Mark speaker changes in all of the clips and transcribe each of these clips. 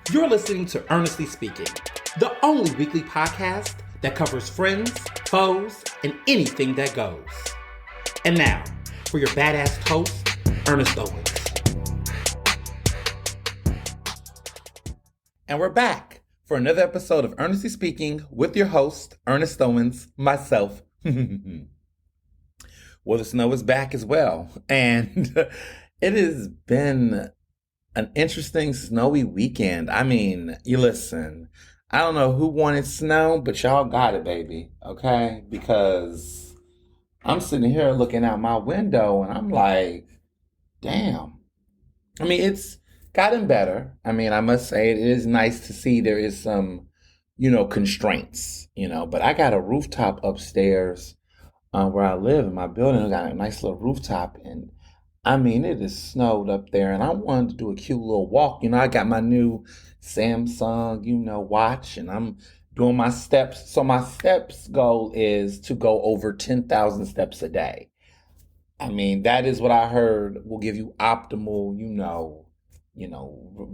Speaker 1: You're listening to Ernestly Speaking, the only weekly podcast that covers friends, foes, and anything that goes. And now, for your badass host, Ernest Owens. And we're back for another episode of Ernestly Speaking with your host, Ernest Owens, myself. Well, the snow is back as well. And it has been an interesting snowy weekend. I mean, you listen, I don't know who wanted snow, but y'all got it, baby. Okay? Because I'm sitting here looking out my window and I'm like, damn. I mean, it's gotten better. I mean, I must say it is nice to see there is some, constraints, but I got a rooftop upstairs where I live in my building. I got a nice little rooftop, and I mean, it is snowed up there, and I wanted to do a cute little walk. I got my new Samsung, watch, and I'm doing my steps. So my steps goal is to go over 10,000 steps a day. I mean, that is what I heard will give you optimal,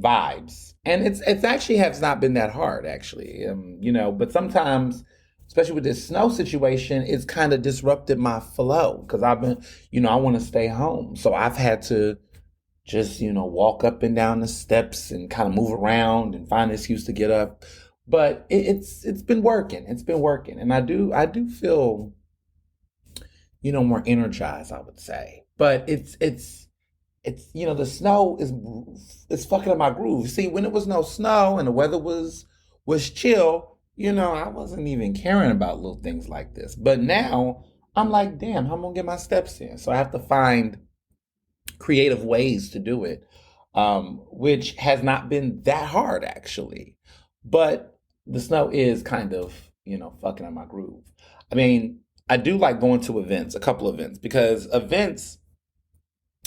Speaker 1: vibes. And it's actually has not been that hard, actually. But sometimes, especially with this snow situation, it's kind of disrupted my flow because I've been, I want to stay home. So I've had to just, walk up and down the steps and kind of move around and find an excuse to get up. But it's been working. It's been working. And I do feel, more energized, I would say. But it's the snow is fucking up my groove. See, when it was no snow and the weather was chill, I wasn't even caring about little things like this. But now I'm like, damn, how am I gonna get my steps in? So I have to find creative ways to do it, which has not been that hard actually. But the snow is kind of, fucking up my groove. I mean, I do like going to events, a couple events, because events,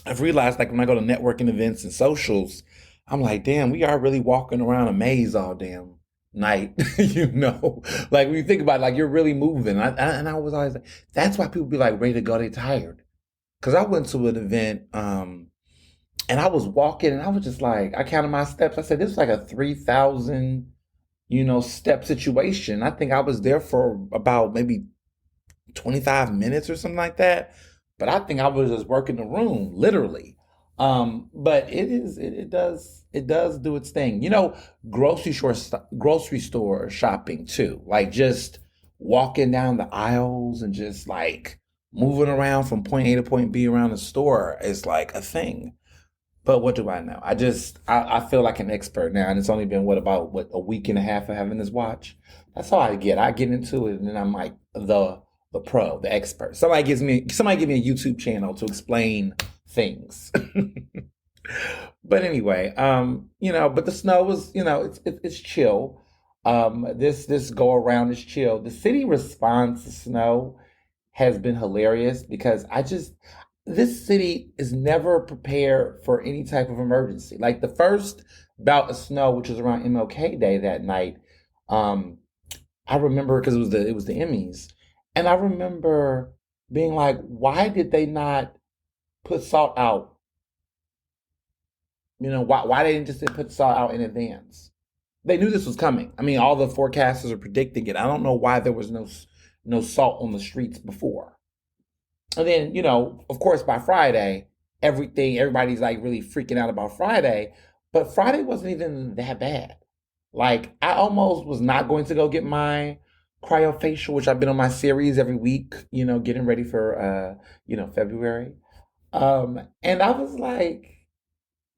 Speaker 1: I've realized, like when I go to networking events and socials, I'm like, damn, we are really walking around a maze all damn night, Like when you think about it, like you're really moving. And I was always like, that's why people be like ready to go, they tired. Because I went to an event and I was walking and I was just like, I counted my steps. I said, this is like a 3,000, step situation. I think I was there for about maybe 25 minutes or something like that. But I think I was just working the room, literally. But it does do its thing. Grocery store shopping too. Like just walking down the aisles and just like moving around from point A to point B around the store is like a thing. But what do I know? I feel like an expert now, and it's only been about a week and a half of having this watch. That's all I get. I get into it, and then I'm like the pro, the expert. Somebody give me a YouTube channel to explain things. But anyway, but the snow was, it's chill. This go around is chill. The city response to snow has been hilarious because this city is never prepared for any type of emergency. Like the first bout of snow, which was around MLK Day that night, I remember because it was the Emmys. And I remember being like, why did they not put salt out? Why they didn't just put salt out in advance? They knew this was coming. I mean, all the forecasters are predicting it. I don't know why there was no salt on the streets before. And then, of course, by Friday, everybody's like really freaking out about Friday. But Friday wasn't even that bad. Like, I almost was not going to go get my cryofacial, which I've been on my series every week, getting ready for, February. And I was like,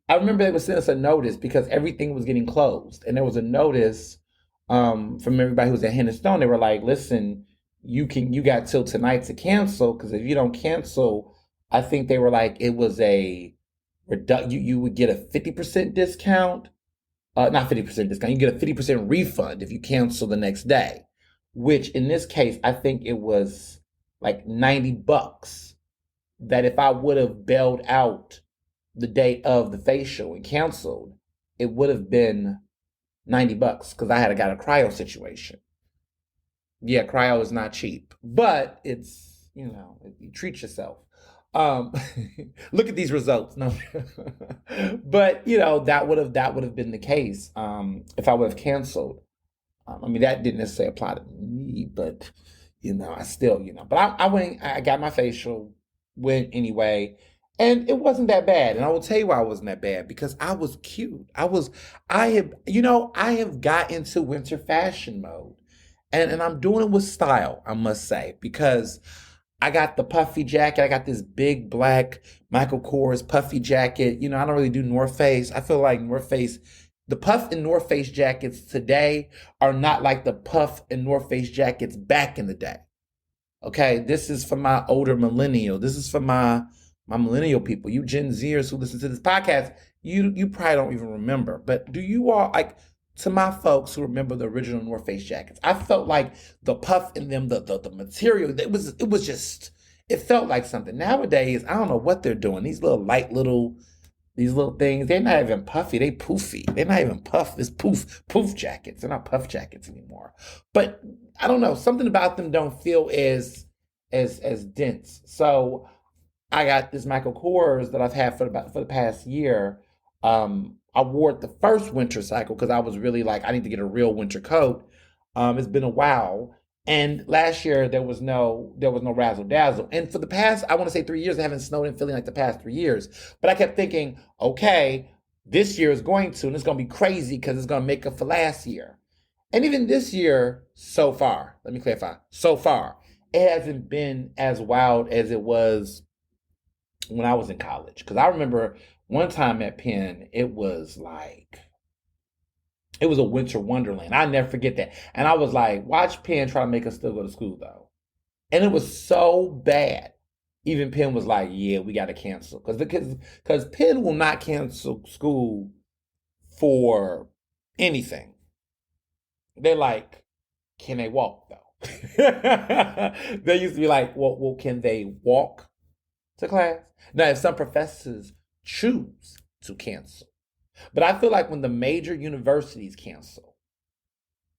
Speaker 1: I remember they were sending us a notice because everything was getting closed. And there was a notice from everybody who was at Henderson. They were like, listen, you got till tonight to cancel, because if you don't cancel, I think they were like, it was a you would get a 50% discount. Not 50% discount, you get a 50% refund if you cancel the next day. Which in this case, I think it was like $90 that if I would have bailed out the day of the facial and canceled, it would have been $90 because I had got a cryo situation. Yeah, cryo is not cheap, but it's, you treat yourself. Um, look at these results. No, but you know that would have been the case if I would have canceled. I mean, that didn't necessarily apply to me, but I still, but I went, I got my facial, went anyway, and it wasn't that bad. And I will tell you why it wasn't that bad because I was cute. I have got into winter fashion mode, and I'm doing it with style, I must say, because I got the puffy jacket. I got this big black Michael Kors puffy jacket. I don't really do North Face. I feel like North Face, the puff and North Face jackets today are not like the puff and North Face jackets back in the day. Okay, this is for my older millennial. This is for my millennial people. You Gen Zers who listen to this podcast, you probably don't even remember. But do you all like to my folks who remember the original North Face jackets? I felt like the puff in them, the material, it was just it felt like something. Nowadays, I don't know what they're doing. These little things, they're not even puffy, they poofy. They're not even puff, it's poof jackets. They're not puff jackets anymore. But I don't know, something about them don't feel as dense. So I got this Michael Kors that I've had for the past year. I wore it the first winter cycle because I was really like, I need to get a real winter coat. It's been a while. And last year there was no razzle dazzle. And for the past, I want to say 3 years, I haven't snowed in Philly like the past 3 years. But I kept thinking, okay, this year is going to, and it's going to be crazy because it's going to make up for last year. And even this year, so far, let me clarify, so far, it hasn't been as wild as it was when I was in college. Because I remember one time at Penn, it was a winter wonderland. I never forget that. And I was like, watch Penn try to make us still go to school though. And it was so bad. Even Penn was like, yeah, we got to cancel. Because Penn will not cancel school for anything. They're like, can they walk though? They used to be like, well, can they walk to class? Now, if some professors choose to cancel, but I feel like when the major universities cancel,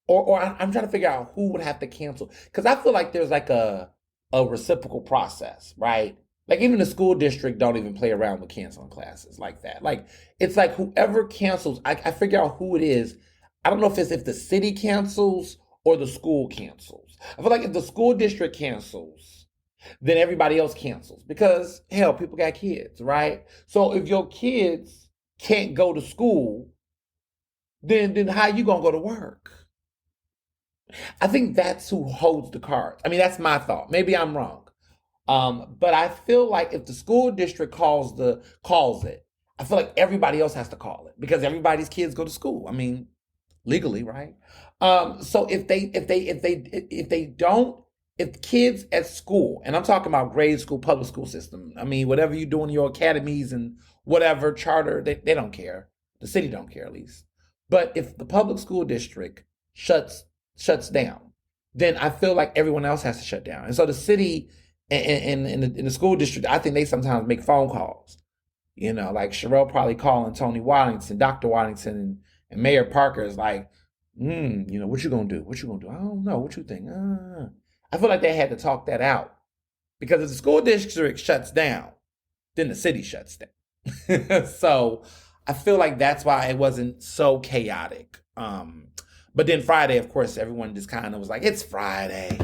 Speaker 1: or I'm trying to figure out who would have to cancel, because I feel like there's like a reciprocal process, right? Like even the school district don't even play around with canceling classes like that. Like it's like whoever cancels, I figure out who it is. I don't know if it's if the city cancels or the school cancels. I feel like if the school district cancels, then everybody else cancels because hell, people got kids, right? So if your kids can't go to school, then how you gonna go to work? I think that's who holds the cards. I mean, that's my thought. Maybe I'm wrong. But I feel like if the school district calls it, I feel like everybody else has to call it because everybody's kids go to school. I mean, legally, right? So if kids at school, and I'm talking about grade school, public school system, I mean, whatever you do in your academies and whatever charter, they don't care. The city don't care at least. But if the public school district shuts down, then I feel like everyone else has to shut down. And so the city and the school district, I think they sometimes make phone calls. Like Sherelle probably calling Tony Waddington, Dr. Waddington, and Mayor Parker is like, what you gonna do? What you gonna do? I don't know. What you think? I feel like they had to talk that out because if the school district shuts down, then the city shuts down. So I feel like that's why it wasn't so chaotic. But then Friday, of course, everyone just kind of was like, it's Friday.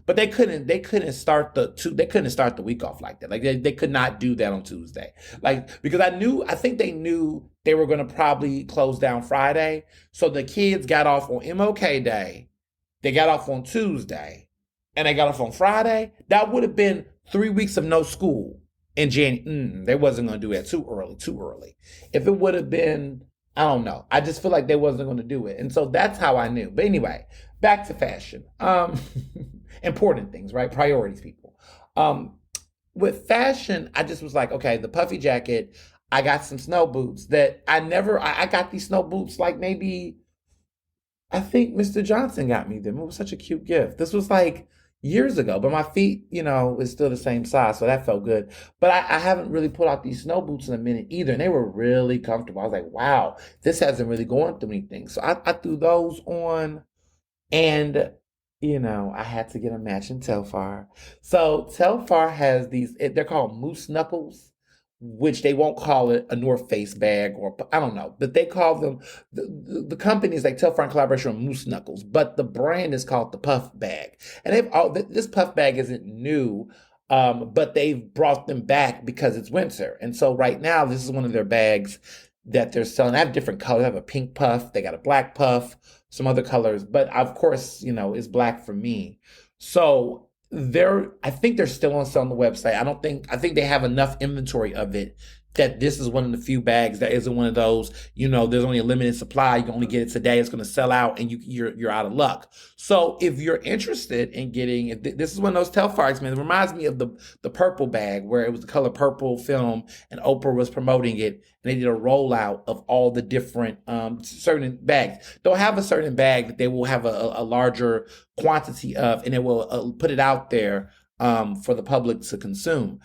Speaker 1: But they couldn't start the week off like that. Like they could not do that on Tuesday. Like because I think they knew they were gonna probably close down Friday. So the kids got off on MLK Day, they got off on Tuesday, and they got off on Friday. That would have been 3 weeks of no school in January. They wasn't gonna do that too early. If it would have been, I don't know. I just feel like they wasn't going to do it. And so that's how I knew. But anyway, back to fashion. Important things, right? Priorities, people. With fashion, I just was like, okay, the puffy jacket, I got some snow boots that I got these snow boots like maybe, I think Mr. Johnson got me them. It was such a cute gift. This was like years ago, but my feet, is still the same size, so that felt good. But I haven't really put out these snow boots in a minute either, and they were really comfortable. I was like, wow, this hasn't really gone through anything. So I threw those on, and I had to get a matching Telfar. So Telfar has these, they're called moose knuckles, which they won't call it a North Face bag or I don't know, but they call them, the company is like Telfar in collaboration with Moose Knuckles, but the brand is called the Puff Bag. And this Puff Bag isn't new, but they've brought them back because it's winter. And so right now, this is one of their bags that they're selling. I have different colors. I have a pink puff, they got a black puff, some other colors, but of course, it's black for me. So I think they're still on sale on the website. I think they have enough inventory of it that this is one of the few bags that isn't one of those, there's only a limited supply. You can only get it today. It's going to sell out and you're out of luck. So if you're interested in getting, this is one of those Telfar, man. It reminds me of the purple bag where it was the color purple film and Oprah was promoting it. And they did a rollout of all the different certain bags. They'll have a certain bag that they will have a larger quantity of, and it will put it out there for the public to consume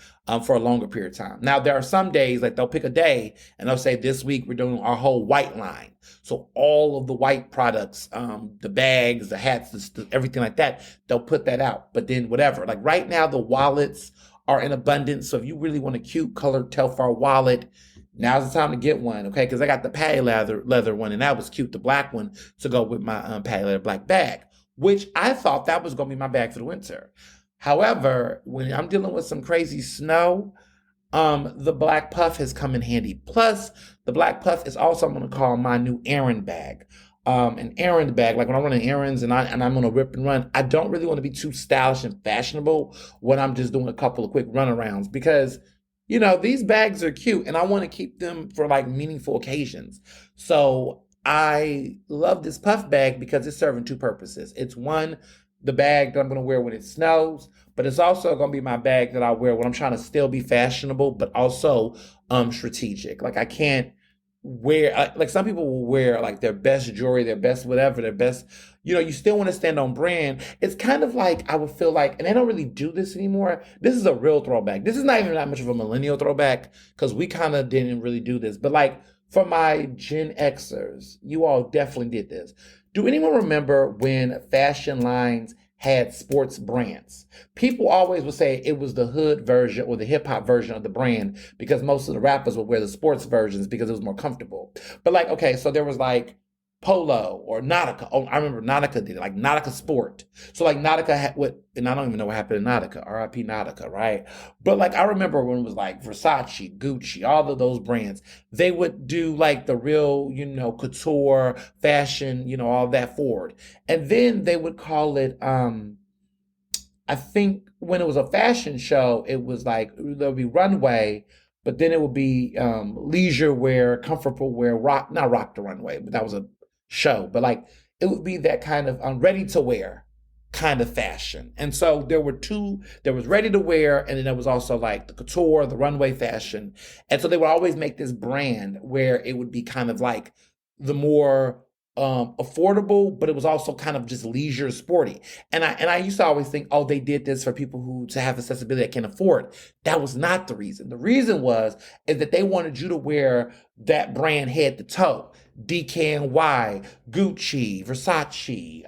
Speaker 1: for a longer period of time. Now, there are some days, like they'll pick a day and they'll say, this week we're doing our whole white line. So all of the white products, the bags, the hats, everything like that, they'll put that out. But then whatever, like right now, the wallets are in abundance. So if you really want a cute colored Telfar wallet, now's the time to get one, okay? Because I got the patty leather one, and that was cute, the black one, to go with my patty leather black bag, which I thought that was going to be my bag for the winter. However, when I'm dealing with some crazy snow, the black puff has come in handy. Plus, the black puff is also, I'm going to call my new errand bag. An errand bag, like when I'm running errands and I'm going to rip and run, I don't really want to be too stylish and fashionable when I'm just doing a couple of quick runarounds because these bags are cute and I want to keep them for like meaningful occasions. So I love this puff bag because it's serving two purposes. It's one, the bag that I'm going to wear when it snows, but it's also going to be my bag that I wear when I'm trying to still be fashionable, but also strategic. Like I can't wear, like some people will wear like their best jewelry, their best whatever, their best, you still want to stand on brand. It's kind of like, I would feel like, and they don't really do this anymore. This is a real throwback. This is not even that much of a millennial throwback because we kind of didn't really do this. But like for my Gen Xers, you all definitely did this. Do anyone remember when fashion lines had sports brands? People always would say it was the hood version or the hip hop version of the brand because most of the rappers would wear the sports versions because it was more comfortable. But like, okay, so there was like Polo or Nautica. Oh, I remember Nautica did it, like Nautica Sport. So like Nautica had what, and I don't even know what happened to Nautica, RIP Nautica, right? But like I remember when it was like Versace, Gucci, all of those brands, they would do like the real, couture fashion, all that forward. And then they would call it, I think when it was a fashion show, it was like, there'll be runway, but then it would be leisure wear, comfortable wear, not rock the runway, but that was a show, but like it would be that kind of ready to wear kind of fashion. And so there was ready to wear, and then there was also like the couture, the runway fashion. And so they would always make this brand where it would be kind of like the more affordable, but it was also kind of just leisure sporty. And I used to always think, oh, they did this for people who to have accessibility that can afford. That was not the reason. The reason is that they wanted you to wear that brand head to toe. DKNY, Gucci, Versace,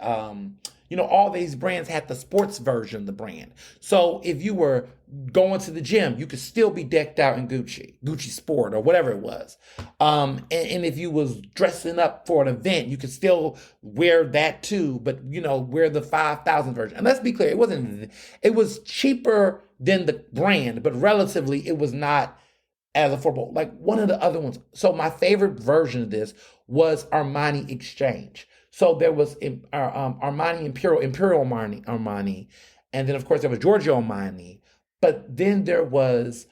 Speaker 1: all these brands had the sports version of the brand. So if you were going to the gym, you could still be decked out in Gucci Sport or whatever it was. And if you was dressing up for an event, you could still wear that too, but wear the 5,000 version. And let's be clear, it was cheaper than the brand, but relatively it was not as affordable. Like one of the other ones. So my favorite version of this was Armani Exchange. So there was Armani Imperial Armani, and then of course there was Giorgio Armani, but then there was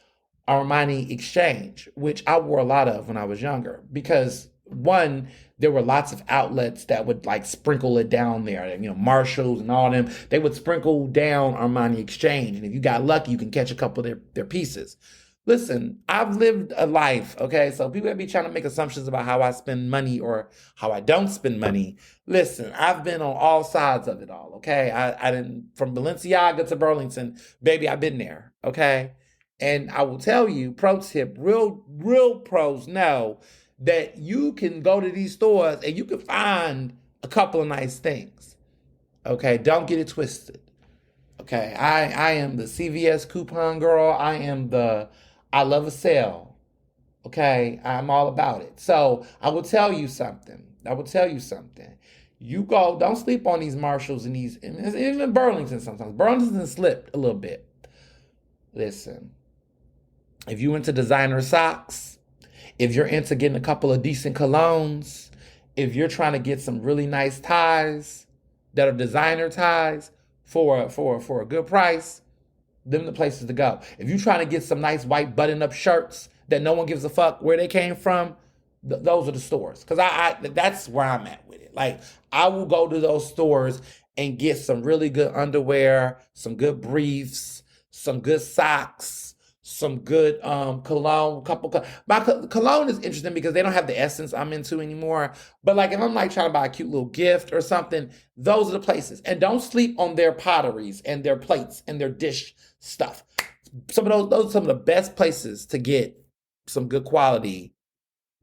Speaker 1: Armani Exchange, which I wore a lot of when I was younger because one, there were lots of outlets that would like sprinkle it down there, Marshalls and all them. They would sprinkle down Armani Exchange, and if you got lucky, you can catch a couple of their pieces. Listen, I've lived a life, okay? So people that be trying to make assumptions about how I spend money or how I don't spend money. Listen, I've been on all sides of it all, okay? I didn't, from Balenciaga to Burlington, baby, I've been there, okay? And I will tell you, pro tip, real pros know that you can go to these stores and you can find a couple of nice things, Okay, don't get it twisted. Okay, I am the CVS coupon girl. I love a sale. Okay, I'm all about it. So I will tell you something. I will tell you something. You go, don't sleep on these Marshalls and these, and even Burlington sometimes. Burlington slipped a little bit. Listen, if you into designer socks, if you're into getting a couple of decent colognes, if you're trying to get some really nice ties that are designer ties for a good price, them the places to go. If you're trying to get some nice white button-up shirts that no one gives a fuck where they came from, those are the stores. Because that's where I'm at with it. Like, I will go to those stores and get some really good underwear, some good briefs, some good socks, some good cologne. My cologne is interesting because they don't have the essence I'm into anymore. But like, if I'm like trying to buy a cute little gift or something, those are the places. And don't sleep on their potteries and their plates and their dish stuff. Some of those are some of the best places to get some good quality,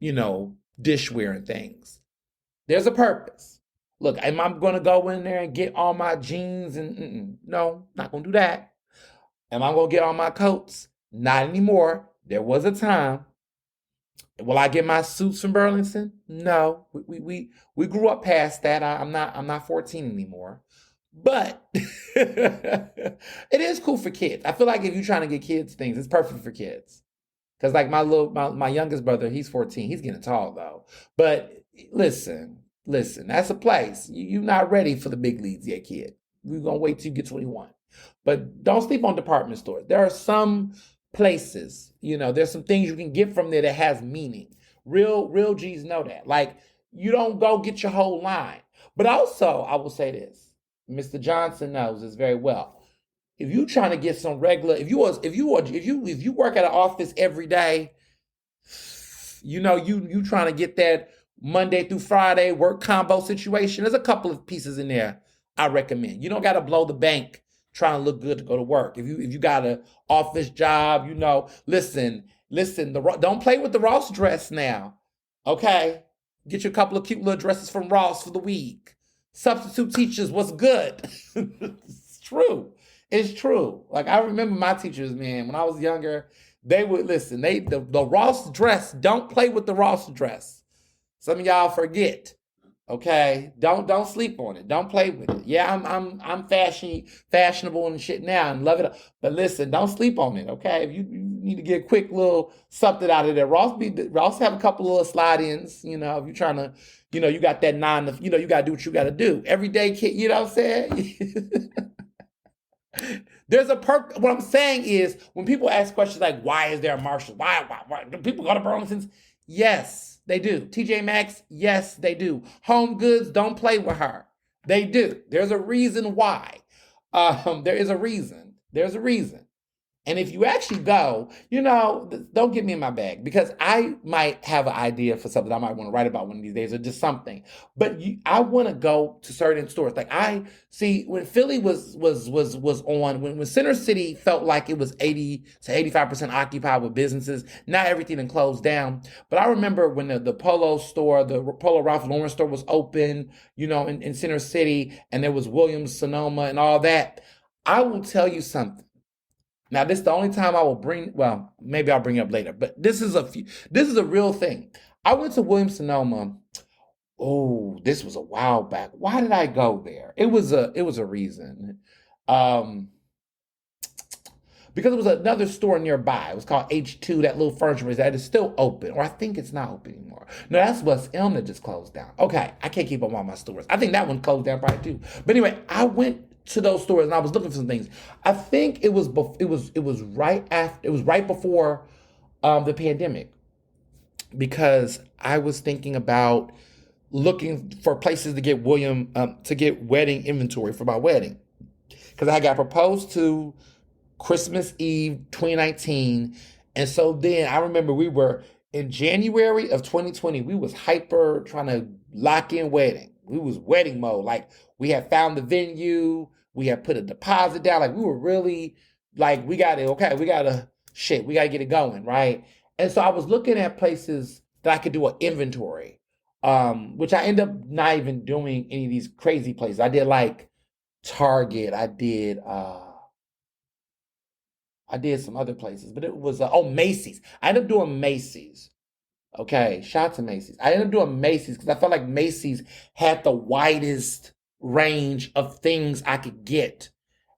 Speaker 1: dishware and things. There's a purpose. Look, am I going to go in there and get all my jeans and no, not going to do that. Am I going to get all my coats? Not anymore. There was a time. Will I get my suits from Burlington? No. We grew up past that. I'm not 14 anymore. But it is cool for kids. I feel like if you're trying to get kids things, it's perfect for kids. Cause like my youngest brother, he's 14. He's getting tall though. But listen, that's a place. You're not ready for the big leagues yet, kid. We're gonna wait till you get 21. But don't sleep on department stores. There are some places, there's some things you can get from there that has meaning. Real G's know that. Like, you don't go get your whole line. But also, I will say this. Mr. Johnson knows this very well. If you trying to get some regular, if you work at an office every day, you trying to get that Monday through Friday work combo situation. There's a couple of pieces in there I recommend. You don't got to blow the bank trying to look good to go to work. If you got an office job, listen. Don't play with the Ross dress now. Okay, get you a couple of cute little dresses from Ross for the week. Substitute teachers, what's good? It's true. It's true. Like, I remember my teachers, man, when I was younger, they would listen. The Ross dress, don't play with the Ross dress. Some of y'all forget. Okay, don't sleep on it. Don't play with it. Yeah, I'm fashionable and shit now and love it. But listen, don't sleep on it. Okay, if you need to get a quick little something out of there, Ross have a couple little slide-ins. If you're trying to, you got that you got to do what you got to do every day, kid. You know what I'm saying? There's a perk. What I'm saying is, when people ask questions like, "Why is there a Marshall? Why do people go to Burlington's?" Yes, they do. TJ Maxx, yes, they do. Home Goods, don't play with her. They do. There's a reason why. There is a reason. There's a reason. And if you actually go, don't get me in my bag, because I might have an idea for something I might want to write about one of these days, or just something. But I want to go to certain stores. Like, I see when Philly was on, when Center City felt like it was 80 to 85% occupied with businesses. Not everything had closed down. But I remember when the Polo store, the Polo Ralph Lauren store was open, in Center City, and there was Williams Sonoma and all that. I will tell you something. Now, this is the only time I will maybe I'll bring it up later, but this is a real thing. I went to Williams Sonoma. Oh, this was a while back. Why did I go there? It was a reason. Because it was another store nearby. It was called H2, that little furniture place that is still open, or I think it's not open anymore. No, that's West Elm that just closed down. Okay, I can't keep up on my stores. I think that one closed down probably too. But anyway, I went to those stores and I was looking for some things. I think it was right before the pandemic, because I was thinking about looking for places to get wedding inventory for my wedding, because I got proposed to Christmas Eve 2019, and so then I remember we were in January of 2020. We was hyper trying to lock in wedding. We was wedding mode. Like, we had found the venue. We had put a deposit down. Like, we were really like, we got to get it going, right? And so I was looking at places that I could do an inventory, which I ended up not even doing any of these crazy places. I did like Target. I did some other places, but it was Macy's. I ended up doing Macy's. Okay, shout out to Macy's. I ended up doing Macy's because I felt like Macy's had the widest range of things I could get,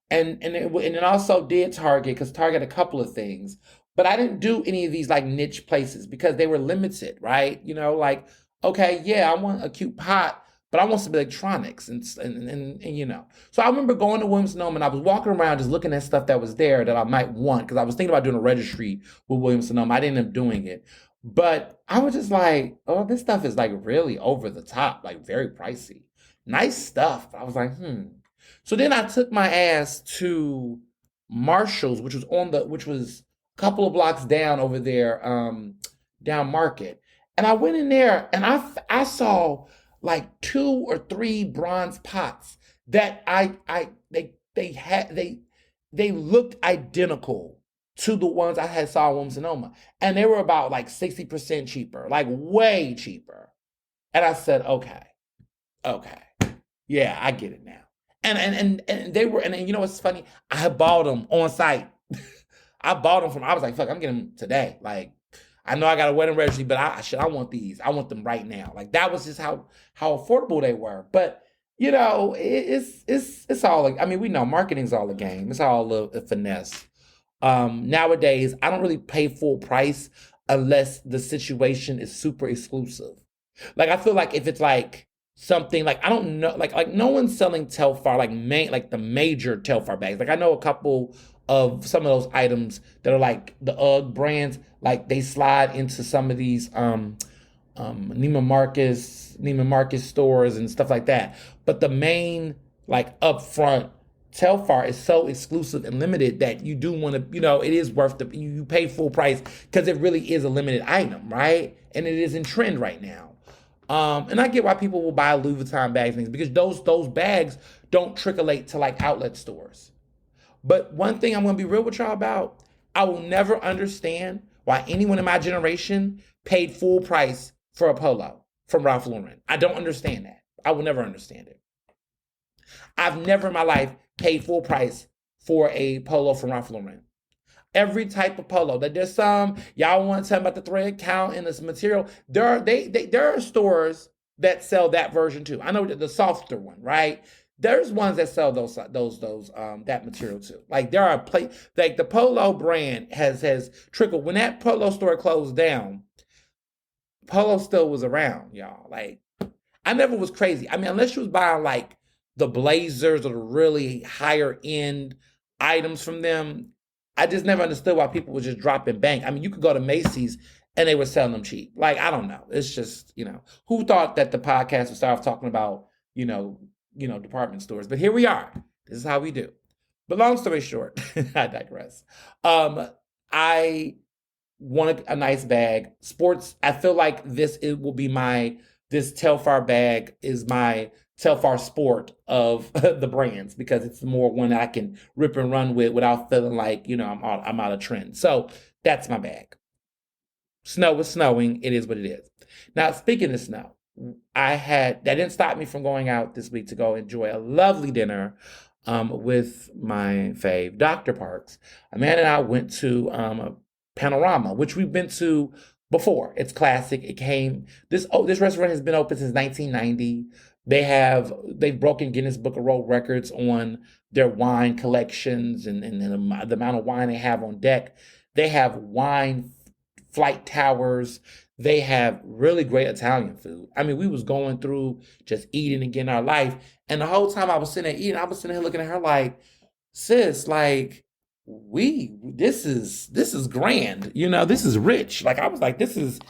Speaker 1: and it also did Target because Target had a couple of things, but I didn't do any of these like niche places because they were limited, right? Like okay, yeah, I want a cute pot, but I want some electronics and So I remember going to Williams Sonoma and I was walking around just looking at stuff that was there that I might want because I was thinking about doing a registry with Williams Sonoma. I didn't end up doing it, but I was just like, oh, this stuff is like really over the top, like very pricey. Nice stuff. But I was like, hmm. So then I took my ass to Marshall's, which was a couple of blocks down over there, down Market. And I went in there and I saw like two or three bronze pots that they looked identical to the ones I had saw in Williams Sonoma. And they were about like 60% cheaper, like way cheaper. And I said, okay. Yeah, I get it now. And they were, and you know what's funny? I bought them on site. I was like, fuck, I'm getting them today. Like, I know I got a wedding registry, but I want these. I want them right now. Like that was just how affordable they were. But it's all like, I mean, we know marketing's all a game. It's all a finesse. Nowadays, I don't really pay full price unless the situation is super exclusive. Like I feel like if it's like something like I don't know, like no one's selling Telfar like the major Telfar bags. Like I know a couple of some of those items that are like the UGG brands, like they slide into some of these Neiman Marcus stores and stuff like that. But the main like upfront Telfar is so exclusive and limited that you do want to, it is worth you pay full price because it really is a limited item, right? And it is in trend right now. And I get why people will buy Louis Vuitton bags and things because those bags don't trickleate to like outlet stores. But one thing I'm going to be real with y'all about, I will never understand why anyone in my generation paid full price for a polo from Ralph Lauren. I don't understand that. I will never understand it. I've never in my life paid full price for a polo from Ralph Lauren. Every type of polo. That there's some, y'all want to tell me about the thread count and this material. There are stores that sell that version too. I know the softer one, right? There's ones that sell those that material too. Like there are like the Polo brand has trickled. When that Polo store closed down, Polo still was around, y'all. Like I never was crazy. I mean, unless you was buying like the blazers or the really higher end items from them, I just never understood why people were just dropping bank. I mean, you could go to Macy's and they were selling them cheap. Like I don't know. It's just who thought that the podcast would start off talking about department stores. But here we are. This is how we do. But long story short, I digress. I wanted a nice bag. Sports, I feel like this Telfar bag is my Telfar Sport of the brands because it's the more one that I can rip and run with without feeling like, I'm out of trend. So that's my bag. Snow was snowing. It is what it is. Now, speaking of snow, that didn't stop me from going out this week to go enjoy a lovely dinner with my fave, Dr. Parks. Amanda and I went to Panorama, which we've been to before. It's classic. This restaurant has been open since 1990. They've broken Guinness Book of World Records on their wine collections and the amount of wine they have on deck. They have wine flight towers. They have really great Italian food. I mean, we was going through just eating and getting our life. And the whole time I was sitting there eating, I was sitting there looking at her like, sis, like, this is grand. This is rich. Like, I was like, this is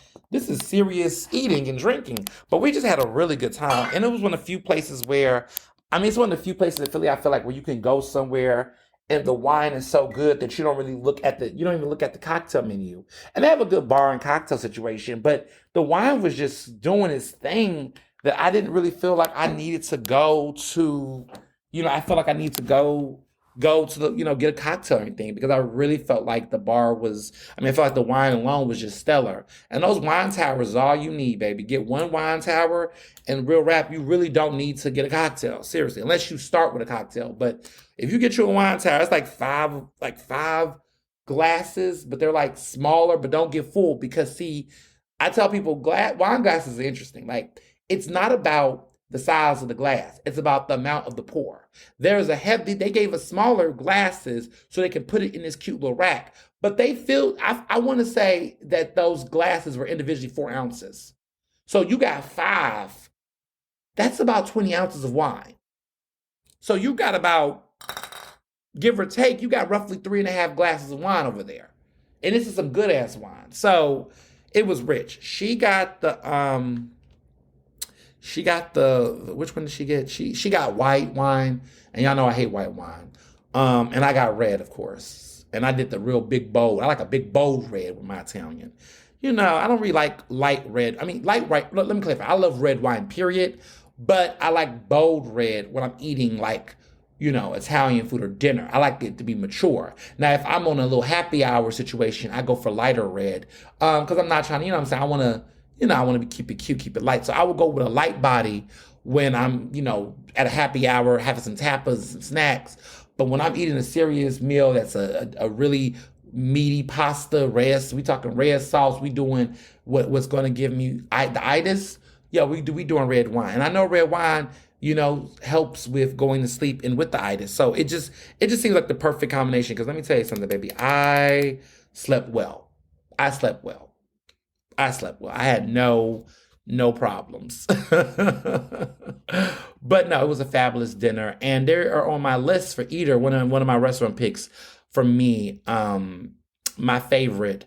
Speaker 1: serious eating and drinking. But we just had a really good time. And it was one of the few places it's one of the few places in Philly I feel like where you can go somewhere and the wine is so good that you don't even look at the cocktail menu. And they have a good bar and cocktail situation, but the wine was just doing its thing that I didn't really feel like I needed to go to, I felt like I need to go go to the, get a cocktail or anything because I really felt like the bar was, I felt like the wine alone was just stellar. And those wine towers is all you need, baby. Get one wine tower and real rap, you really don't need to get a cocktail, seriously, unless you start with a cocktail. But if you get you a wine tower, it's like five glasses, but they're like smaller, but don't get full because see, I tell people wine glasses are interesting. Like it's not about the size of the glass. It's about the amount of the pour. They gave us smaller glasses so they can put it in this cute little rack. But I want to say that those glasses were individually 4 ounces. So you got five. That's about 20 ounces of wine. So you got about, give or take, you got roughly 3.5 glasses of wine over there. And this is some good ass wine. So it was rich. She got the which one did she get? She got white wine, and y'all know I hate white wine. And I got red, of course. And I did the real big bold. I like a big bold red with my Italian. I don't really like light red. Light red, let me clarify. I love red wine, period. But I like bold red when I'm eating like, Italian food or dinner. I like it to be mature. Now, if I'm on a little happy hour situation, I go for lighter red. Because I'm not trying to, what I'm saying? I want to keep it cute, keep it light. So I would go with a light body when I'm, at a happy hour, having some tapas, some snacks. But when I'm eating a serious meal, that's a really meaty pasta, we talking red sauce. We doing what's going to give me the itis. Yeah, we doing red wine. And I know red wine, helps with going to sleep and with the itis. So it just seems like the perfect combination. Because let me tell you something, baby. I slept well. I had no problems. But no, it was a fabulous dinner. And they are on my list for eater, one of my restaurant picks for me. My favorite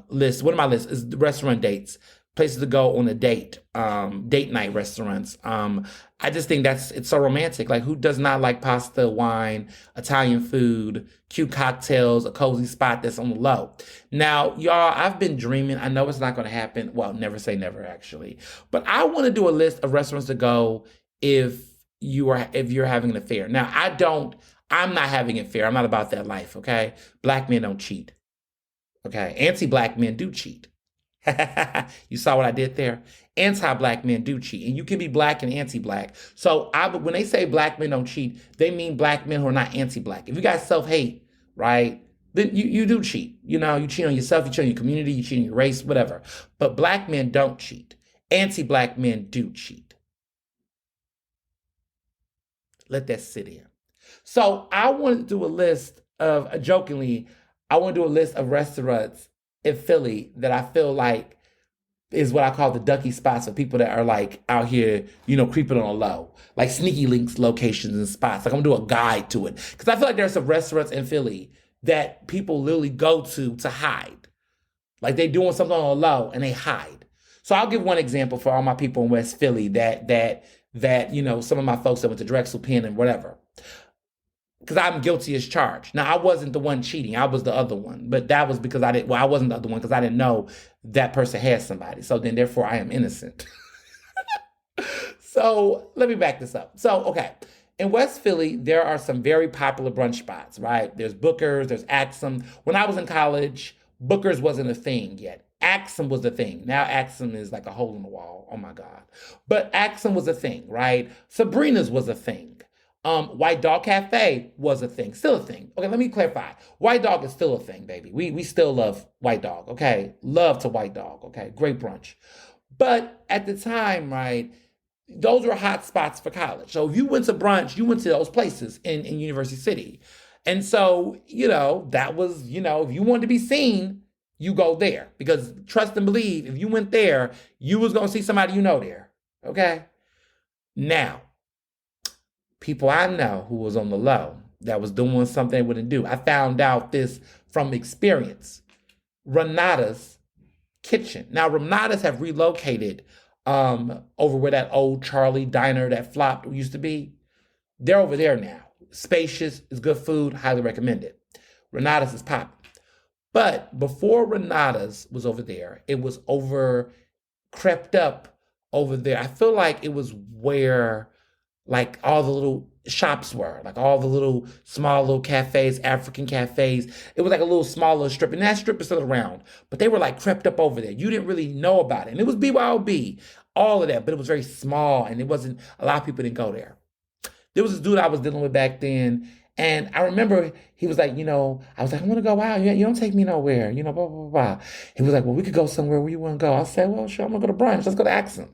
Speaker 1: list, one of my lists is restaurant dates. Places to go on a date night restaurants. I just think it's so romantic. Like who does not like pasta, wine, Italian food, cute cocktails, a cozy spot that's on the low. Now, y'all, I've been dreaming. I know it's not going to happen. Well, never say never actually. But I want to do a list of restaurants to go if you're having an affair. Now, I'm not having an affair. I'm not about that life, okay? Black men don't cheat. Okay? Anti-black men do cheat. You saw what I did there? Anti-black men do cheat, and you can be black and anti-black. So when they say black men don't cheat, they mean black men who are not anti-black. If you got self-hate, right, then you do cheat. You cheat on yourself, you cheat on your community, you cheat on your race, whatever. But black men don't cheat. Anti-black men do cheat. Let that sit in. So I want to do a list of, I want to do a list of restaurants in Philly that I feel like is what I call the ducky spots for people that are like out here, creeping on a low, like sneaky links locations and spots. Like I'm gonna do a guide to it. Because I feel like there's some restaurants in Philly that people literally go to hide. Like they doing something on a low and they hide. So I'll give one example for all my people in West Philly that some of my folks that went to Drexel, Penn, and whatever. Because I'm guilty as charged. Now, I wasn't the one cheating. I was the other one. But that was because I wasn't the other one because I didn't know that person had somebody. So then, therefore, I am innocent. So let me back this up. So, okay. In West Philly, there are some very popular brunch spots, right? There's Booker's, there's Axum. When I was in college, Booker's wasn't a thing yet. Axum was the thing. Now Axum is like a hole in the wall. Oh, my God. But Axum was a thing, right? Sabrina's was a thing. White Dog Cafe was a thing, still a thing. Okay, let me clarify. White Dog is still a thing, baby. We still love White Dog, okay? Love to White Dog, okay? Great brunch. But at the time, right, those were hot spots for college. So if you went to brunch, you went to those places in University City. And so, that was, if you wanted to be seen, you go there. Because trust and believe, if you went there, you was going to see somebody there, okay? Now, people I know who was on the low that was doing something they wouldn't do. I found out this from experience. Renata's Kitchen. Now, Renata's have relocated over where that old Charlie diner that flopped used to be. They're over there now. Spacious, it's good food, highly recommend it. Renata's is popping. But before Renata's was over there, it was crept up over there. I feel like it was where like all the little shops were, like all the little small little cafes, African cafes. It was like a little smaller strip, and that strip is still around, but they were like crept up over there. You didn't really know about it, and it was BYOB, all of that, but it was very small, and it wasn't a lot of people didn't go there. There was this dude I was dealing with back then, and I remember he was like, I was like, I want to go out. You don't take me nowhere, blah, blah, blah. He was like, well, we could go somewhere where you want to go. I said, well, sure, I'm going to go to brunch. Let's go to Axum.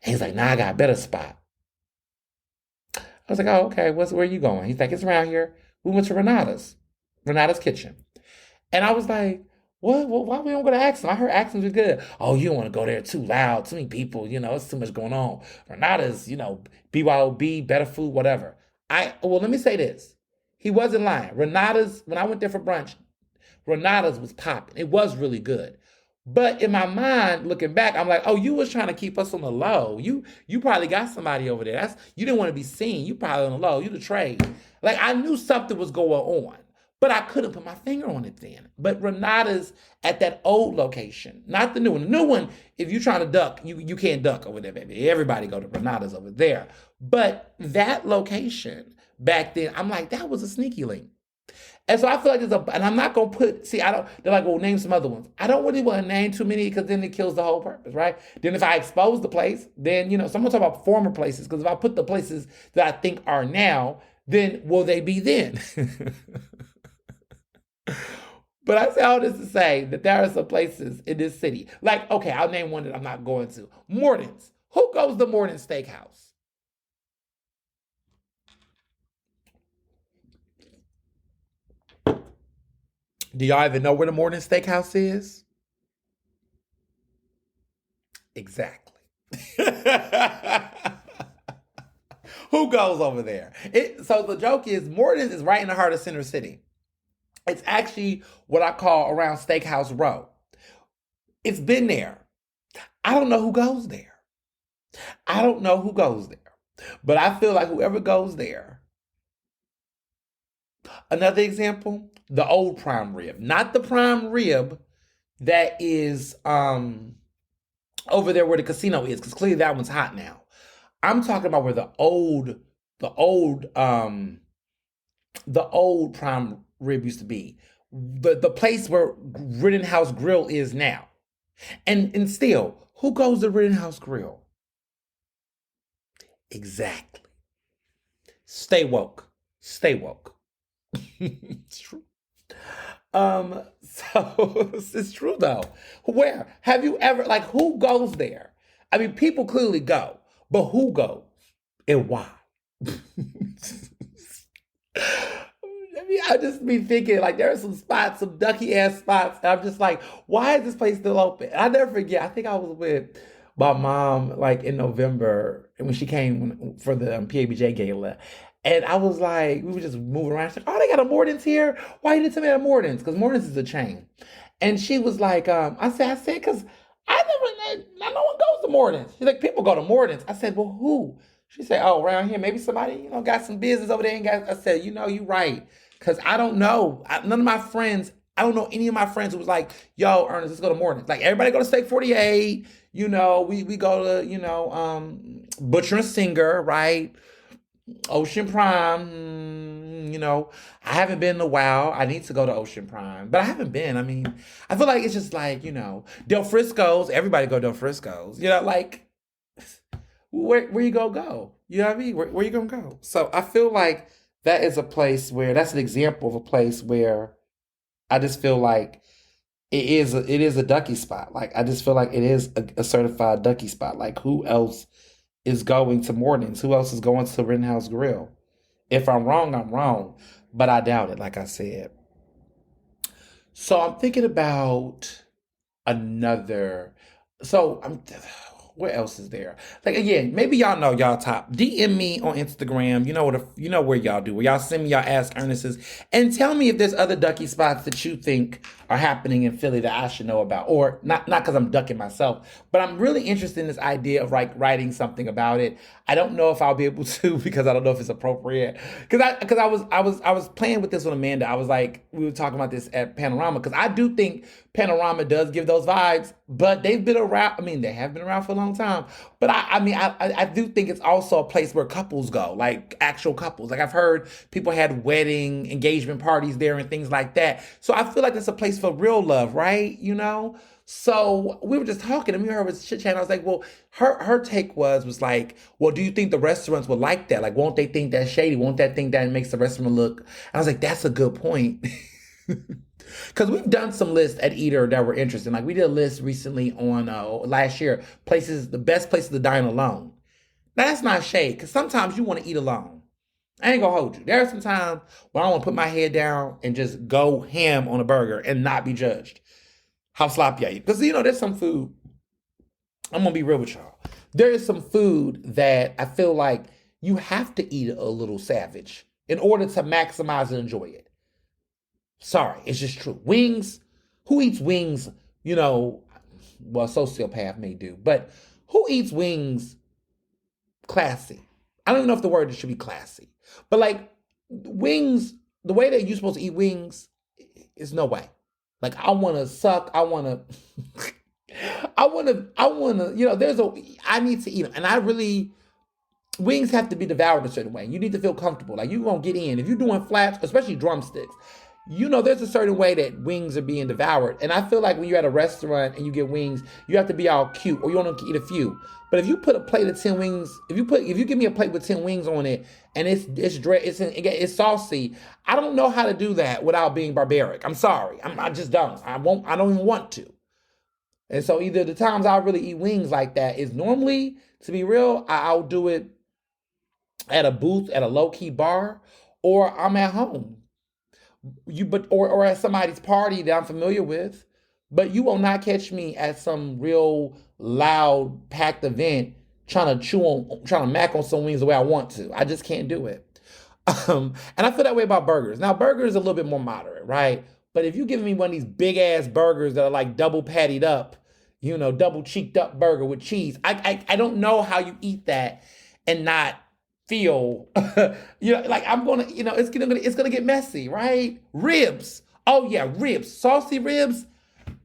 Speaker 1: And he's like, nah, I got a better spot. I was like, oh, okay, where are you going? He's like, it's around here. We went to Renata's Kitchen. And I was like, what? Why we don't go to Axum? I heard Axum was good. Oh, you don't want to go there, too loud, too many people, it's too much going on. Renata's, BYOB, better food, whatever. Well, let me say this. He wasn't lying. Renata's, when I went there for brunch, Renata's was popping. It was really good. But in my mind, looking back, I'm like, oh, you was trying to keep us on the low. You probably got somebody over there. You didn't want to be seen. You probably on the low. You the trade. Like, I knew something was going on, but I couldn't put my finger on it then. But Renata's at that old location, not the new one. The new one, if you're trying to duck, you can't duck over there, baby. Everybody go to Renata's over there. But that location back then, I'm like, that was a sneaky link. And so I feel like and I'm not going to they're like, well, name some other ones. I don't really want to name too many because then it kills the whole purpose, right? Then if I expose the place, then, so I'm going to talk about former places, because if I put the places that I think are now, then will they be then? But I say all this to say that there are some places in this city. Like, okay, I'll name one that I'm not going to. Morton's. Who goes to Morton's Steakhouse? Do y'all even know where the Morton's Steakhouse is? Exactly. Who goes over there? So the joke is, Morton's is right in the heart of Center City. It's actually what I call around Steakhouse Row. It's been there. I don't know who goes there. But I feel like whoever goes there. Another example, the old prime rib. Not the prime rib that is over there where the casino is, because clearly that one's hot now. I'm talking about where the old prime rib used to be. The place where Rittenhouse Grill is now. And still, who goes to Rittenhouse Grill? Exactly. Stay woke. It's true. So it's true though. Where have you ever, like, who goes there? I mean, people clearly go, but who goes and why? I just be thinking, like, there are some spots, some ducky ass spots, and I'm just like, why is this place still open? I never forget. I think I was with my mom like in November, and when she came for the PABJ gala. And I was like, we were just moving around. She's like, oh, they got a Morton's here? Why you didn't tell me that Morton's? Because Morton's is a chain. And she was like, I said, because no one goes to Morton's. She's like, people go to Morton's. I said, well, who? She said, oh, around here, maybe somebody, got some business over there. I said, you're right. Because I don't know. None of my friends, I don't know any of my friends who was like, yo, Ernest, let's go to Morton's. Like, everybody go to Steak 48. We go to, Butcher and Singer, right? Ocean Prime, I haven't been in a while. I need to go to Ocean Prime, but I haven't been. I mean, I feel like it's just like, Del Frisco's, everybody go Del Frisco's, like, where you gonna go? You know what I mean? Where you gonna go? So I feel like that's an example of a place where I just feel like it is a ducky spot. Like, I just feel like it is a certified ducky spot. Like, who else is going to Morton's? Who else is going to Rittenhouse Grill? If I'm wrong, I'm wrong. But I doubt it, like I said. So I'm thinking about another. What else is there? Like, again, maybe y'all know y'all top. DM me on Instagram. You know where y'all do. Where y'all send me y'all Ask Ernest's. And tell me if there's other ducky spots that you think are happening in Philly that I should know about. Or not because I'm ducking myself, but I'm really interested in this idea of writing something about it. I don't know if I'll be able to because I don't know if it's appropriate. Because I was playing with this with Amanda. I was like, we were talking about this at Panorama, because I do think Panorama does give those vibes, but they've been around. I mean, they have been around for a long long time. But I mean, I do think it's also a place where couples go, like actual couples. Like I've heard people had wedding, engagement parties there and things like that. So I feel like it's a place for real love, right? So we were just talking and me and her was chit chatting. I was like, well, her take was like, well, do you think the restaurants would like that? Like, won't they think that's shady? Won't that think that makes the restaurant look? And I was like, that's a good point. Because we've done some lists at Eater that were interesting. Like we did a list recently on last year, the best places to dine alone. Now that's not shade, because sometimes you want to eat alone. I ain't gonna hold you. There are some times when I want to put my head down and just go ham on a burger and not be judged. How sloppy I eat. Because, there's some food, I'm going to be real with y'all. There is some food that I feel like you have to eat a little savage in order to maximize and enjoy it. Sorry, it's just true. Wings, who eats wings? Well, a sociopath may do, but who eats wings classy? I don't even know if the word should be classy, but like wings, the way that you're supposed to eat wings is no way. Like I want to suck. I want to, I need to eat them. And wings have to be devoured a certain way. You need to feel comfortable. Like you're going to get in. If you're doing flats, especially drumsticks, there's a certain way that wings are being devoured. And I feel like when you're at a restaurant and you get wings, you have to be all cute or you only eat a few. But if you put a plate of 10 wings, if you give me a plate with 10 wings on it and it's saucy, I don't know how to do that without being barbaric. I'm sorry. I just don't. I don't even want to. And so either the times I really eat wings like that is normally, to be real, I'll do it at a booth, at a low-key bar, or I'm at home. Or at somebody's party that I'm familiar with, but you will not catch me at some real loud packed event trying to mac on some wings the way I want to. I just can't do it. And I feel that way about burgers. Now burgers are a little bit more moderate, right? But if you give me one of these big ass burgers that are like double pattied up, double cheeked up burger with cheese, I don't know how you eat that and not feel, like I'm gonna, it's gonna get messy, right? Ribs. Oh yeah, ribs, saucy ribs.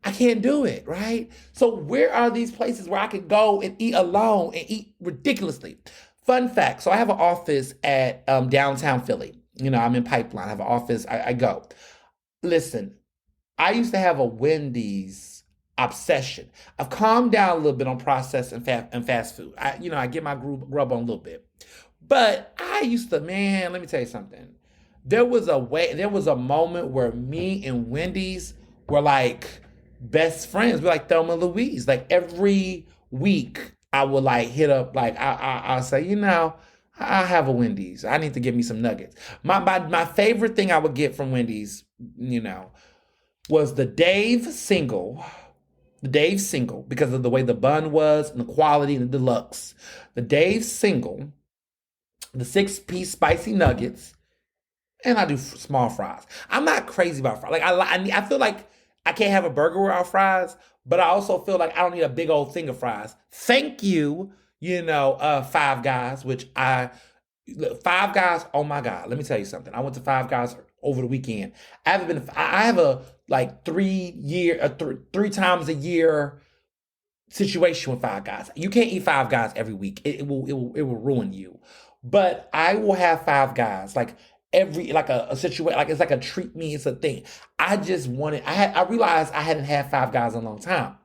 Speaker 1: I can't do it, right? So where are these places where I could go and eat alone and eat ridiculously? Fun fact. So I have an office at downtown Philly. I'm in Pipeline. I have an office. I go. Listen, I used to have a Wendy's obsession. I've calmed down a little bit on processed and fast food. I get my grub on a little bit. But I used to, man, let me tell you something. There was a moment where me and Wendy's were like best friends. We're like Thelma and Louise. Like every week I would like hit up, like I'll say, I have a Wendy's. I need to get me some nuggets. My favorite thing I would get from Wendy's, was the Dave single. The Dave single, because of the way the bun was and the quality and the deluxe. The Dave single, the 6-piece spicy nuggets, and I do small fries. I'm not crazy about fries. Like I feel like I can't have a burger without fries, but I also feel like I don't need a big old thing of fries. Thank you, Five Guys, Five Guys. Oh my God, let me tell you something. I went to Five Guys over the weekend. I have a like 3 times a year situation with Five Guys. You can't eat Five Guys every week. It will ruin you. But I will have Five Guys like a situation, like it's like a treat me, it's a thing. I just wanted, I realized I hadn't had Five Guys in a long time.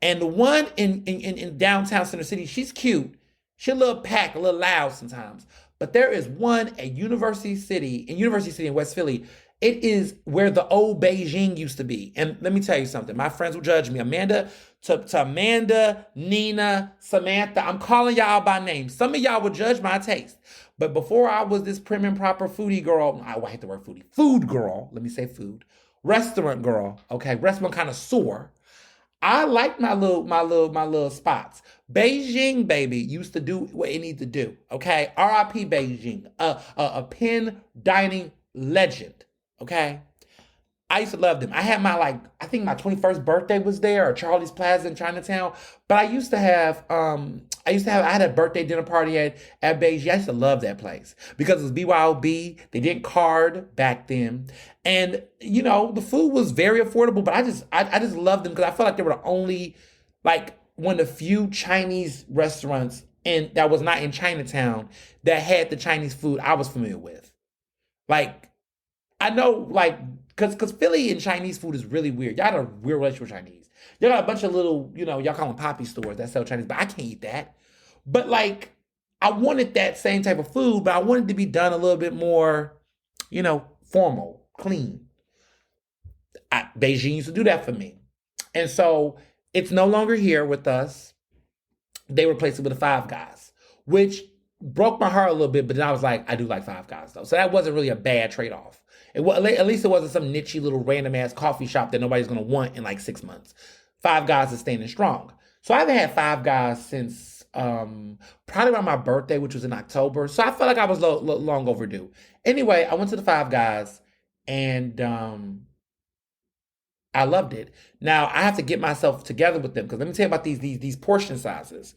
Speaker 1: And the one in downtown Center City, she's cute. She's a little packed, a little loud sometimes. But there is one at University City in West Philly. It is where the old Beijing used to be. And let me tell you something. My friends will judge me. Amanda, Nina, Samantha, I'm calling y'all by name. Some of y'all will judge my taste. But before I was this prim and proper foodie girl, I hate the word foodie, food girl, let me say food, restaurant girl, okay, restaurant connoisseur, I like my little spots. Beijing, baby, used to do what it needs to do, okay? R.I.P. Beijing, a Penn dining legend, okay? I used to love them. I had I think my 21st birthday was there, or Charlie's Plaza in Chinatown. But I had a birthday dinner party at Beijing. I used to love that place because it was BYOB. They didn't card back then. And, the food was very affordable, but I just loved them because I felt like they were the only, like, one of the few Chinese restaurants that was not in Chinatown that had the Chinese food I was familiar with. Like, I know, like, cause Philly and Chinese food is really weird. Y'all got a weird relationship with Chinese. Y'all got a bunch of little, y'all call them poppy stores that sell Chinese, but I can't eat that. But like, I wanted that same type of food, but I wanted to be done a little bit more, formal, clean. Beijing used to do that for me. And so it's no longer here with us. They replaced it with the Five Guys, which broke my heart a little bit, but then I was like, I do like Five Guys though. So that wasn't really a bad trade-off. At least it wasn't some niche little random ass coffee shop that nobody's gonna want in like 6 months. Five Guys is standing strong. So I haven't had Five Guys since probably around my birthday, which was in October. So I felt like I was long overdue. Anyway, I went to the Five Guys and I loved it. Now I have to get myself together with them because let me tell you about these portion sizes.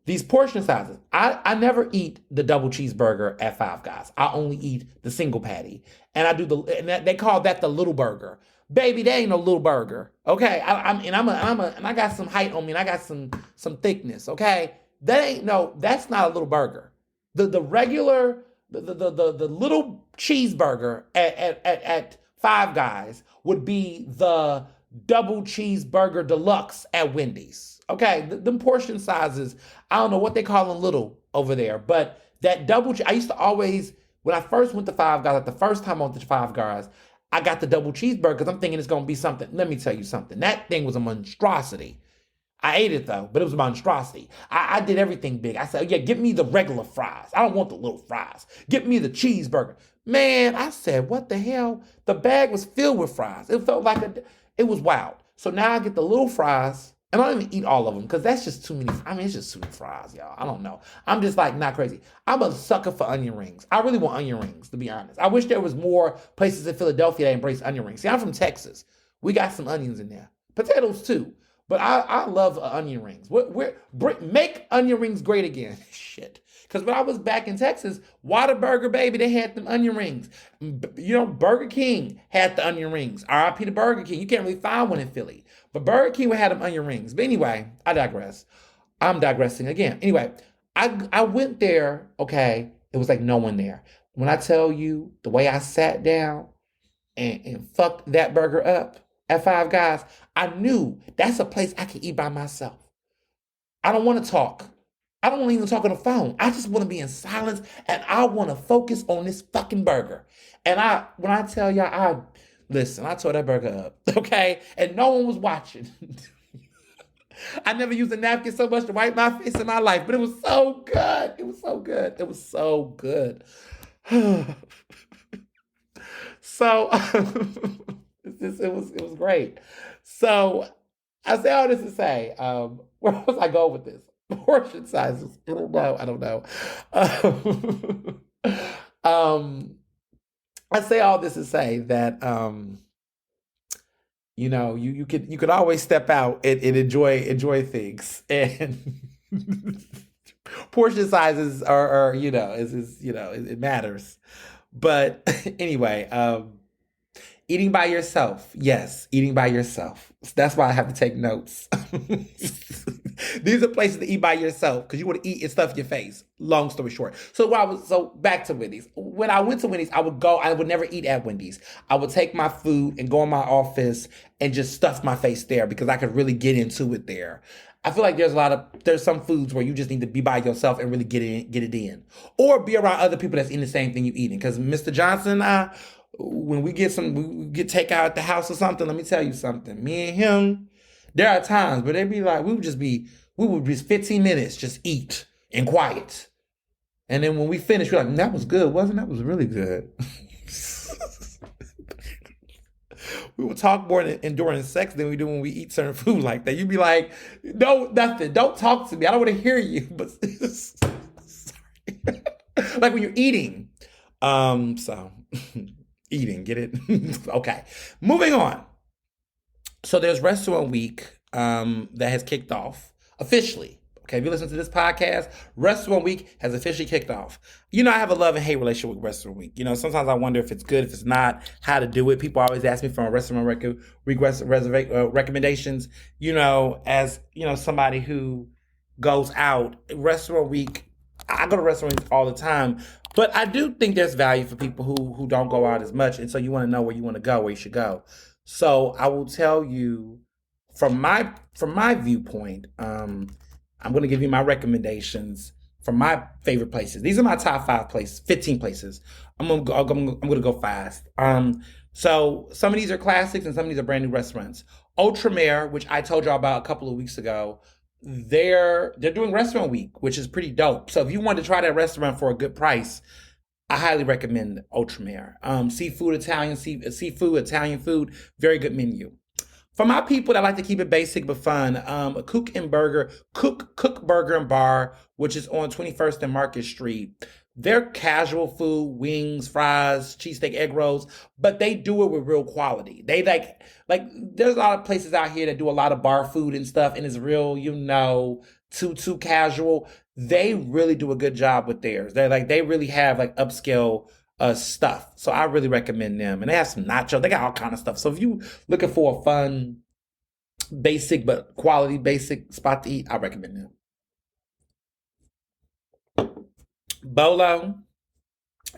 Speaker 1: These portion sizes. I never eat the double cheeseburger at Five Guys. I only eat the single patty, and I do they call that the little burger. Baby, that ain't no little burger. Okay, and I got some height on me, and I got some thickness. Okay, that's not a little burger. The regular the little cheeseburger at Five Guys would be the double cheeseburger deluxe at Wendy's. Okay, them portion sizes, I don't know what they call them little over there, but that I used to always, when I first went to Five Guys, like the first time I went to Five Guys, I got the double cheeseburger because I'm thinking it's going to be something. Let me tell you something. That thing was a monstrosity. I ate it though, but it was a monstrosity. I did everything big. I said, yeah, get me the regular fries. I don't want the little fries. Get me the cheeseburger. Man, I said, what the hell? The bag was filled with fries. It felt like it was wild. So now I get the little fries, and I don't even eat all of them because that's just too many. I mean, it's just too many fries, y'all. I don't know. I'm just like not crazy. I'm a sucker for onion rings. I really want onion rings, to be honest. I wish there was more places in Philadelphia that embrace onion rings. See, I'm from Texas. We got some onions in there. Potatoes too. But I love onion rings. Make onion rings great again. Shit. Because when I was back in Texas, Whataburger, baby, they had them onion rings. Burger King had the onion rings. R.I.P. to Burger King. You can't really find one in Philly. But Burger King would have them onion rings. But anyway, I digress. I'm digressing again. Anyway, I went there, okay, it was like no one there. When I tell you the way I sat down and fucked that burger up at Five Guys, I knew that's a place I can eat by myself. I don't want to talk. I don't want to even talk on the phone. I just want to be in silence and I want to focus on this fucking burger. And when I tell y'all, I tore that burger up, okay? And no one was watching. I never used a napkin so much to wipe my face in my life, but it was so good. It was so good. It was so good. So it was great. So I say all this to say, where was I going with this? Portion sizes. I don't know. I say all this to say that you could always step out and enjoy things, and portion sizes are it matters. But anyway, eating by yourself. Yes, eating by yourself. That's why I have to take notes. These are places to eat by yourself because you want to eat and stuff your face. Long story short. So back to Wendy's. When I went to Wendy's, I would never eat at Wendy's. I would take my food and go in my office and just stuff my face there because I could really get into it there. I feel like there's some foods where you just need to be by yourself and really get it in. Or be around other people that's in the same thing you're eating. Because Mr. Johnson and I, when we get takeout at the house or something, let me tell you something. Me and him, there are times where they be like, we would be 15 minutes, just eat and quiet. And then when we finish, we're like, that was good, wasn't it? That was really good. We would talk more during sex than we do when we eat certain food like that. You'd be like, no, nothing. Don't talk to me. I don't want to hear you. But sorry. Like when you're eating. So eating, get it? Okay. Moving on. So there's Restaurant Week that has kicked off officially. Okay, if you listen to this podcast, Restaurant Week has officially kicked off. I have a love and hate relationship with Restaurant Week. Sometimes I wonder if it's good, if it's not, how to do it. People always ask me for restaurant recommendations. As somebody who goes out, Restaurant Week. I go to restaurants all the time, but I do think there's value for people who don't go out as much, and so you want to know where you want to go, where you should go. So I will tell you from my viewpoint. I'm going to give you my recommendations for my favorite places. These are my top 15 places. I'm going to go fast. So some of these are classics and some of these are brand new restaurants. Outremer, which I told y'all about a couple of weeks ago, they're doing Restaurant Week, which is pretty dope. So if you want to try that restaurant for a good price, I highly recommend Outremer. Seafood, Italian food, very good menu. For my people that like to keep it basic but fun, Cook Burger and Bar, which is on 21st and Market Street. They're casual food, wings, fries, cheesesteak, egg rolls, but they do it with real quality. They like there's a lot of places out here that do a lot of bar food and stuff, and it's real, too casual. They really do a good job with theirs. They really have like upscale stuff. So I really recommend them. And they have some nachos. They got all kind of stuff. So if you looking for a fun, basic, but quality basic spot to eat, I recommend them. Bolo,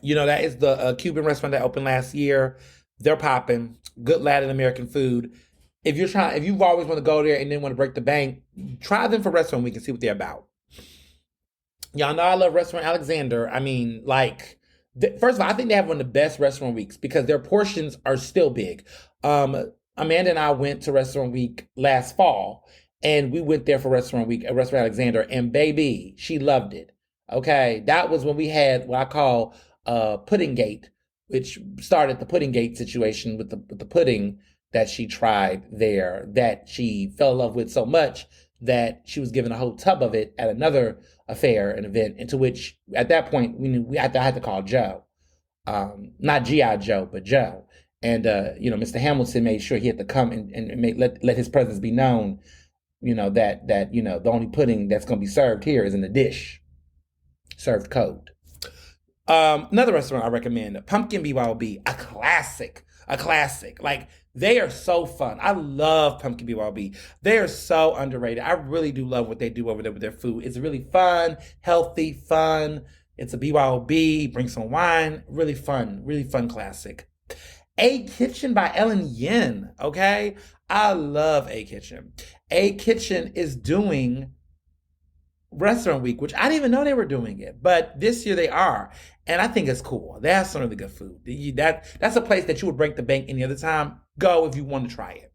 Speaker 1: that is the Cuban restaurant that opened last year. They're popping. Good Latin American food. If you've always want to go there and then want to break the bank, try them for Restaurant Week and see what they're about. Y'all know I love Restaurant Alexander. I mean, first of all, I think they have one of the best Restaurant Weeks because their portions are still big. Amanda and I went to Restaurant Week last fall, and we went there for Restaurant Week at Restaurant Alexander, and baby, she loved it. Okay, that was when we had what I call Pudding Gate, which started the Pudding Gate situation with the pudding that she tried there that she fell in love with so much that she was given a whole tub of it at another an event, into which at that point I had to call Joe, not G.I. Joe, but Joe. And Mr. Hamilton made sure he had to come and let his presence be known. That the only pudding that's going to be served here is in the dish, served cold. Another restaurant I recommend, Pumpkin BYOB, a classic. Like, they are so fun. I love Pumpkin BYOB. They are so underrated. I really do love what they do over there with their food. It's really fun, healthy, fun. It's a BYOB, bring some wine. Really fun classic. A Kitchen by Ellen Yin, okay? I love A Kitchen. A Kitchen is doing Restaurant Week, which I didn't even know they were doing it, but this year they are, and I think it's cool. They have some really good food. That's a place that you would break the bank any other time. Go if you want to try it.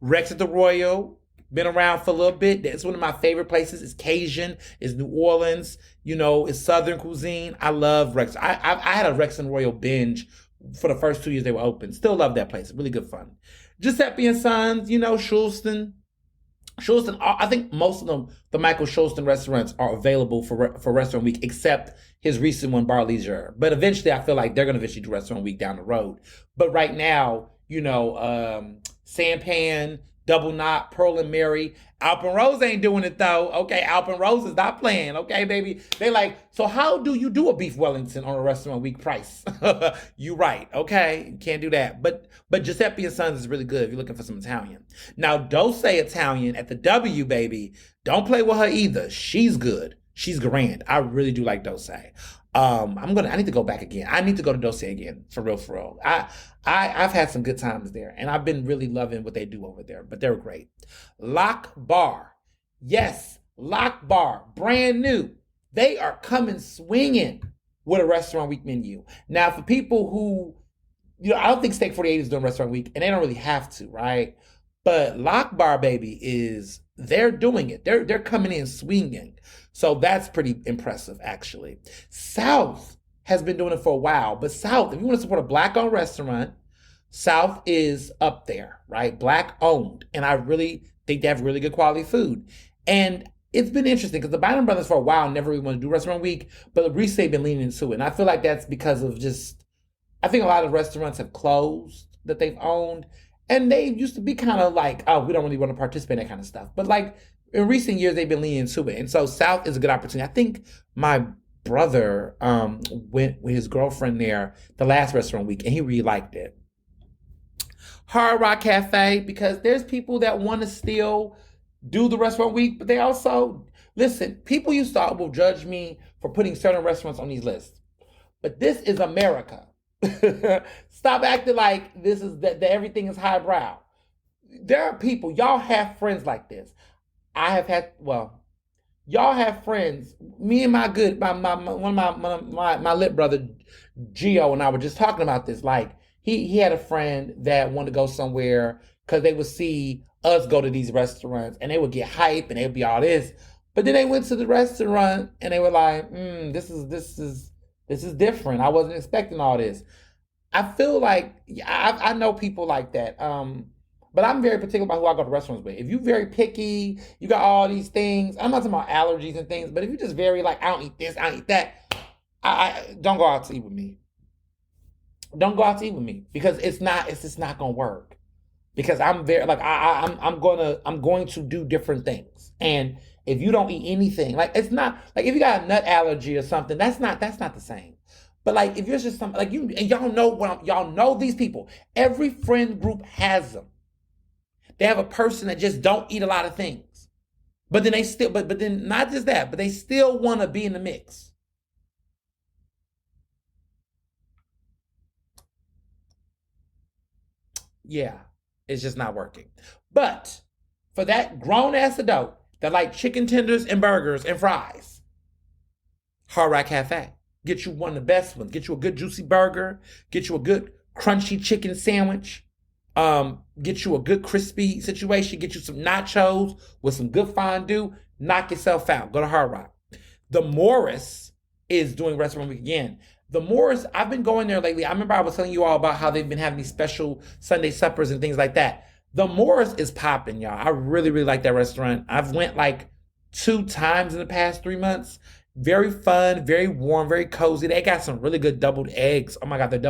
Speaker 1: Rex at the Royal, been around for a little bit. It's one of my favorite places. It's Cajun, it's New Orleans, it's Southern cuisine. I love Rex. I had a Rex and Royal binge for the first 2 years they were open. Still love that place. Really good fun. Giuseppe and Sons, Schulston, I think most of them, the Michael Schulston restaurants are available for Restaurant Week, except his recent one, Bar Leisure. But eventually, I feel like they're going to eventually do Restaurant Week down the road. But right now, Sampan, Double Knot, Pearl and Mary. Alpen Rose ain't doing it though. Okay, Alpen Rose is not playing. Okay, baby. They like, so how do you do a beef Wellington on a Restaurant Week price? You right. Okay, you can't do that. But Giuseppe and Sons is really good if you're looking for some Italian. Now, Dose Italian at the W, baby. Don't play with her either. She's good. She's grand. I really do like Dose. I need to go back again. I need to go to Dose again, for real. I've had some good times there, and I've been really loving what they do over there, but they're great. Lock Bar. Yes, Lock Bar, brand new. They are coming swinging with a Restaurant Week menu. Now, for people who, I don't think Steak 48 is doing Restaurant Week, and they don't really have to, right? But Lock Bar, baby, they're doing it. They're coming in swinging. So that's pretty impressive, actually. South has been doing it for a while. But South, if you want to support a Black-owned restaurant, South is up there, right? Black-owned. And I really think they have really good quality food. And it's been interesting because the Bynum Brothers for a while never really wanted to do Restaurant Week, but recently they've been leaning into it. And I feel like that's because of I think a lot of restaurants have closed that they've owned. And they used to be kind of like, oh, we don't really want to participate in that kind of stuff. But in recent years they've been leaning into it, and so South is a good opportunity. I think my brother went with his girlfriend there the last restaurant week, and he really liked it. Hard Rock Cafe, because there's people that want to still do the restaurant week, but they also listen. People used to will judge me for putting certain restaurants on these lists, but this is America. Stop acting like this is that everything is highbrow. There are people, y'all have friends like this. I have had, well, y'all have friends. Me and my good, one of my lit brother, Gio, and I were just talking about this. Like, he had a friend that wanted to go somewhere because they would see us go to these restaurants and they would get hype and they would be all this. But then they went to the restaurant and they were like, this is different. I wasn't expecting all this. I feel like I know people like that. But I'm very particular about who I go to restaurants with. If you're very picky, you got all these things. I'm not talking about allergies and things, but if you're just very like, I don't eat this, I don't eat that, I don't go out to eat with me. Don't go out to eat with me because it's just not gonna work. Because I'm very like I'm going to do different things. And if you don't eat anything, like it's not like if you got a nut allergy or something, that's not the same. But like if you're just something like you and y'all know these people. Every friend group has them. They have a person that just don't eat a lot of things. But then they still but then not just that, but they still want to be in the mix. Yeah, it's just not working. But for that grown ass adult that like chicken tenders and burgers and fries, Hard Rock Cafe. Get you one of the best ones. Get you a good juicy burger. Get you a good crunchy chicken sandwich. Get you a good crispy situation. Get you some nachos with some good fondue. Knock yourself out. Go to Hard Rock. The Morris is doing restaurant week again. The Morris, I've been going there lately. I remember I was telling you all about how they've been having these special Sunday suppers and things like that. The Morris is popping, y'all. I really, really like that restaurant. I've went like 2 times in the past 3 months. Very fun, very warm, very cozy. They got some really good deviled eggs. Oh my God, they're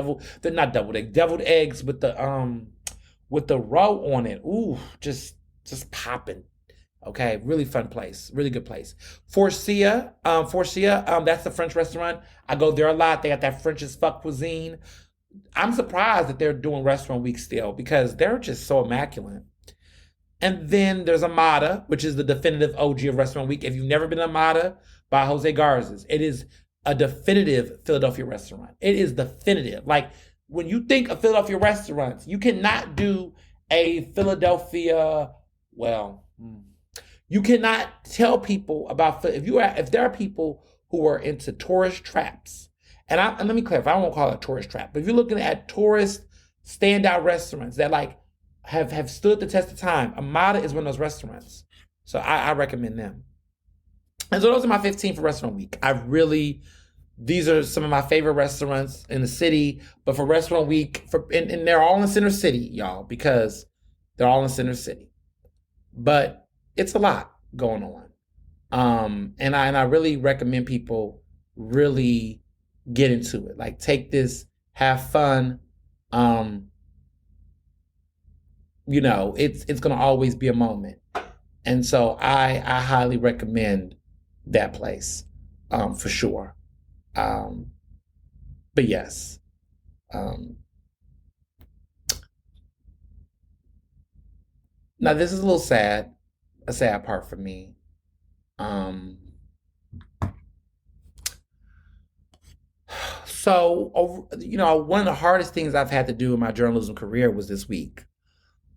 Speaker 1: not deviled eggs with the roe on it. Ooh, just popping. Okay, really fun place, really good place. Forcia, that's the French restaurant. I go there a lot. They got that French as fuck cuisine. I'm surprised that they're doing restaurant week still because they're just so immaculate. And then there's Amada, which is the definitive OG of restaurant week. If you've never been to Amada by Jose Garza's, it is a definitive Philadelphia restaurant. It is definitive. Like when you think of Philadelphia restaurants, you cannot do a Philadelphia, well, you cannot tell people about if there are people who are into tourist traps, and let me clarify, I won't call it a tourist trap, but if you're looking at tourist standout restaurants that like have stood the test of time, Amada is one of those restaurants. So I recommend them. And so those are my 15 for restaurant week. These are some of my favorite restaurants in the city, but for restaurant week, and they're all in Center City, y'all, because they're all in Center City. But it's a lot going on. And I really recommend people really get into it. Like take this, have fun. It's gonna always be a moment. And so I highly recommend that place, for sure. But yes. Now this is a little sad, a sad part for me. Um, one of the hardest things I've had to do in my journalism career was this week.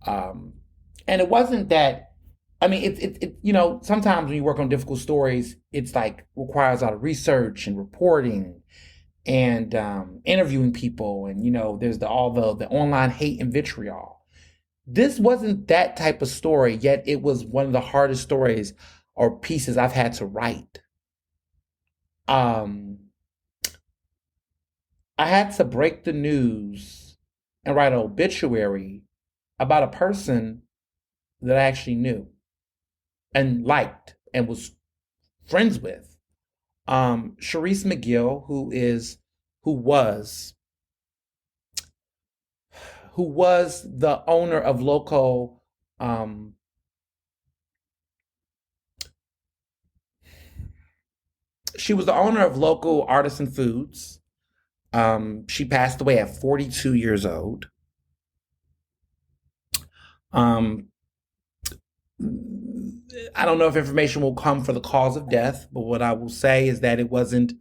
Speaker 1: And it wasn't that, I mean, sometimes when you work on difficult stories, it's like requires a lot of research and reporting and interviewing people. And, there's all the online hate and vitriol. This wasn't that type of story, yet it was one of the hardest stories or pieces I've had to write. Um, I had to break the news and write an obituary about a person that I actually knew and liked and was friends with. Sharice McGill, who was the owner of local She was the owner of local artisan foods. She passed away at 42 years old. Um, I don't know if information will come for the cause of death, but what I will say is that it wasn't,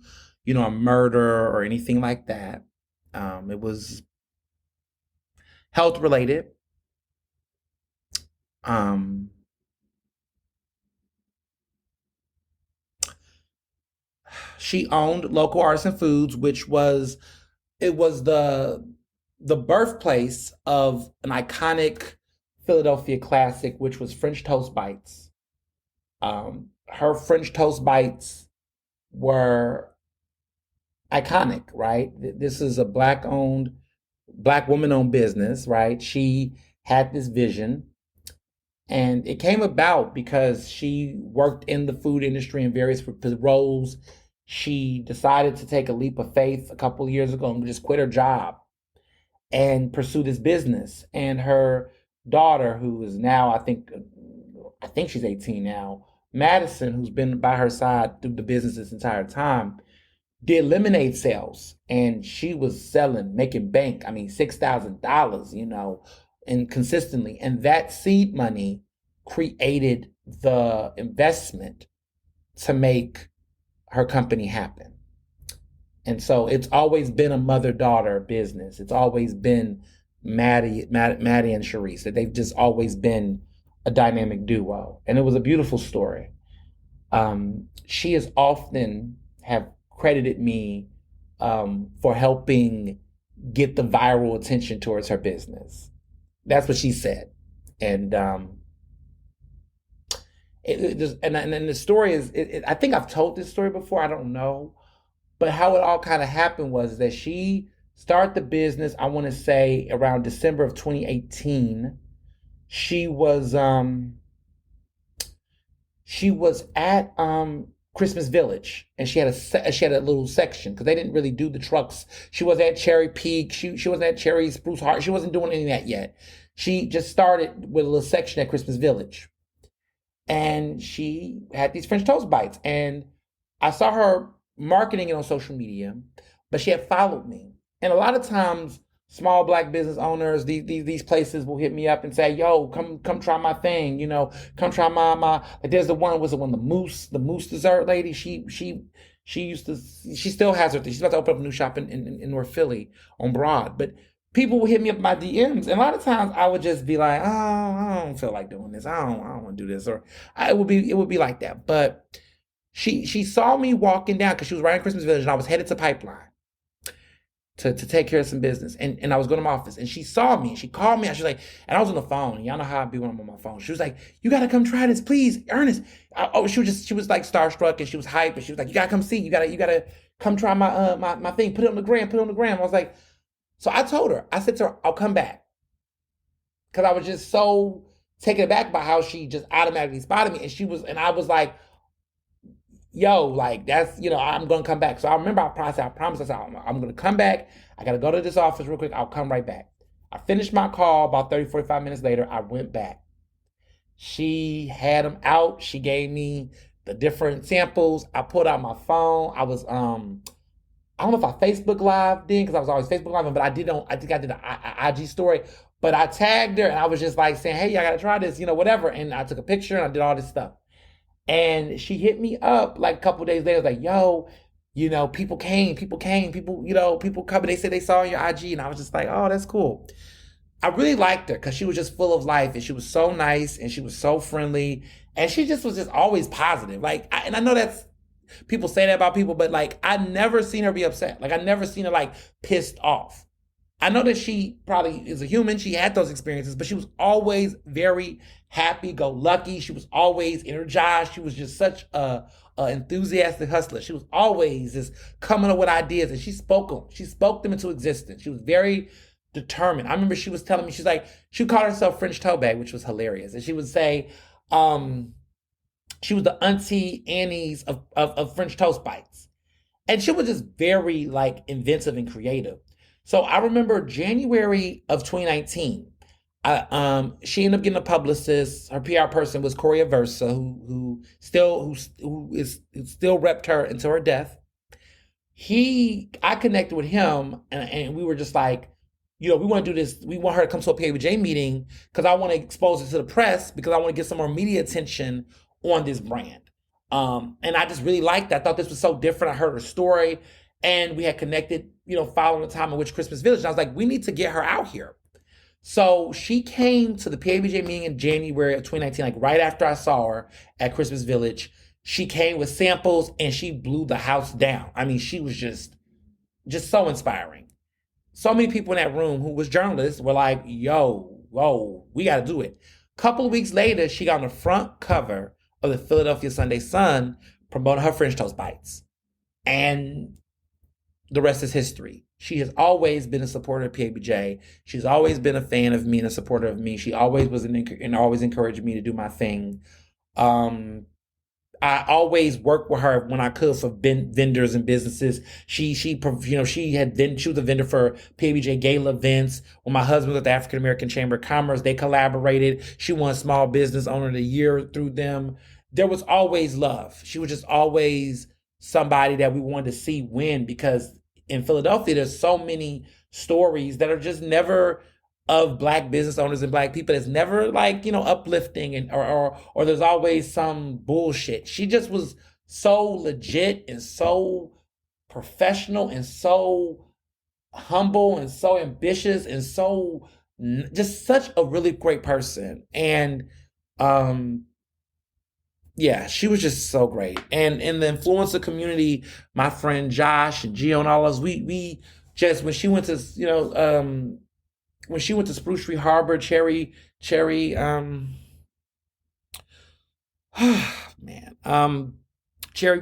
Speaker 1: a murder or anything like that. It was health related. Um, she owned local artisan foods, which was it was the birthplace of an iconic Philadelphia classic, which was French toast bites. Her French toast bites were iconic, right? This is a black woman owned business, right? She had this vision, and it came about because she worked in the food industry in various roles. She decided to take a leap of faith a couple of years ago and just quit her job and pursue this business. And her daughter, who is now, I think she's 18 now, Madison, who's been by her side through the business this entire time, did lemonade sales, and she was selling, making bank. I mean, $6,000, and consistently. And that seed money created the investment to make her company happen. And so it's always been a mother-daughter business. It's always been Maddie and Sharice. That they've just always been a dynamic duo, and it was a beautiful story. She has often have credited me for helping get the viral attention towards her business. That's what she said, and it just and the story is. I think I've told this story before. I don't know, but how it all kind of happened was that she started the business. I want to say around December of 2018. She was at Christmas Village, and she had a little section because they didn't really do the trucks. She was at Cherry Peak. She wasn't at Cherry Spruce Heart. She wasn't doing any of that yet. She just started with a little section at Christmas Village, and she had these French toast bites. And I saw her marketing it on social media, but she had followed me. And a lot of times, small black business owners, these places will hit me up and say, "Yo, come try my thing, come try my." Like there's the moose dessert lady. She still has her thing. She's about to open up a new shop in North Philly on Broad. But people will hit me up in my DMs, and a lot of times I would just be like, "Oh, I don't feel like doing this. I don't want to do this," or it would be like that. But she saw me walking down because she was right in Christmas Village, and I was headed to Pipeline to take care of some business. And I was going to my office, and she saw me and she called me. And she was like, and I was on the phone. And y'all know how I be when I'm on my phone. She was like, "You got to come try this, please, Ernest." She was like starstruck, and she was hyped, and she was like, "You got to come see, you got to come try my thing. Put it on the gram. I was like, so I told her, I said to her, "I'll come back." Cause I was just so taken aback by how she just automatically spotted me. And I was like, "Yo, like that's, I'm gonna come back." So I remember I promised, I said, I'm gonna come back. I gotta go to this office real quick. I'll come right back. I finished my call about 30, 45 minutes later. I went back. She had them out. She gave me the different samples. I pulled out my phone. I don't know if I Facebook Live then, because I was always Facebook Live, but I think I did an IG story. But I tagged her, and I was just like saying, "Hey, I gotta try this, whatever." And I took a picture and I did all this stuff. And she hit me up like a couple of days later, like, "Yo, people came, people coming. They said they saw your IG," and I was just like, "Oh, that's cool." I really liked her because she was just full of life, and she was so nice, and she was so friendly, and she just was just always positive. Like, and I know that's people say that about people, but like I never seen her be upset. Like I never seen her like pissed off. I know that she probably is a human. She had those experiences, but she was always very happy-go-lucky. She was always energized. She was just such a enthusiastic hustler. She was always just coming up with ideas, and she spoke them. She spoke them into existence. She was very determined. I remember she was telling me, she's like, she called herself French toe bag, which was hilarious. And she would say, she was the Auntie Annie's of French toast bites. And she was just very like inventive and creative. So I remember January of 2019, She ended up getting a publicist. Her PR person was Corey Aversa, who still repped her until her death. I connected with him, and we were just like, we want to do this. We want her to come to a PABJ meeting because I want to expose it to the press because I want to get some more media attention on this brand. And I just really liked that. I thought this was so different. I heard her story, and we had connected, following the time in which Christmas Village. And I was like, we need to get her out here. So she came to the PABJ meeting in January of 2019, like right after I saw her at Christmas Village. She came with samples and she blew the house down. I mean, she was just so inspiring. So many people in that room who was journalists were like, yo, whoa, we got to do it. A couple of weeks later, she got on the front cover of the Philadelphia Sunday Sun promoting her French toast bites. And the rest is history. She has always been a supporter of PABJ. She's always been a fan of me and a supporter of me. She always was and always encouraged me to do my thing. I always worked with her when I could for vendors and businesses. She was a vendor for PABJ Gala events. When my husband was at the African American Chamber of Commerce, they collaborated. She won Small Business Owner of the Year through them. There was always love. She was just always somebody that we wanted to see win, because in Philadelphia, there's so many stories that are just never of Black business owners and Black people. It's never like, uplifting, and or there's always some bullshit. She just was so legit and so professional and so humble and so ambitious and so just such a really great person. And yeah, she was just so great. And in the influencer community, my friend Josh and Gio and all us, we just, when she went to, when she went to Spruce Tree Harbor, Cherry, Cherry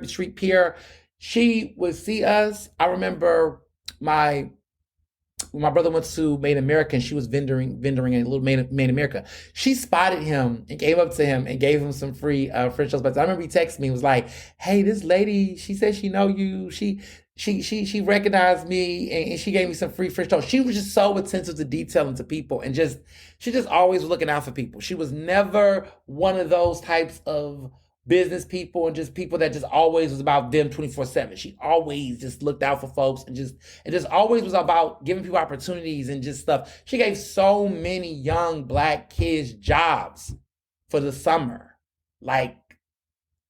Speaker 1: Street Pier, she would see us. I remember when my brother went to Made in America and she was vendoring a little Made in America. She spotted him and came up to him and gave him some free French toast bites. I remember he texted me and was like, "Hey, this lady, she said she know you. She recognized me and she gave me some free French toast." She was just so attentive to detail and to people, and she just always was looking out for people. She was never one of those types of business people and just people that just always was about them 24/7. She always just looked out for folks and just always was about giving people opportunities and just stuff. She gave so many young Black kids jobs for the summer. Like,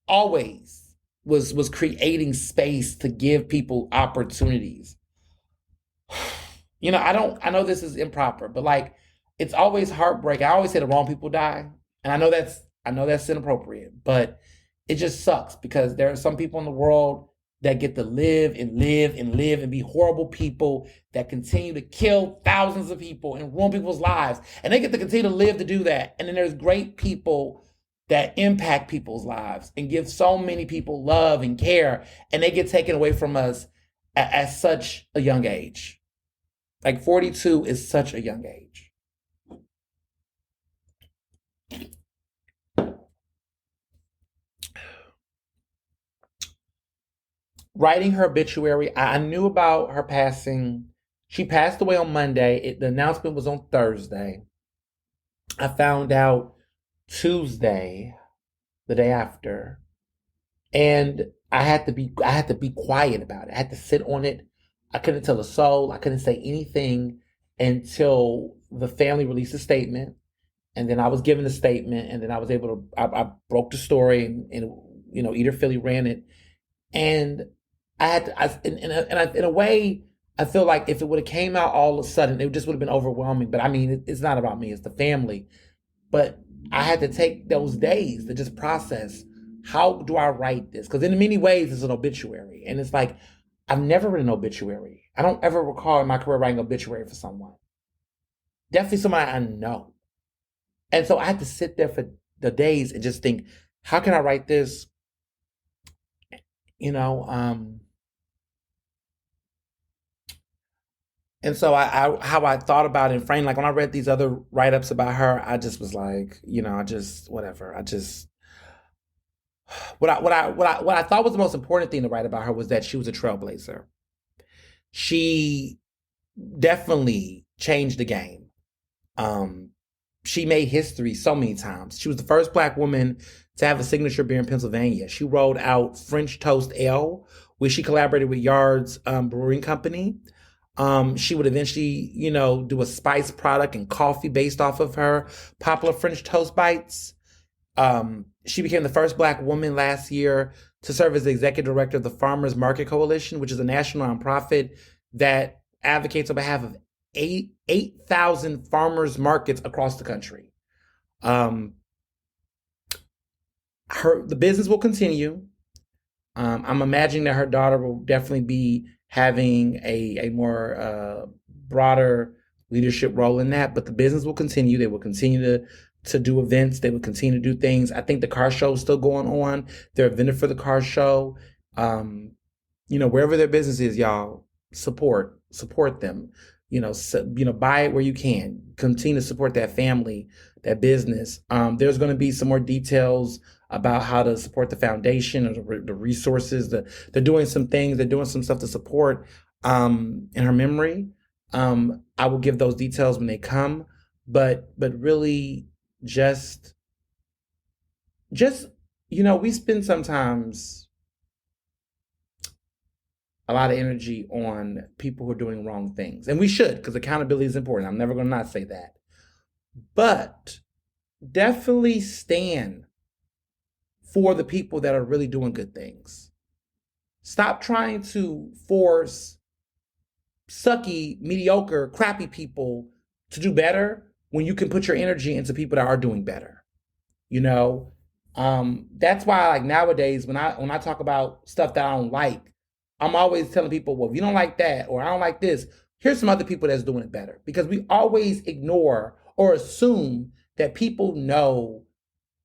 Speaker 1: always was creating space to give people opportunities. I know this is improper, but like, it's always heartbreaking. I always say the wrong people die. And I know that's inappropriate, but it just sucks because there are some people in the world that get to live and live and live and be horrible people that continue to kill thousands of people and ruin people's lives. And they get to continue to live to do that. And then there's great people that impact people's lives and give so many people love and care, and they get taken away from us at such a young age. Like, 42 is such a young age. Writing her obituary, I knew about her passing. She passed away on Monday. The announcement was on Thursday. I found out Tuesday, the day after, and I had to be quiet about it. I had to sit on it. I couldn't tell a soul. I couldn't say anything until the family released a statement, and then I was given a statement, and then I was able to. I broke the story, and Eater Philly ran it, and I had to. In a way, I feel like if it would have came out all of a sudden, it just would have been overwhelming. But I mean, it's not about me; it's the family. But I had to take those days to just process, how do I write this? Because in many ways, it's an obituary. And it's like, I've never written an obituary. I don't ever recall in my career writing an obituary for someone. Definitely somebody I know. And so I had to sit there for the days and just think, how can I write this? And so how I thought about it and framed, like when I read these other write-ups about her, I just was like, whatever. What I thought was the most important thing to write about her was that she was a trailblazer. She definitely changed the game. she made history so many times. She was the first Black woman to have a signature beer in Pennsylvania. She rolled out French Toast Ale, where she collaborated with Yard's Brewing Company. She would eventually, do a spice product and coffee based off of her popular French Toast Bites. She became the first Black woman last year to serve as the executive director of the Farmers Market Coalition, which is a national nonprofit that advocates on behalf of 8,000 farmers markets across the country. The business will continue. I'm imagining that her daughter will definitely be having a more broader leadership role in that, but the business will continue. They will continue to do events. They will continue to do things. I think the car show is still going on. They're a vendor for the car show. Wherever their business is, y'all support them. Buy it where you can. Continue to support that family, that business. There's going to be some more details about how to support the foundation or the resources. They're doing some things. They're doing some stuff to support in her memory. I will give those details when they come. But really, just we spend sometimes a lot of energy on people who are doing wrong things, and we should, because accountability is important. I'm never going to not say that, but definitely stand for the people that are really doing good things. Stop trying to force sucky, mediocre, crappy people to do better when you can put your energy into people that are doing better. That's why, like, nowadays when I talk about stuff that I don't like, I'm always telling people, well, if you don't like that, or I don't like this, here's some other people that's doing it better. Because we always ignore or assume that people know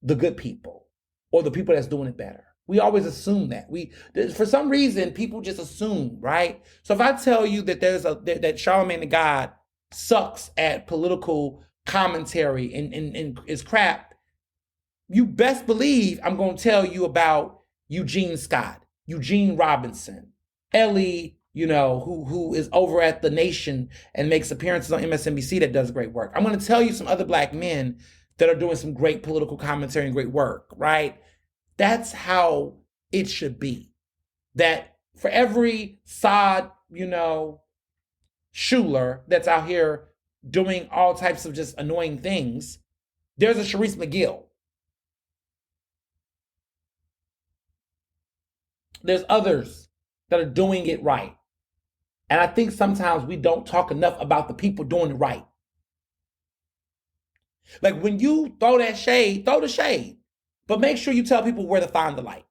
Speaker 1: the good people or the people that's doing it better. We always assume that. For some reason, people just assume, right? So if I tell you that that Charlemagne the God sucks at political commentary and is crap, you best believe I'm going to tell you about Eugene Scott, Eugene Robinson, Ellie, who is over at The Nation and makes appearances on MSNBC that does great work. I'm going to tell you some other Black men that are doing some great political commentary and great work, right? That's how it should be. That for every sod, Schuler that's out here doing all types of just annoying things, there's a Sharice McGill. There's others that are doing it right. And I think sometimes we don't talk enough about the people doing it right. Like, when you throw that shade, throw the shade. But make sure you tell people where to find the light.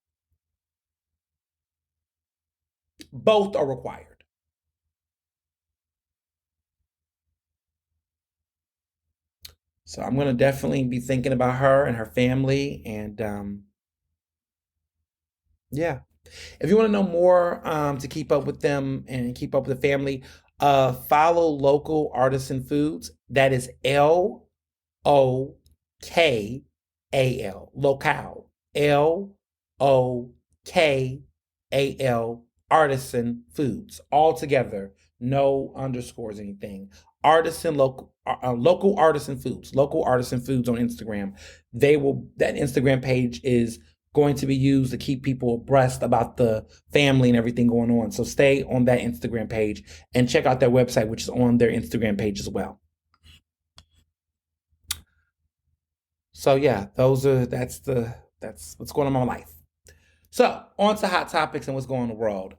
Speaker 1: Both are required. So I'm going to definitely be thinking about her and her family. And yeah. If you want to know more to keep up with them and keep up with the family, follow Local Artisan Foods. That is LOKAL. Locale. LOKAL. Artisan Foods. All together. No underscores, anything. Local Artisan Foods. Local Artisan Foods on Instagram. That Instagram page is going to be used to keep people abreast about the family and everything going on. So stay on that Instagram page and check out their website, which is on their Instagram page as well. So yeah, that's what's going on in my life. So on to hot topics and what's going on in the world.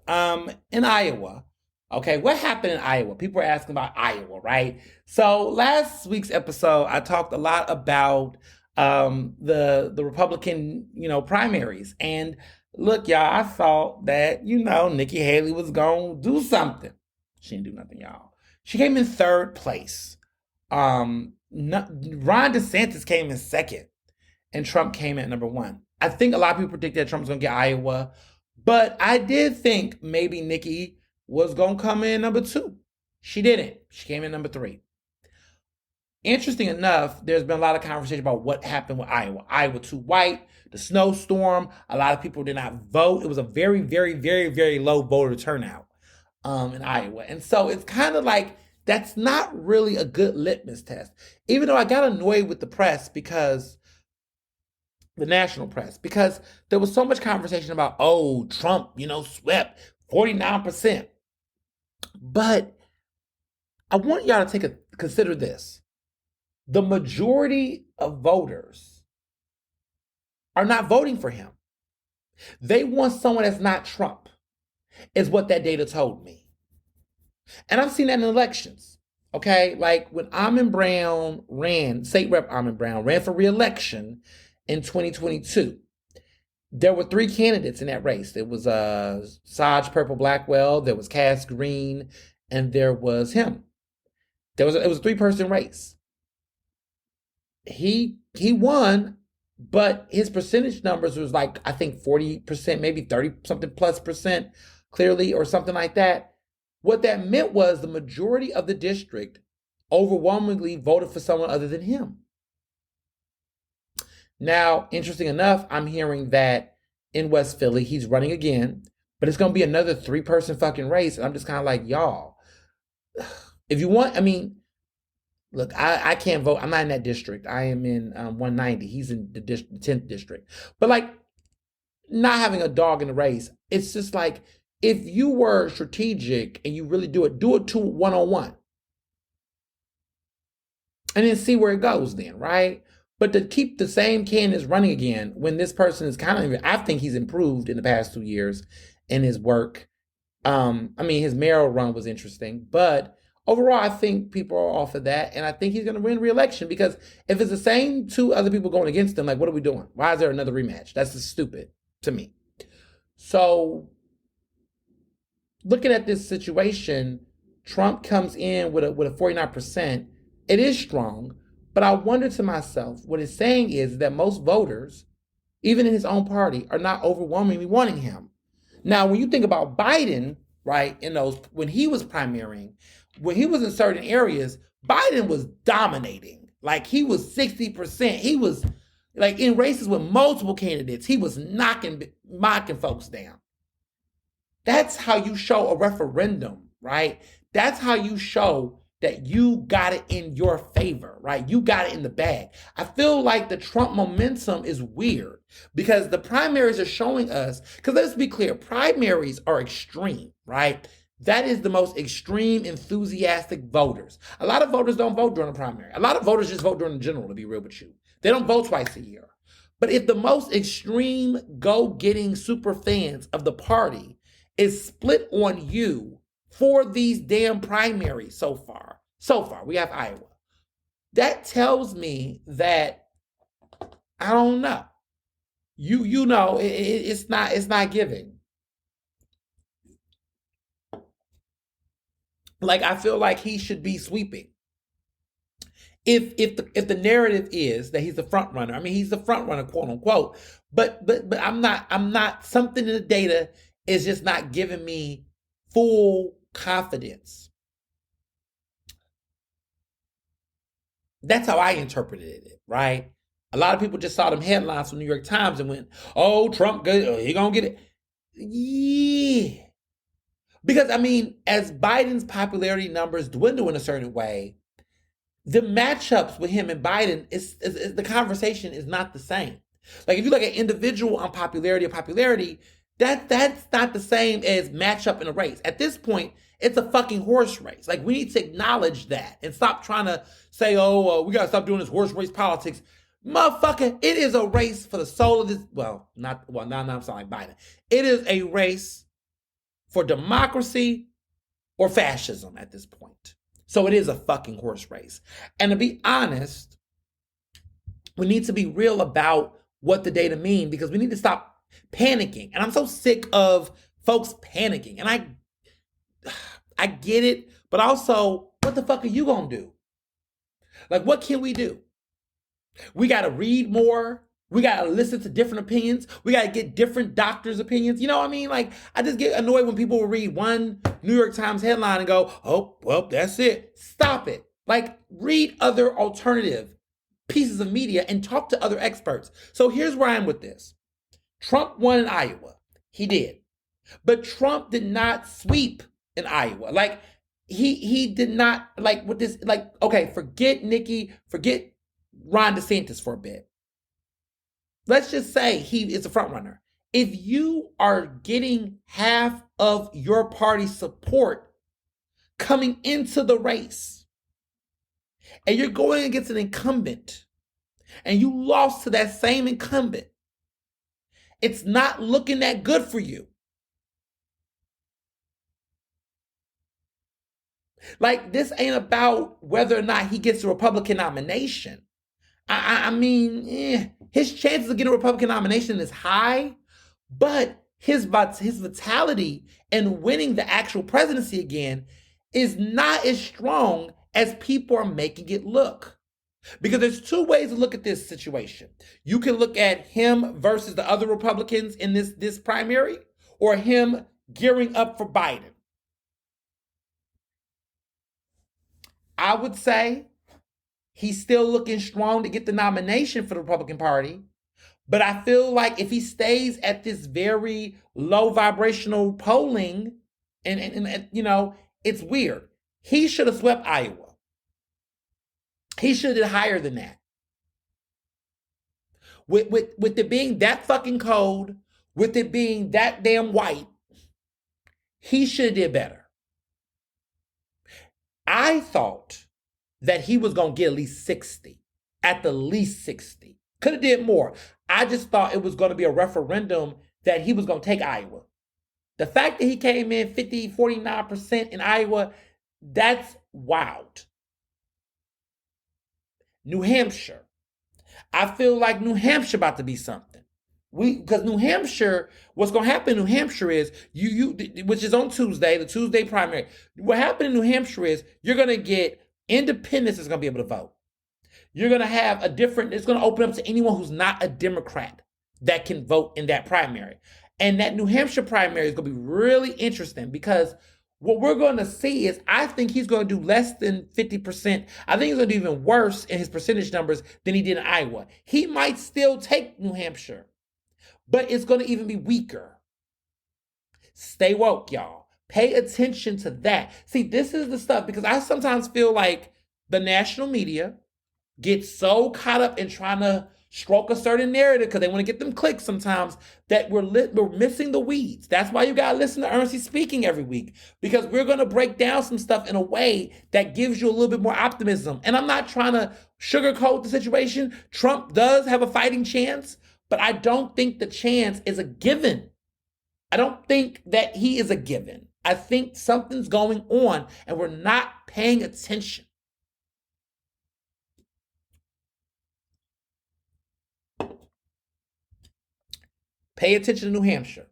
Speaker 1: In Iowa, okay, what happened in Iowa? People are asking about Iowa, right? So last week's episode, I talked a lot about the Republican, primaries. And look, y'all, I thought that, Nikki Haley was going to do something. She didn't do nothing, y'all. She came in third place. Ron DeSantis came in second, and Trump came in number one. I think a lot of people predicted that Trump was going to get Iowa, but I did think maybe Nikki was going to come in number two. She didn't. She came in number three. Interesting enough, there's been a lot of conversation about what happened with Iowa. Iowa too white, the snowstorm, a lot of people did not vote. It was a very, very, very, very low voter turnout in Iowa. And so it's kind of like That's not really a good litmus test. Even though I got annoyed with the press because the national press, because there was so much conversation about, oh, Trump, swept 49%. But I want y'all to consider this. The majority of voters are not voting for him. They want someone that's not Trump, is what that data told me. And I've seen that in elections. Okay, like when Almond Brown State Rep Almond Brown ran for re-election in 2022, there were 3 candidates in that race. There was Saj Purple Blackwell, there was Cass Green, and there was him. It was a 3-person race. He won, but his percentage numbers was like, I think 40%, maybe 30 something plus percent clearly, or something like that. What that meant was the majority of the district overwhelmingly voted for someone other than him. Now, interesting enough, I'm hearing that in West Philly, he's running again, but it's going to be another 3-person fucking race. And I'm just kind of like, y'all, if you want, look, I can't vote. I'm not in that district. I am in 190. He's in the 10th district. But like, not having a dog in the race, it's just like, if you were strategic and you really do it 2-1-on-1. And then see where it goes then, right? But to keep the same candidates running again when this person is I think he's improved in the past 2 years in his work. His mayoral run was interesting, but overall, I think people are off of that, and I think he's going to win re-election, because if it's the same 2 other people going against him, like, what are we doing? Why is there another rematch? That's just stupid to me. So, looking at this situation, Trump comes in with a 49%. It is strong, but I wonder to myself, what it's saying is that most voters, even in his own party, are not overwhelmingly wanting him. Now, when you think about Biden, right, when he was primarying, when he was in certain areas, Biden was dominating. Like, he was 60%. He was, like, in races with multiple candidates, he was mocking folks down. That's how you show a referendum, right? That's how you show that you got it in your favor, right? You got it in the bag. I feel like the Trump momentum is weird because the primaries are showing us, because let's be clear, primaries are extreme, right? That is the most extreme, enthusiastic voters. A lot of voters don't vote during a primary. A lot of voters just vote during the general, to be real with you. They don't vote twice a year. But if the most extreme go-getting super fans of the party is split on you for these damn primaries so far, we have Iowa. That tells me that, I don't know. It's not giving. Like, I feel like he should be sweeping. If the narrative is that he's the front runner, he's the front runner, quote unquote. But I'm not. Something in the data is just not giving me full confidence. That's how I interpreted it, right? A lot of people just saw them headlines from New York Times and went, "Oh, Trump, he gonna get it." Yeah. Because, as Biden's popularity numbers dwindle in a certain way, the matchups with him and Biden, is the conversation is not the same. Like, if you look at individual unpopularity or popularity, that's not the same as matchup in a race. At this point, it's a fucking horse race. Like, we need to acknowledge that and stop trying to say, we got to stop doing this horse race politics. Motherfucker, it is a race for the soul of this. Now I'm sounding like Biden. It is a race for democracy or fascism at this point. So it is a fucking horse race. And to be honest, we need to be real about what the data mean, because we need to stop panicking. And I'm so sick of folks panicking. And I get it, but also, what the fuck are you gonna do? Like, what can we do? We gotta read more. We gotta listen to different opinions. We gotta get different doctors' opinions. You know what I mean? Like, I just get annoyed when people will read one New York Times headline and go, "Oh, well, that's it." Stop it. Like, read other alternative pieces of media and talk to other experts. So here's where I am with this. Trump won in Iowa. He did. But Trump did not sweep in Iowa. Like, he did not like with this, like, okay, forget Nikki, forget Ron DeSantis for a bit. Let's just say he is a front runner. If you are getting half of your party's support coming into the race and you're going against an incumbent and you lost to that same incumbent, it's not looking that good for you. Like, this ain't about whether or not he gets a Republican nomination. I mean, his chances of getting a Republican nomination is high, but his vitality in winning the actual presidency again is not as strong as people are making it look. Because there's two ways to look at this situation. You can look at him versus the other Republicans in this primary, or him gearing up for Biden. I would say he's still looking strong to get the nomination for the Republican Party. But I feel like if he stays at this very low vibrational polling, and you know, it's weird. He should have swept Iowa. He should have did higher than that. With it being that fucking cold, with it being that damn white, he should have did better. I thought that he was going to get at least 60. At the least 60. Could have did more. I just thought it was going to be a referendum that he was going to take Iowa. The fact that he came in 49% in Iowa, that's wild. New Hampshire. I feel like New Hampshire about to be something. Because New Hampshire, what's going to happen in New Hampshire is, which is on Tuesday, the Tuesday primary. What happened in New Hampshire is you're going to get independents is going to be able to vote. You're going to have it's going to open up to anyone who's not a Democrat that can vote in that primary. And that New Hampshire primary is going to be really interesting because what we're going to see is, I think he's going to do less than 50%. I think he's going to do even worse in his percentage numbers than he did in Iowa. He might still take New Hampshire, but it's going to even be weaker. Stay woke, y'all. Pay attention to that. See, this is the stuff, because I sometimes feel like the national media gets so caught up in trying to stroke a certain narrative because they want to get them clicks sometimes, that we're missing the weeds. That's why you got to listen to Ernestly speaking every week, because we're going to break down some stuff in a way that gives you a little bit more optimism. And I'm not trying to sugarcoat the situation. Trump does have a fighting chance, but I don't think the chance is a given. I don't think that he is a given. I think something's going on and we're not paying attention. Pay attention to New Hampshire.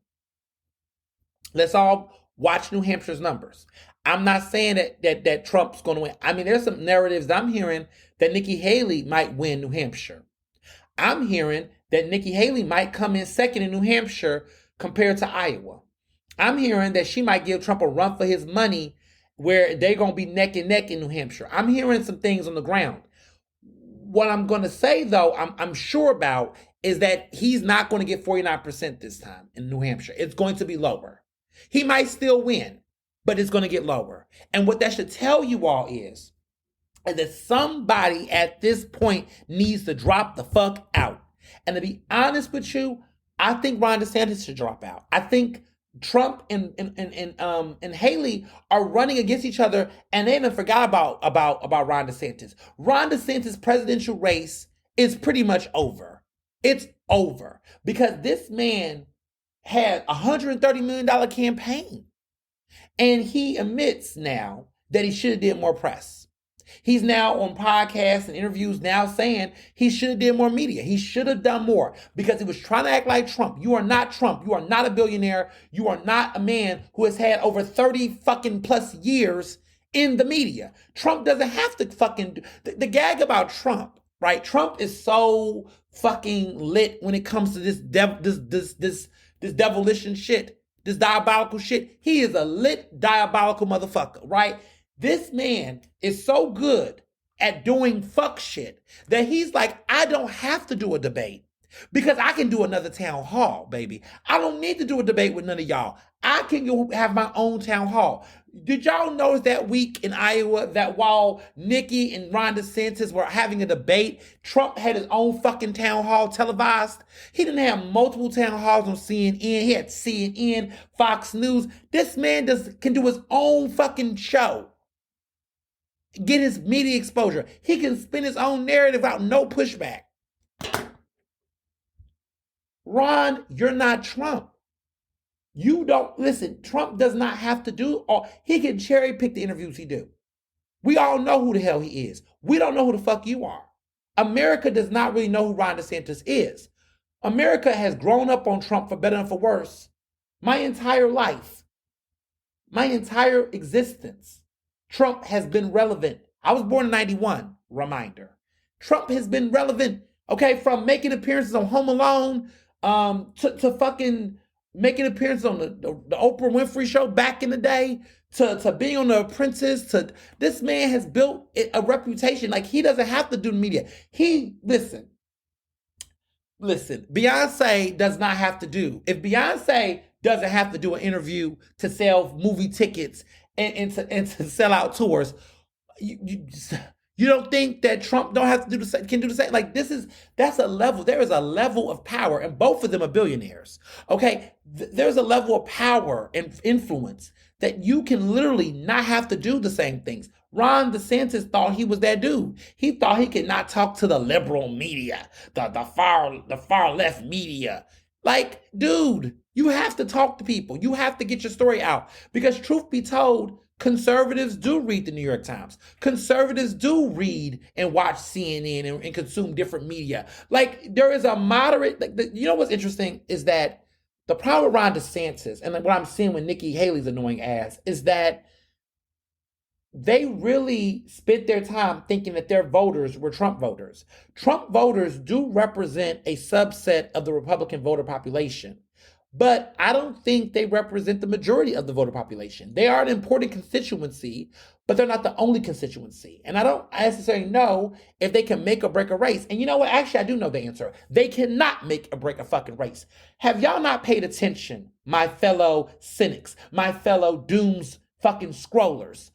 Speaker 1: Let's all watch New Hampshire's numbers. I'm not saying that Trump's going to win. I mean, there's some narratives I'm hearing that Nikki Haley might win New Hampshire. I'm hearing that Nikki Haley might come in second in New Hampshire compared to Iowa. I'm hearing that she might give Trump a run for his money, where they're going to be neck and neck in New Hampshire. I'm hearing some things on the ground. What I'm going to say, though, I'm sure about, is that he's not going to get 49% this time in New Hampshire. It's going to be lower. He might still win, but it's going to get lower. And what that should tell you all is that somebody at this point needs to drop the fuck out. And to be honest with you, I think Ron DeSantis should drop out. I think Trump and Haley are running against each other, and they even forgot about Ron DeSantis. Ron DeSantis' presidential race is pretty much over. It's over because this man had a $130 million campaign, and he admits now that he should have did more press. He's now on podcasts and interviews now saying he should have did more media. He should have done more because he was trying to act like Trump. You are not Trump. You are not a billionaire. You are not a man who has had over 30 fucking plus years in the media. Trump doesn't have to fucking the gag about Trump, right? Trump is so fucking lit when it comes to this devilish shit, this diabolical shit. He is a lit diabolical motherfucker, right? This man is so good at doing fuck shit that he's like, I don't have to do a debate. Because I can do another town hall, baby. I don't need to do a debate with none of y'all. I can go have my own town hall. Did y'all notice that week in Iowa that while Nikki and Ron DeSantis were having a debate, Trump had his own fucking town hall televised? He didn't have multiple town halls on CNN. He had CNN, Fox News. This man can do his own fucking show. Get his media exposure. He can spin his own narrative without no pushback. Ron, you're not Trump. You don't listen. Trump does not have to do all. He can cherry pick the interviews he do. We all know who the hell he is. We don't know who the fuck you are. America does not really know who Ron DeSantis is. America has grown up on Trump for better and for worse. My entire life, my entire existence, Trump has been relevant. I was born in 91, reminder. Trump has been relevant, okay, from making appearances on Home Alone to fucking making appearances on the Oprah Winfrey show back in the day, to being on The Apprentice, to this man has built a reputation. Like, he doesn't have to do the media. Listen, Beyonce does not have to do. If Beyonce doesn't have to do an interview to sell movie tickets and to sell out tours, you don't think that Trump don't have to do the same, can do the same? Like, that's a level. There is a level of power, and both of them are billionaires. Okay, there's a level of power and influence that you can literally not have to do the same things. Ron DeSantis thought he was that dude. He thought he could not talk to the liberal media, the far left media. Like, dude, you have to talk to people. You have to get your story out, because truth be told, conservatives do read the New York Times. Conservatives do read and watch CNN and consume different media. Like, there is a moderate, you know what's interesting is that the problem with Ron DeSantis, and what I'm seeing with Nikki Haley's annoying ass, is that they really spent their time thinking that their voters were Trump voters. Trump voters do represent a subset of the Republican voter population, but I don't think they represent the majority of the voter population. They are an important constituency, but they're not the only constituency. And I don't necessarily know if they can make or break a race. And you know what? Actually, I do know the answer. They cannot make or break a fucking race. Have y'all not paid attention, my fellow cynics, my fellow dooms fucking scrollers?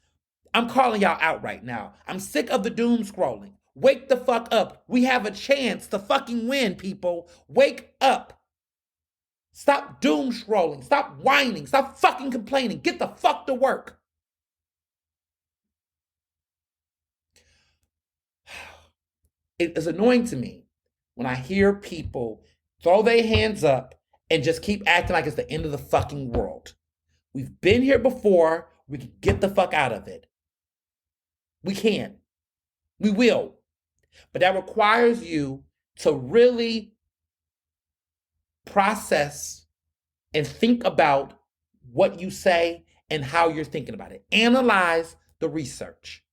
Speaker 1: I'm calling y'all out right now. I'm sick of the doom scrolling. Wake the fuck up. We have a chance to fucking win, people. Wake up. Stop doom scrolling. Stop whining. Stop fucking complaining. Get the fuck to work. It is annoying to me when I hear people throw their hands up and just keep acting like it's the end of the fucking world. We've been here before. We can get the fuck out of it. We can. We will. But that requires you to really process and think about what you say and how you're thinking about it. Analyze the research.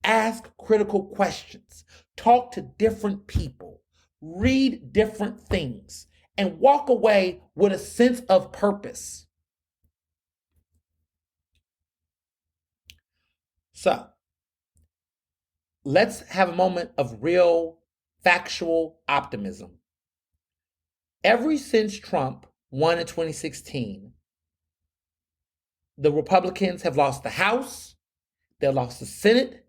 Speaker 1: Ask critical questions. Talk to different people. Read different things. And walk away with a sense of purpose. So, let's have a moment of real, factual optimism. Ever since Trump won in 2016, the Republicans have lost the House, they've lost the Senate,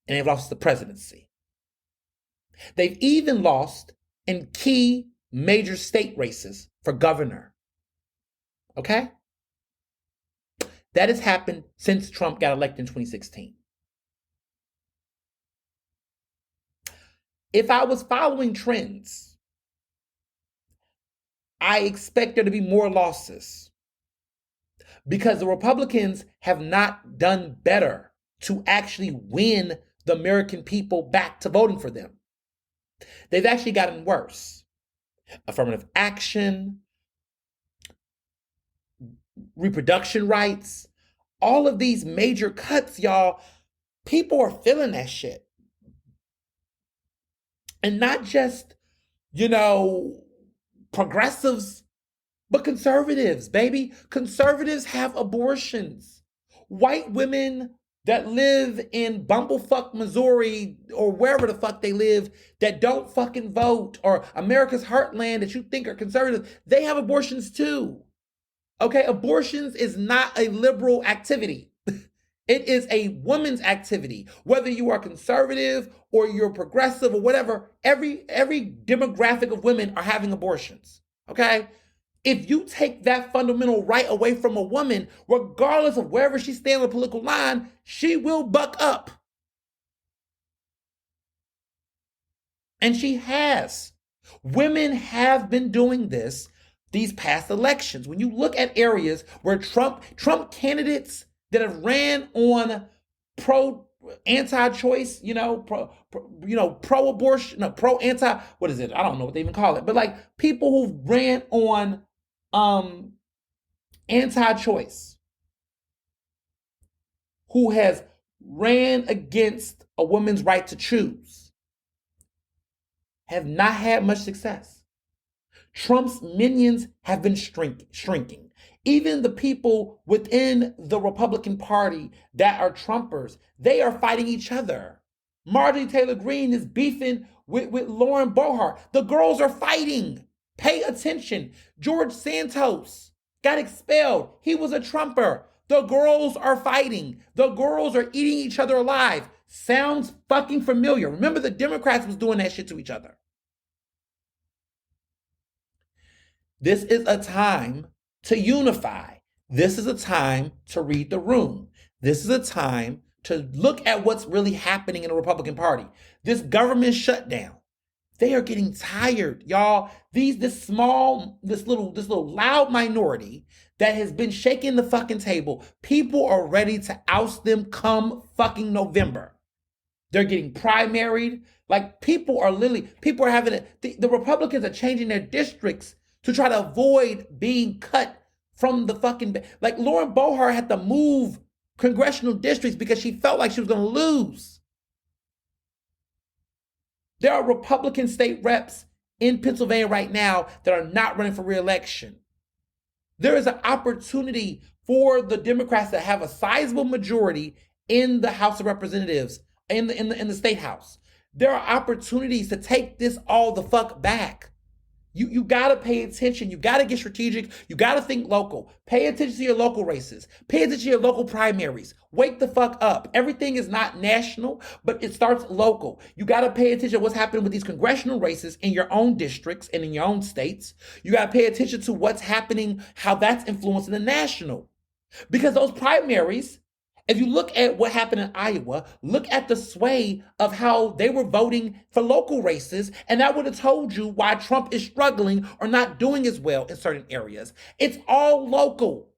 Speaker 1: and they've lost the presidency. They've even lost in key major state races for governor. Okay? That has happened since Trump got elected in 2016. If I was following trends, I expect there to be more losses, because the Republicans have not done better to actually win the American people back to voting for them. They've actually gotten worse. Affirmative action, reproduction rights, all of these major cuts, y'all, people are feeling that shit. And not just, progressives, but conservatives, baby. Conservatives have abortions. White women that live in bumblefuck Missouri or wherever the fuck they live that don't fucking vote, or America's heartland that you think are conservative, they have abortions too. Okay, abortions is not a liberal activity. It is a woman's activity. Whether you are conservative or you're progressive or whatever, every demographic of women are having abortions. Okay? If you take that fundamental right away from a woman, regardless of wherever she stands on the political line, she will buck up. And she has. Women have been doing this these past elections. When you look at areas where Trump candidates that have ran on anti-choice, pro-abortion, no, pro-anti, what is it? I don't know what they even call it, but like people who ran on anti-choice, who has ran against a woman's right to choose, have not had much success. Trump's minions have been shrinking. Even the people within the Republican Party that are Trumpers, they are fighting each other. Marjorie Taylor Greene is beefing with Lauren Boebert. The girls are fighting. Pay attention. George Santos got expelled. He was a Trumper. The girls are fighting. The girls are eating each other alive. Sounds fucking familiar. Remember, the Democrats was doing that shit to each other. This is a time to unify. This is a time to read the room. This is a time to look at what's really happening in the Republican Party. This government shutdown. They are getting tired, y'all. This little loud minority that has been shaking the fucking table, people are ready to oust them come fucking November. They're getting primaried. Like people are having it. The Republicans are changing their districts to try to avoid being cut from the fucking, like Lauren Boebert had to move congressional districts because she felt like she was going to lose. There are Republican state reps in Pennsylvania right now that are not running for re-election. There is an opportunity for the Democrats to have a sizable majority in the House of Representatives, in the state house. There are opportunities to take this all the fuck back. You got to pay attention. You got to get strategic. You got to think local. Pay attention to your local races. Pay attention to your local primaries. Wake the fuck up. Everything is not national, but it starts local. You got to pay attention to what's happening with these congressional races in your own districts and in your own states. You got to pay attention to what's happening, how that's influencing the national. Because those primaries, if you look at what happened in Iowa, look at the sway of how they were voting for local races, and that would have told you why Trump is struggling or not doing as well in certain areas. It's all local.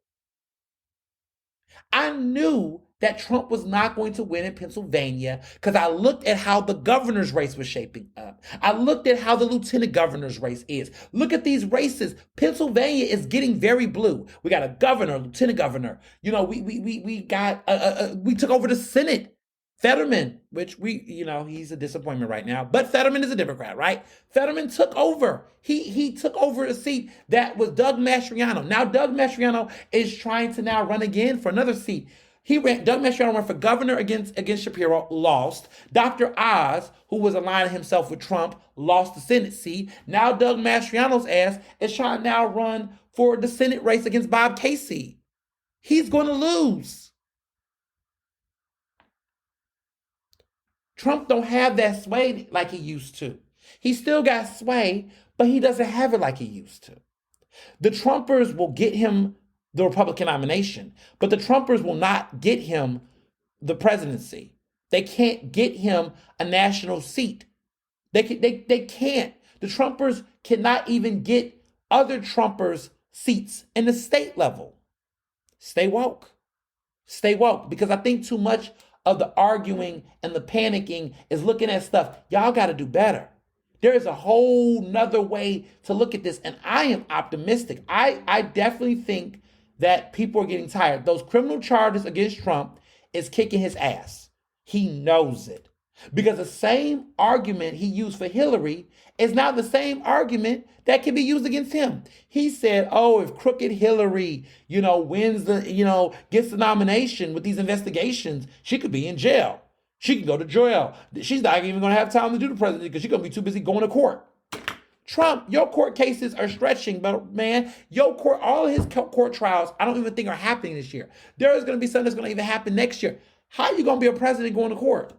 Speaker 1: I knew that Trump was not going to win in Pennsylvania because I looked at how the governor's race was shaping up. I looked at how the lieutenant governor's race is. Look at these races. Pennsylvania is getting very blue. We got a governor, lieutenant governor. You know, we took over the Senate. Fetterman, which he's a disappointment right now, but Fetterman is a Democrat, right? Fetterman took over. He took over a seat that was Doug Mastriano. Now Doug Mastriano is trying to now run again for another seat. Doug Mastriano ran for governor against Shapiro, lost. Dr. Oz, who was aligning himself with Trump, lost the Senate seat. Now Doug Mastriano's ass is trying to now run for the Senate race against Bob Casey. He's going to lose. Trump don't have that sway like he used to. He still got sway, but he doesn't have it like he used to. The Trumpers will get him the Republican nomination, but the Trumpers will not get him the presidency. They can't get him a national seat. They can't. The Trumpers cannot even get other Trumpers seats in the state level. Stay woke. Stay woke, because I think too much of the arguing and the panicking is looking at stuff. Y'all got to do better. There is a whole nother way to look at this, and I am optimistic. I definitely think that people are getting tired. Those criminal charges against Trump is kicking his ass. He knows it. Because the same argument he used for Hillary is now the same argument that can be used against him. He said, oh, if crooked Hillary, wins gets the nomination with these investigations, she could be in jail. She can go to jail. She's not even going to have time to do the presidency because she's going to be too busy going to court. Trump, your court cases are stretching, but man, all his court trials, I don't even think are happening this year. There is going to be something that's going to even happen next year. How are you going to be a president going to court?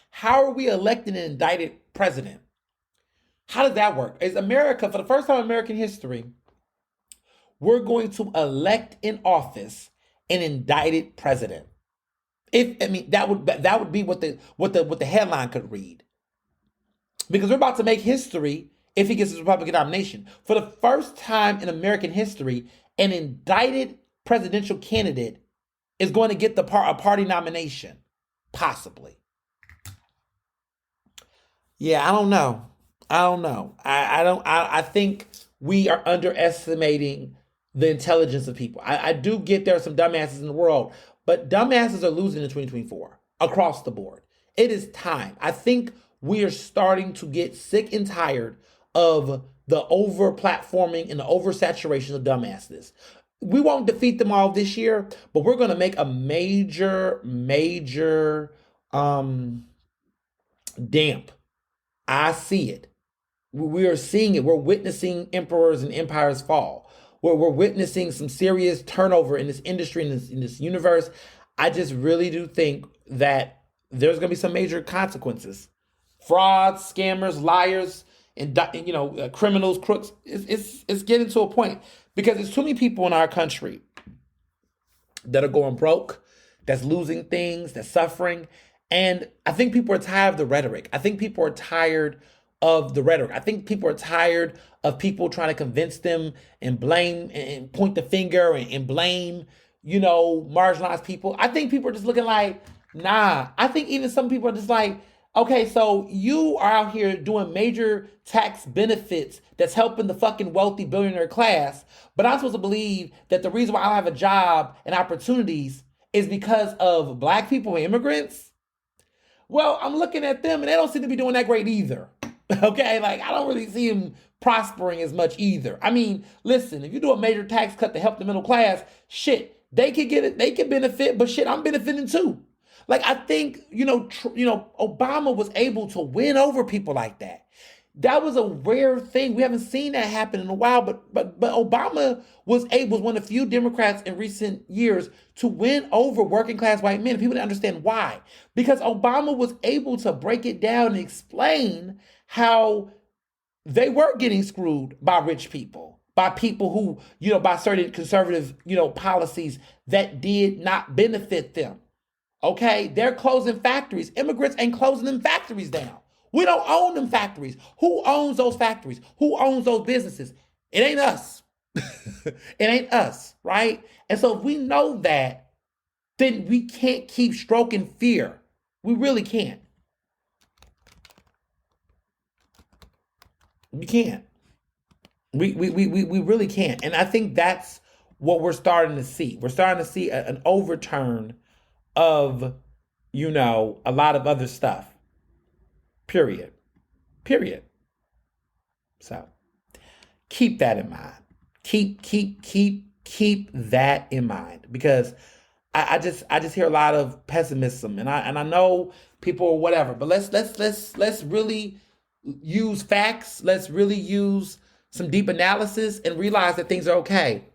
Speaker 1: How are we electing an indicted president? How does that work? Is America, for the first time in American history, we're going to elect in office an indicted president. That would be what the headline could read. Because we're about to make history if he gets his Republican nomination. For the first time in American history, an indicted presidential candidate is going to get a party nomination, possibly. Yeah, I don't know. I think we are underestimating the intelligence of people. I do get there are some dumbasses in the world, but dumbasses are losing in 2024 across the board. It is time. I think we are starting to get sick and tired of the over-platforming and the oversaturation of dumbasses. We won't defeat them all this year, but we're going to make a major damp. I see it. We are seeing it. We're witnessing emperors and empires fall. We're witnessing some serious turnover in this industry, in this universe. I just really do think that there's going to be some major consequences. Frauds, scammers, liars, and criminals, crooks. It's getting to a point because there's too many people in our country that are going broke, that's losing things, that's suffering. And I think people are tired of the rhetoric. I think people are tired of the rhetoric. I think people are tired of people trying to convince them and blame and point the finger and blame, marginalized people. I think people are just looking like, nah. I think even some people are just like, okay, so you are out here doing major tax benefits that's helping the fucking wealthy billionaire class, but I'm supposed to believe that the reason why I don't have a job and opportunities is because of Black people and immigrants? Well, I'm looking at them and they don't seem to be doing that great either. Okay, I don't really see them prospering as much either. Listen, if you do a major tax cut to help the middle class, shit, they could get it, they could benefit, but shit, I'm benefiting too. I think, Obama was able to win over people like that. That was a rare thing. We haven't seen that happen in a while, but Obama was one of the few Democrats in recent years to win over working class white men. People didn't understand why. Because Obama was able to break it down and explain how they were getting screwed by rich people, by people who, by certain conservative, policies that did not benefit them. Okay, they're closing factories. Immigrants ain't closing them factories down. We don't own them factories. Who owns those factories? Who owns those businesses? It ain't us. It ain't us, right? And so if we know that, then we can't keep stroking fear. We really can't. We can't. We really can't. And I think that's what we're starting to see. We're starting to see an overturn of, a lot of other stuff. Period. So keep that in mind. Keep that in mind, because I just hear a lot of pessimism, and I know people or whatever, but let's really use facts. Let's really use some deep analysis and realize that things are okay.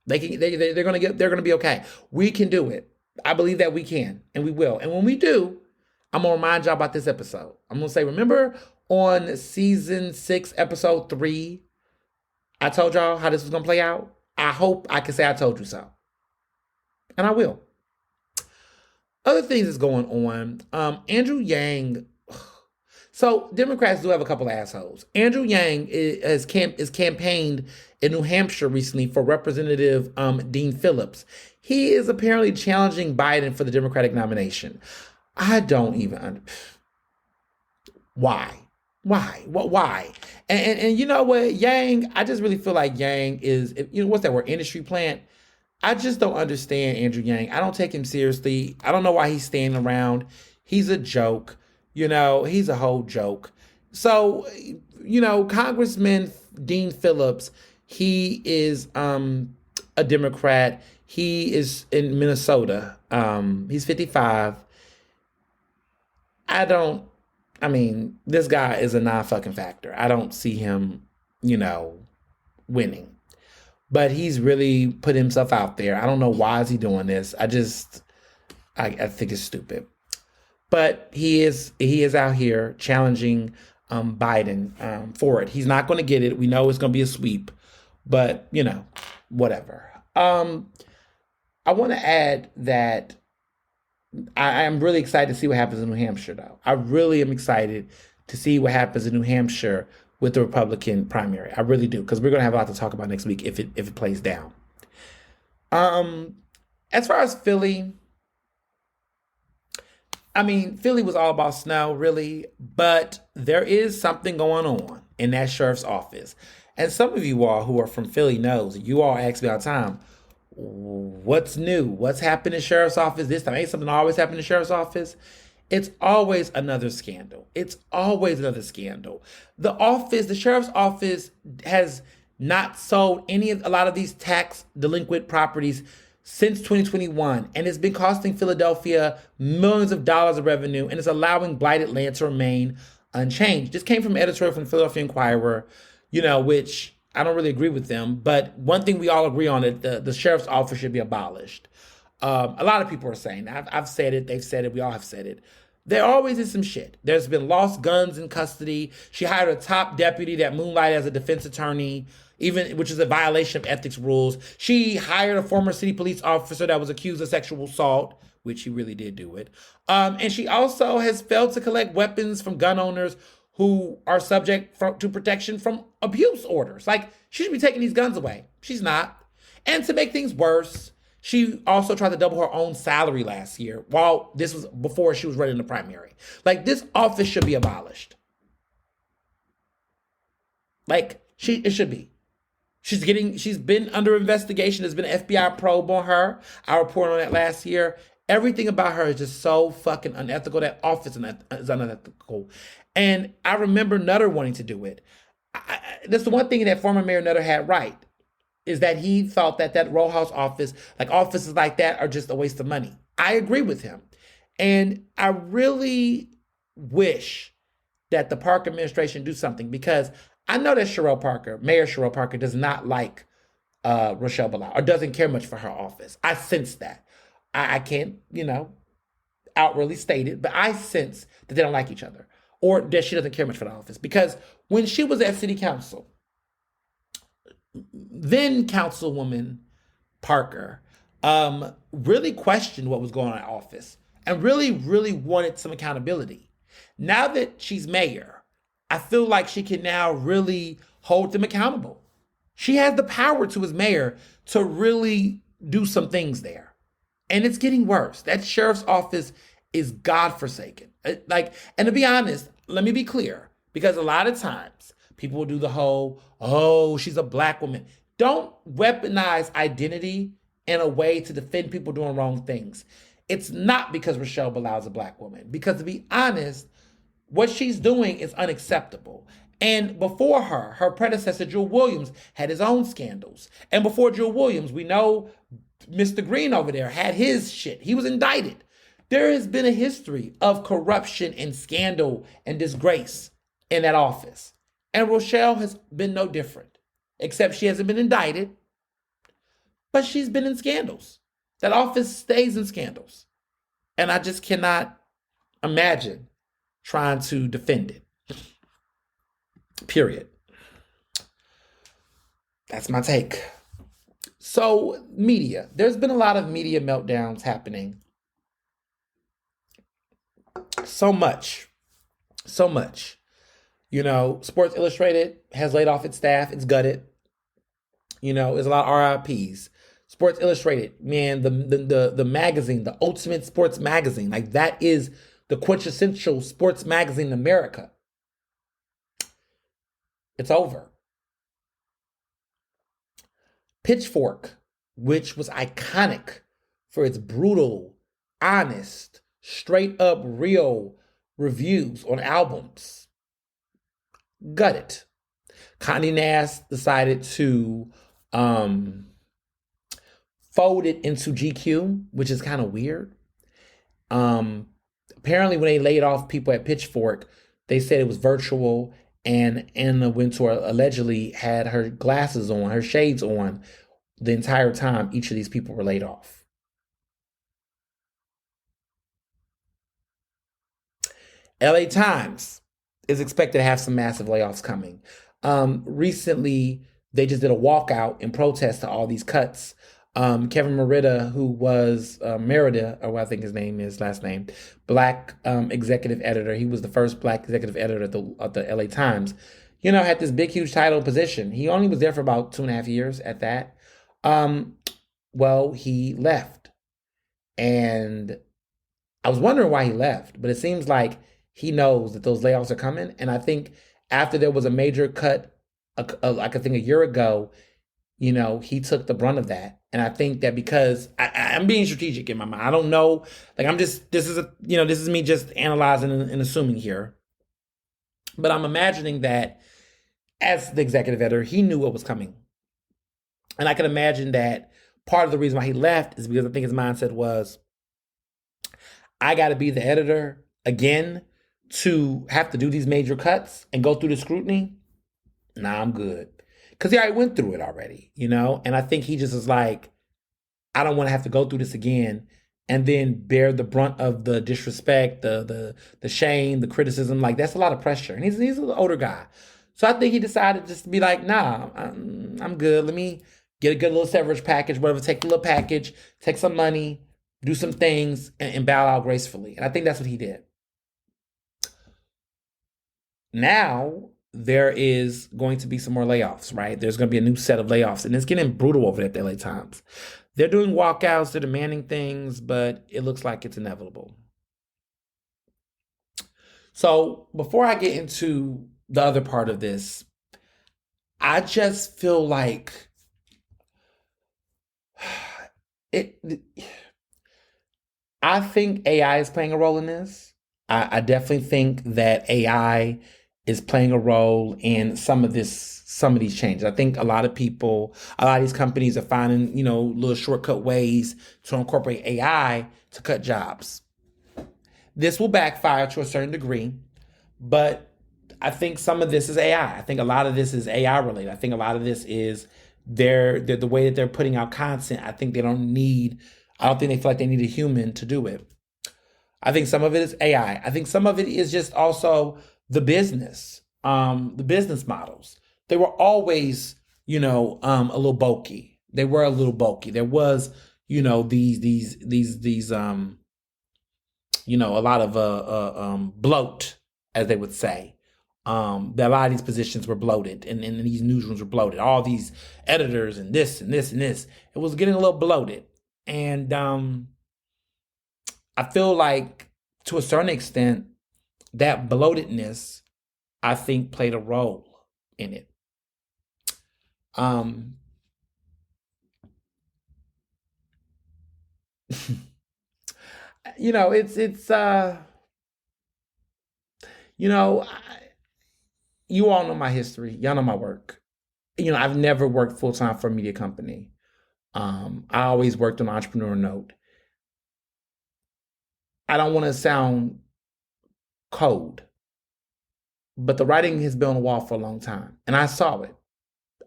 Speaker 1: They're gonna be okay. We can do it. I believe that we can, and we will. And when we do, I'm going to remind y'all about this episode. I'm going to say, remember on season 6, episode 3, I told y'all how this was going to play out? I hope I can say I told you so. And I will. Other things that's going on. Andrew Yang. So Democrats do have a couple of assholes. Andrew Yang is campaigned in New Hampshire recently for Representative Dean Phillips. He is apparently challenging Biden for the Democratic nomination. I don't even why? And you know what, Yang? I just really feel like Yang is, what's that word? Industry plant. I just don't understand Andrew Yang. I don't take him seriously. I don't know why he's staying around. He's a joke. He's a whole joke. So, Congressman Dean Phillips, he is a Democrat. He is in Minnesota. He's 55. I don't, I mean, this guy is a non-fucking factor. I don't see him, winning. But he's really put himself out there. I don't know why is he doing this. I think it's stupid. But he is out here challenging Biden for it. He's not going to get it. We know it's going to be a sweep, but whatever. I want to add that I am really excited to see what happens in New Hampshire, though. I really am excited to see what happens in New Hampshire with the Republican primary. I really do, because we're going to have a lot to talk about next week if it plays down. As far as Philly, I mean, Philly was all about snow, really, but there is something going on in that sheriff's office. And some of you all who are from Philly knows, you all ask me all the time, what's new? What's happened in sheriff's office this time? Ain't something always happened in sheriff's office? It's always another scandal. It's always another scandal. The sheriff's office has not sold a lot of these tax delinquent properties since 2021, and it's been costing Philadelphia millions of dollars of revenue, and it's allowing blighted land to remain unchanged. This came from an editorial from the Philadelphia Inquirer, which I don't really agree with them, but one thing we all agree on is the sheriff's office should be abolished. A lot of people are saying, I've said it, they've said it, we all have said it. There always is some shit. There's been lost guns in custody. She hired a top deputy that moonlighted as a defense attorney, which is a violation of ethics rules. She hired a former city police officer that was accused of sexual assault, which he really did do it. And she also has failed to collect weapons from gun owners who are subject to protection from abuse orders. Like, she should be taking these guns away. She's not. And to make things worse, she also tried to double her own salary last year, while this was before she was running the primary. Like, this office should be abolished. Like, it should be. She's been under investigation. There's been an FBI probe on her. I reported on that last year. Everything about her is just so fucking unethical. That office is unethical. And I remember Nutter wanting to do it. That's the one thing that former Mayor Nutter had right, is that he thought that row house office, like offices like that, are just a waste of money. I agree with him. And I really wish that the Parker administration do something, because I know that Mayor Sherelle Parker, does not like Rochelle Blau, or doesn't care much for her office. I sense that. I can't, outwardly state it, but I sense that they don't like each other, or that she doesn't care much for the office. Because when she was at city council, then Councilwoman Parker really questioned what was going on in office and really, really wanted some accountability. Now that she's mayor, I feel like she can now really hold them accountable. She has the power to, as mayor, to really do some things there. And it's getting worse. That sheriff's office is godforsaken. And to be honest, let me be clear, because a lot of times people will do the whole, oh, she's a black woman. Don't weaponize identity in a way to defend people doing wrong things. It's not because Rochelle Blau is a black woman. Because to be honest, what she's doing is unacceptable. And before her predecessor, Jewel Williams, had his own scandals. And before Jewel Williams, we know Mr. Green over there had his shit. He was indicted. There has been a history of corruption and scandal and disgrace in that office. And Rochelle has been no different, except she hasn't been indicted, but she's been in scandals. That office stays in scandals. And I just cannot imagine trying to defend it. Period. That's my take. So, media. There's been a lot of media meltdowns happening. So much. Sports Illustrated has laid off its staff. It's gutted. There's a lot of RIPs. Sports Illustrated, man, the magazine, the ultimate sports magazine, like that is the quintessential sports magazine in America. It's over. Pitchfork, which was iconic for its brutal, honest, straight up real reviews on albums, gutted. Condé Nast decided to um, fold it into GQ, which is kind of weird. Um, Apparently, when they laid off people at Pitchfork, they said it was virtual, and Anna Wintour allegedly had her glasses on, her shades on, the entire time each of these people were laid off. LA Times is expected to have some massive layoffs coming. Recently, they just did a walkout in protest to all these cuts. Kevin Merida, who was Merida, or what I think his name is, last name, black executive editor. He was the first black executive editor at the LA Times. Had this big, huge title position. He only was there for about 2.5 years at that. Well, he left. And I was wondering why he left, but it seems like he knows that those layoffs are coming. And I think after there was a major cut, like I think a year ago, he took the brunt of that. And I think that because I'm being strategic in my mind, I don't know, like this is me just analyzing and assuming here. But I'm imagining that as the executive editor, he knew what was coming. And I can imagine that part of the reason why he left is because I think his mindset was, I got to be the editor again to have to do these major cuts and go through the scrutiny. Nah, I'm good. Because he already went through it already, And I think he just is like, I don't want to have to go through this again and then bear the brunt of the disrespect, the shame, the criticism. Like, that's a lot of pressure. And he's an older guy. So I think he decided just to be like, nah, I'm good. Let me get a good little severance package, whatever. Take a little package, take some money, do some things, and bow out gracefully. And I think that's what he did. Now, there is going to be some more layoffs, right? There's going to be a new set of layoffs, and it's getting brutal over there at the LA Times. They're doing walkouts, they're demanding things, but it looks like it's inevitable. So before I get into the other part of this, I just feel like I think AI is playing a role in this. I definitely think that AI is playing a role in some of these changes. I think a lot of these companies are finding, little shortcut ways to incorporate AI to cut jobs. This will backfire to a certain degree, but I think some of this is AI. I think a lot of this is AI related. I think a lot of this is the way that they're putting out content. I think I don't think they feel like they need a human to do it. I think some of it is AI. I think some of it is just also the business models. They were always, a little bulky. They were a little bulky. There was, these a lot of bloat, as they would say. That a lot of these positions were bloated, and these newsrooms were bloated. All these editors and this and this and this. It was getting a little bloated, and I feel like to a certain extent, that bloatedness, I think, played a role in it. You all know my history. Y'all know my work. I've never worked full time for a media company. I always worked on an entrepreneur note. I don't want to sound cold, but the writing has been on the wall for a long time, and I saw it.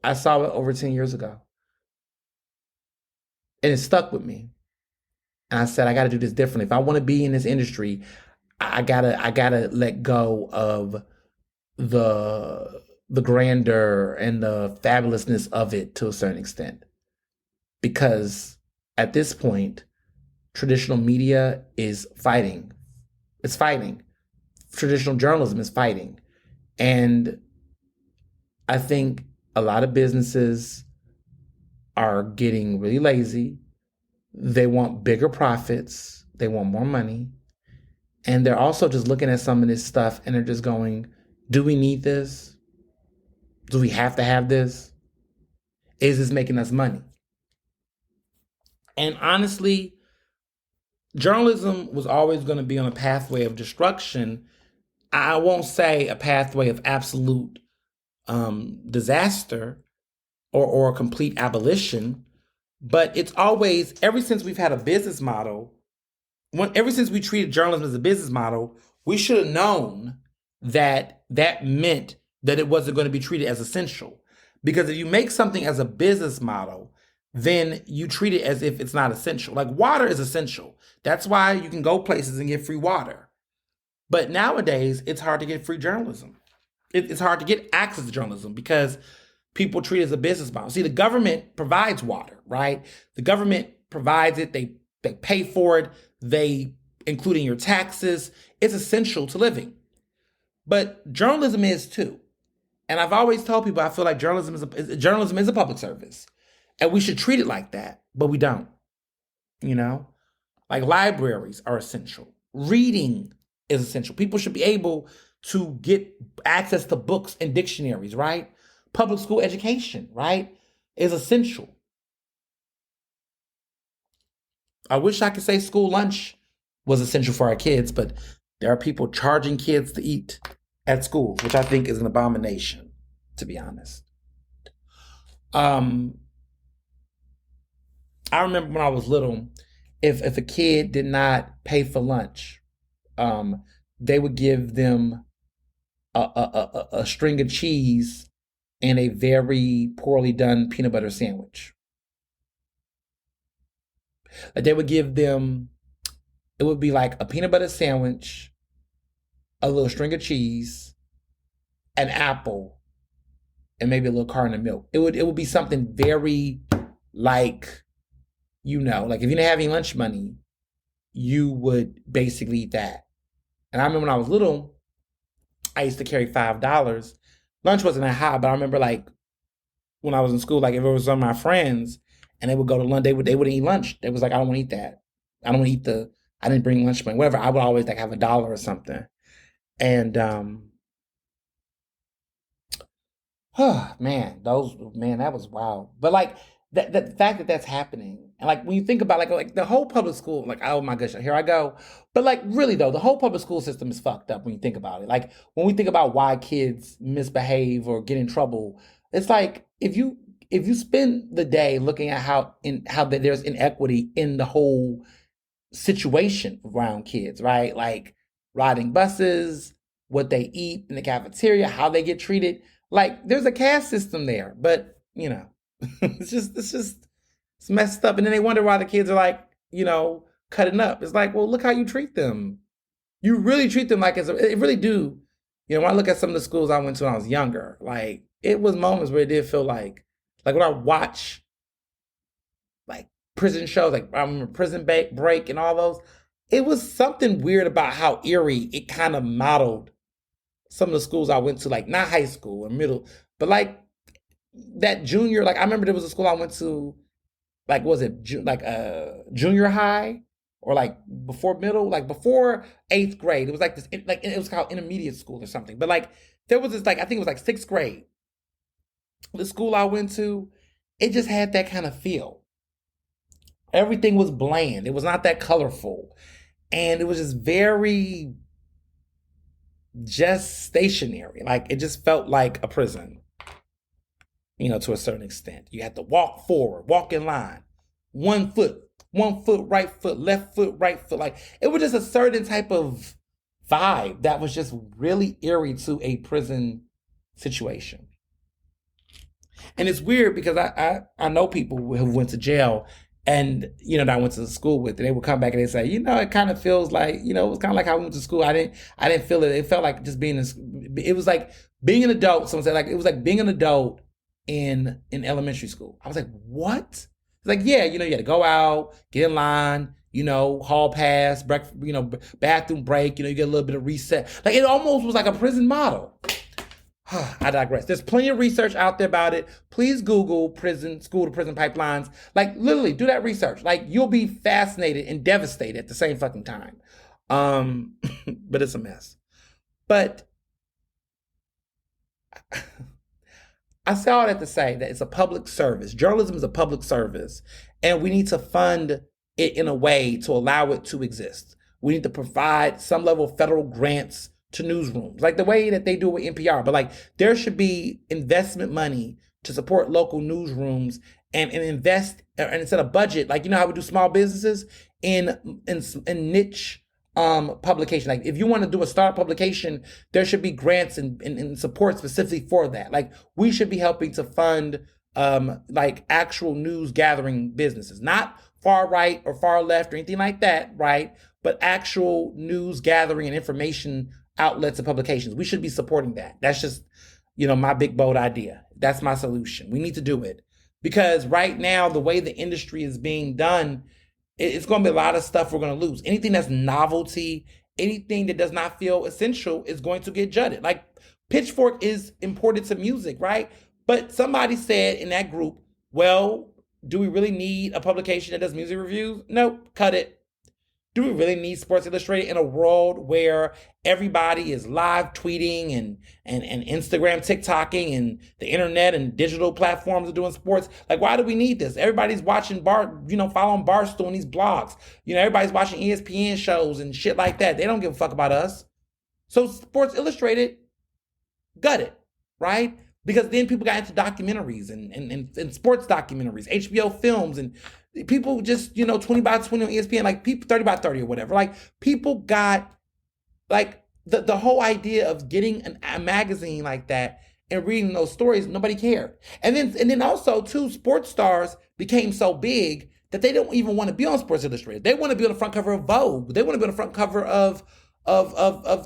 Speaker 1: I saw it over 10 years ago, and it stuck with me. And I said, I got to do this differently. If I want to be in this industry, I gotta let go of the grandeur and the fabulousness of it to a certain extent, because at this point, traditional media is fighting. It's fighting. Traditional journalism is fighting. And I think a lot of businesses are getting really lazy. They want bigger profits. They want more money. And they're also just looking at some of this stuff and they're just going, do we need this? Do we have to have this? Is this making us money? And honestly, journalism was always going to be on a pathway of destruction. I won't say a pathway of absolute disaster or complete abolition, but it's always, ever since we've had a business model, ever since we treated journalism as a business model, we should have known that that meant that it wasn't going to be treated as essential. Because if you make something as a business model, then you treat it as if it's not essential. Like water is essential. That's why you can go places and get free water. But nowadays, it's hard to get free journalism. It's hard to get access to journalism because people treat it as a business model. See, the government provides water, right? The government provides it. They pay for it. They include in your taxes. It's essential to living. But journalism is too. And I've always told people I feel like journalism is a public service. And we should treat it like that, but we don't. You know? Like libraries are essential. Reading is essential. People should be able to get access to books and dictionaries, right? Public school education, right, is essential. I wish I could say school lunch was essential for our kids, but there are people charging kids to eat at school, which I think is an abomination, to be honest. I remember when I was little, if a kid did not pay for lunch, they would give them a string of cheese and a very poorly done peanut butter sandwich. They would give them, it would be like a peanut butter sandwich, a little string of cheese, an apple, and maybe a little carton of milk. It would be something very like, like if you didn't have any lunch money, you would basically eat that. And I remember when I was little, I used to carry $5. Lunch wasn't that high, but I remember like when I was in school, like if it was some of my friends and they would go to lunch, they wouldn't eat lunch. They was like, I don't want to eat that. I don't want to eat I didn't bring lunch money, whatever. I would always like have $1 or something. And oh man, that was wild. But like the fact that that's happening, and like when you think about like the whole public school, like oh my gosh, here I go. But like really though, the whole public school system is fucked up when you think about it. Like when we think about why kids misbehave or get in trouble, it's like if you spend the day looking at how there's inequity in the whole situation around kids, right? Like riding buses, what they eat in the cafeteria, how they get treated. Like there's a caste system there, but it's messed up. And then they wonder why the kids are like, cutting up. It's like, well, look how you treat them. You really treat them like it really do. When I look at some of the schools I went to when I was younger, like it was moments where it did feel like when I watch like prison shows, like I remember Prison Break and all those, it was something weird about how eerie it kind of modeled some of the schools I went to, like not high school or middle, but like that junior, like I remember there was a school I went to, like was it junior high or like before middle, like before 8th grade. It was like this, like it was called intermediate school or something. But like there was this, like I think it was like 6th grade. The school I went to, it just had that kind of feel. Everything was bland. It was not that colorful, and it was just stationary. Like it just felt like a prison. To a certain extent. You had to walk forward, walk in line. 1 foot, right foot, left foot, right foot. Like it was just a certain type of vibe that was just really eerie to a prison situation. And it's weird because I know people who went to jail and, that I went to school with, and they would come back and they say, it kind of feels like, it was kind of like how I went to school. I didn't feel it. It felt like just it was like being an adult. Someone said like, it was like being an adult in elementary school. I was like, what? It's like, yeah, you had to go out, get in line, hall pass, breakfast, bathroom break, you get a little bit of reset. Like it almost was like a prison model. I digress. There's plenty of research out there about it. Please Google school to prison pipelines. Like literally do that research. Like you'll be fascinated and devastated at the same fucking time. But it's a mess. But I say all that to say that it's a public service. Journalism is a public service. And we need to fund it in a way to allow it to exist. We need to provide some level of federal grants to newsrooms, like the way that they do with NPR. But like there should be investment money to support local newsrooms and invest and instead of budget, like you know how we do small businesses in niche publication. Like if you want to do a startup publication, there should be grants and support specifically for that. Like we should be helping to fund like actual news gathering businesses, not far right or far left or anything like that, right? But actual news gathering and information outlets and publications. We should be supporting that. That's just, you know, my big bold idea. That's my solution. We need to do it because right now, the way the industry is being done, it's going to be a lot of stuff we're going to lose. Anything that's novelty, anything that does not feel essential is going to get jutted. Like Pitchfork is important to music, right? But somebody said in that group, well, do we really need a publication that does music reviews? Nope, cut it. Do we really need Sports Illustrated in a world where everybody is live tweeting and Instagram, TikToking, and the internet and digital platforms are doing sports? Like, why do we need this? Everybody's watching following Barstool and these blogs. You know, everybody's watching ESPN shows and shit like that. They don't give a fuck about us. So Sports Illustrated, gut it, right? Because then people got into documentaries and sports documentaries, HBO films, and people just, 20 by 20 on ESPN, like people 30 by 30 or whatever. Like people got like the whole idea of getting a magazine like that and reading those stories, nobody cared. And then also too, sports stars became so big that they don't even want to be on Sports Illustrated. They want to be on the front cover of Vogue. They want to be on the front cover of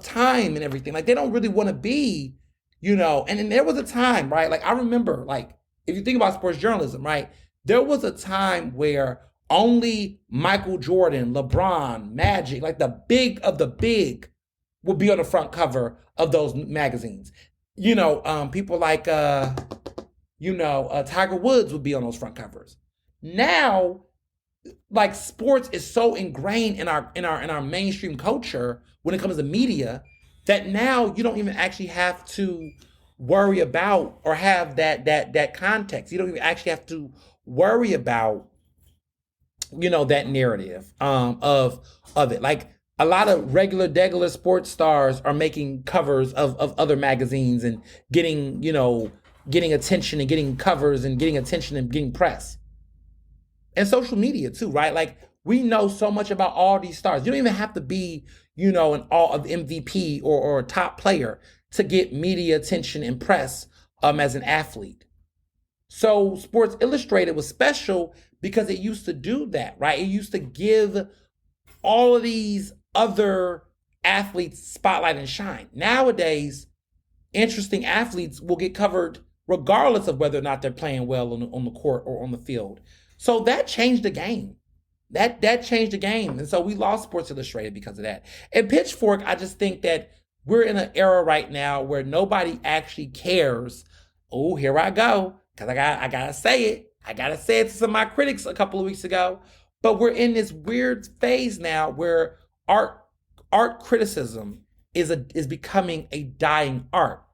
Speaker 1: Time and everything. Like they don't really want to be, and then there was a time, right? Like I remember, like if you think about sports journalism, right? There was a time where only Michael Jordan, LeBron, Magic, like the big of the big would be on the front cover of those magazines. People like, Tiger Woods would be on those front covers. Now, like sports is so ingrained in our mainstream culture when it comes to media that now you don't even actually have to worry about or have that context. You don't even actually have to worry about, that narrative of it. Like a lot of regular sports stars are making covers of other magazines and getting attention and getting covers and getting attention and getting press. And social media too, right? Like we know so much about all these stars. You don't even have to be, an all of MVP or a top player to get media attention and press as an athlete. So Sports Illustrated was special because it used to do that, right? It used to give all of these other athletes spotlight and shine. Nowadays, interesting athletes will get covered regardless of whether or not they're playing well on the court or on the field. So that changed the game. That changed the game. And so we lost Sports Illustrated because of that. And Pitchfork, I just think that we're in an era right now where nobody actually cares. Oh, here I go. Because I gotta say it. I gotta say it to some of my critics a couple of weeks ago. But we're in this weird phase now where art criticism is becoming a dying art.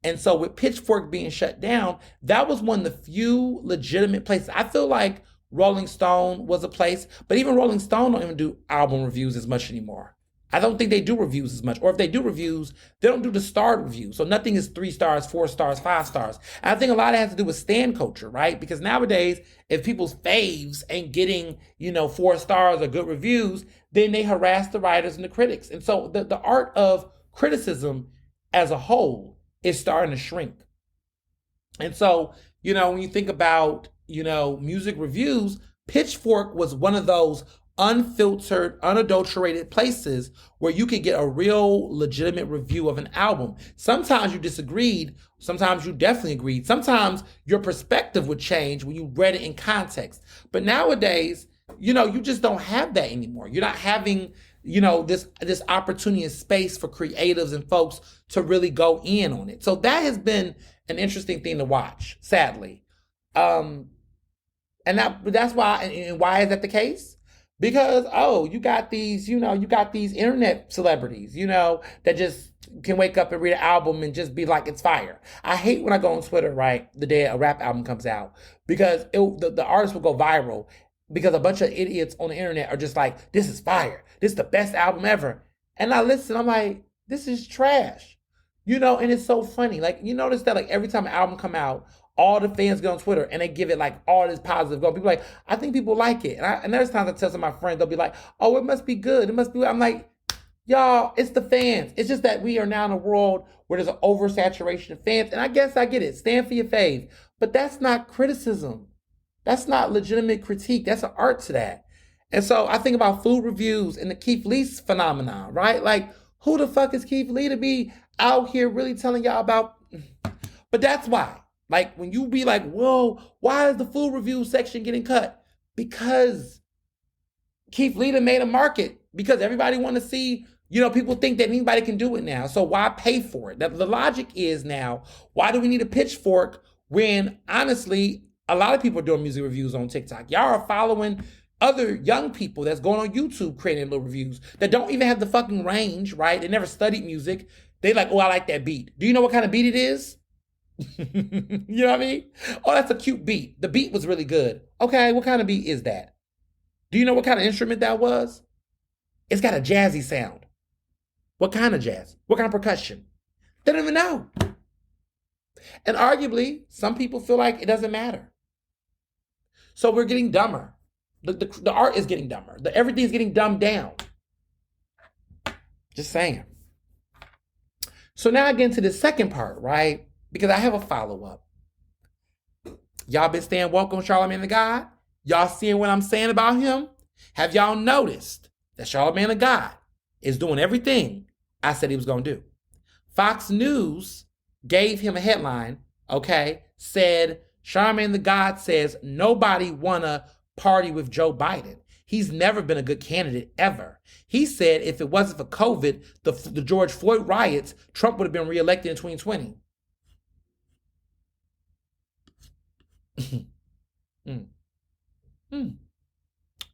Speaker 1: And so with Pitchfork being shut down, that was one of the few legitimate places. I feel like Rolling Stone was a place, but even Rolling Stone don't even do album reviews as much anymore. I don't think they do reviews as much. Or if they do reviews, they don't do the starred review. So nothing is 3 stars, 4 stars, 5 stars. And I think a lot of it has to do with stan culture, right? Because nowadays, if people's faves ain't getting, 4 stars or good reviews, then they harass the writers and the critics. And so the art of criticism as a whole is starting to shrink. And so, when you think about, music reviews, Pitchfork was one of those unfiltered, unadulterated places where you could get a real legitimate review of an album. Sometimes you disagreed, sometimes you definitely agreed. Sometimes your perspective would change when you read it in context. But nowadays, you just don't have that anymore. You're not having, this opportunity and space for creatives and folks to really go in on it. So that has been an interesting thing to watch, sadly. And that's why, and why is that the case? Because, you got these, internet celebrities, that just can wake up and read an album and just be like, it's fire. I hate when I go on Twitter, right, the day a rap album comes out, because the artist will go viral because a bunch of idiots on the internet are just like, this is fire. This is the best album ever. And I listen, I'm like, this is trash. And it's so funny. Like, you notice that like every time an album come out, all the fans go on Twitter and they give it like all this positive go. People are like, I think people like it. And there's times I tell some of my friends, they'll be like, oh, it must be good. It must be. I'm like, y'all, it's the fans. It's just that we are now in a world where there's an oversaturation of fans. And I guess I get it. Stand for your fave. But that's not criticism. That's not legitimate critique. That's an art to that. And so I think about food reviews and the Keith Lee phenomenon, right? Like, who the fuck is Keith Lee to be out here really telling y'all about? But that's why. Like, when you be like, whoa, why is the food review section getting cut? Because Keith Lee made a market. Because everybody want to see, people think that anybody can do it now. So why pay for it? The logic is now, why do we need a pitchfork when, honestly, a lot of people are doing music reviews on TikTok? Y'all are following other young people that's going on YouTube creating little reviews that don't even have the fucking range, right? They never studied music. They like, oh, I like that beat. Do you know what kind of beat it is? You know what I mean? Oh, that's a cute beat. The beat was really good. Okay, what kind of beat is that? Do you know what kind of instrument that was? It's got a jazzy sound. What kind of jazz? What kind of percussion? They don't even know. And arguably, some people feel like it doesn't matter. So we're getting dumber. The art is getting dumber. Everything's getting dumbed down. Just saying. So now I get into the second part, right? Because I have a follow-up. Y'all been staying woke on Charlamagne the God? Y'all seeing what I'm saying about him? Have y'all noticed that Charlamagne the God is doing everything I said he was going to do? Fox News gave him a headline, okay, said, Charlamagne the God says nobody wanna party with Joe Biden. He's never been a good candidate, ever. He said if it wasn't for COVID, the George Floyd riots, Trump would have been reelected in 2020.